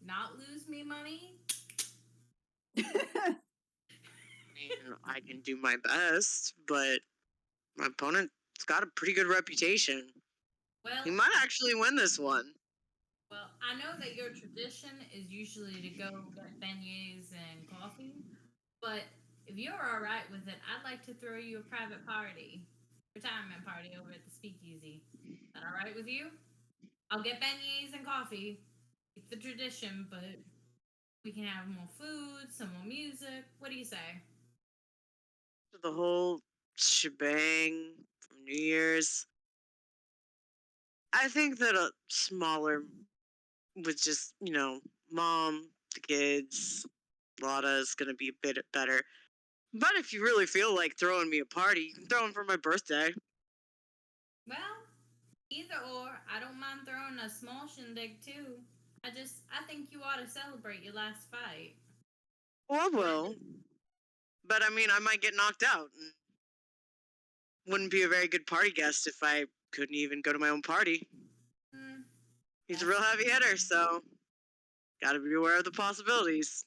not lose me money? I can do my best, but my opponent's got a pretty good reputation. Well, He might actually win this one. Well, I know that your tradition is usually to go get beignets and coffee, but if you're all right with it, I'd like to throw you a private retirement party over at the Speakeasy. Is that all right with you? I'll get beignets and coffee. Keep the tradition, but we can have more food, some more music. What do you say? The whole shebang from New Year's. I think that a smaller, with just, mom, the kids, Lotta is going to be a bit better. But if you really feel like throwing me a party, you can throw one for my birthday. Well, either or. I don't mind throwing a small shindig too. I think you ought to celebrate your last fight. Well, I will. But I mean, I might get knocked out. And wouldn't be a very good party guest if I couldn't even go to my own party. He's a real heavy hitter, so gotta be aware of the possibilities.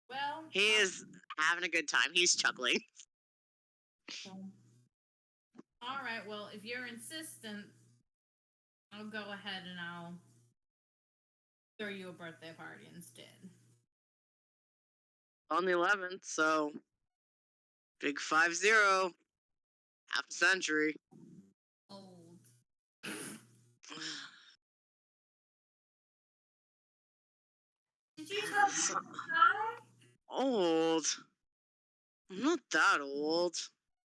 Well, he is having a good time. He's chuckling. All right, well, if you're insistent, I'll go ahead and I'll throw you a birthday party instead. On the 11th, so big 5-0, half a century. Old. Did you tell me old? I'm not that old.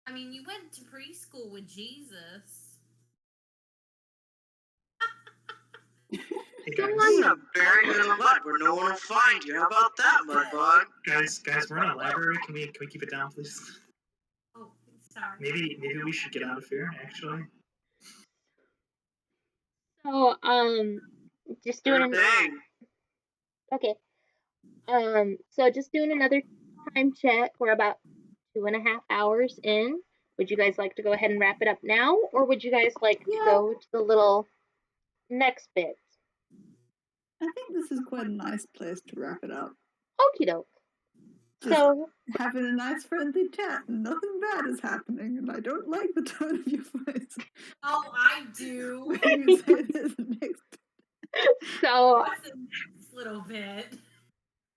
I mean, you went to preschool with Jesus. Hey I'm gonna bury you in a mud where no one will find you. How about that, mudbug? Guys, we're in a library. Can we keep it down, please? Oh, sorry. Maybe we should get out of here, actually. So, just doing okay. So just doing another time check. We're about 2.5 hours in. Would you guys like to go ahead and wrap it up now, or would you guys like to go to the little next bit? I think this is quite a nice place to wrap it up. Okie doke. So having a nice friendly chat, and nothing bad is happening, and I don't like the tone of your voice. Oh, I do. When you say this next. So what's the next little bit?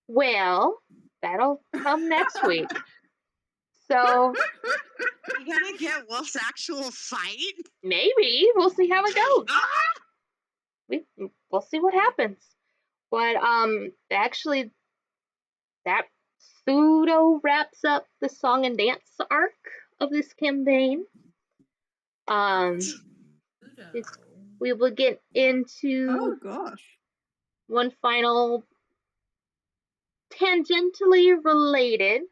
Well, that'll come next week. So you gonna get Wolf's actual fight? Maybe. We'll see how it goes. We'll see what happens. But actually that pseudo wraps up the song and dance arc of this campaign. We will get into Oh gosh. one final tangentially related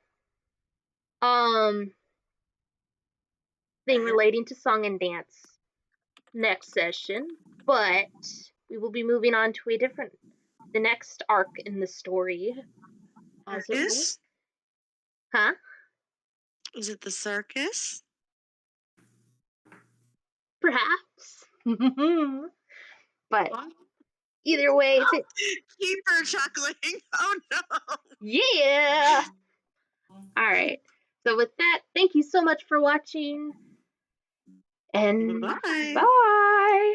thing relating to song and dance next session, but we will be moving on to the next arc in the story. As it were. Circus? Huh? Is it the circus? Perhaps. But either way, Keep her chuckling. Oh no. yeah. All right. So with that, thank you so much for watching. And Bye. bye.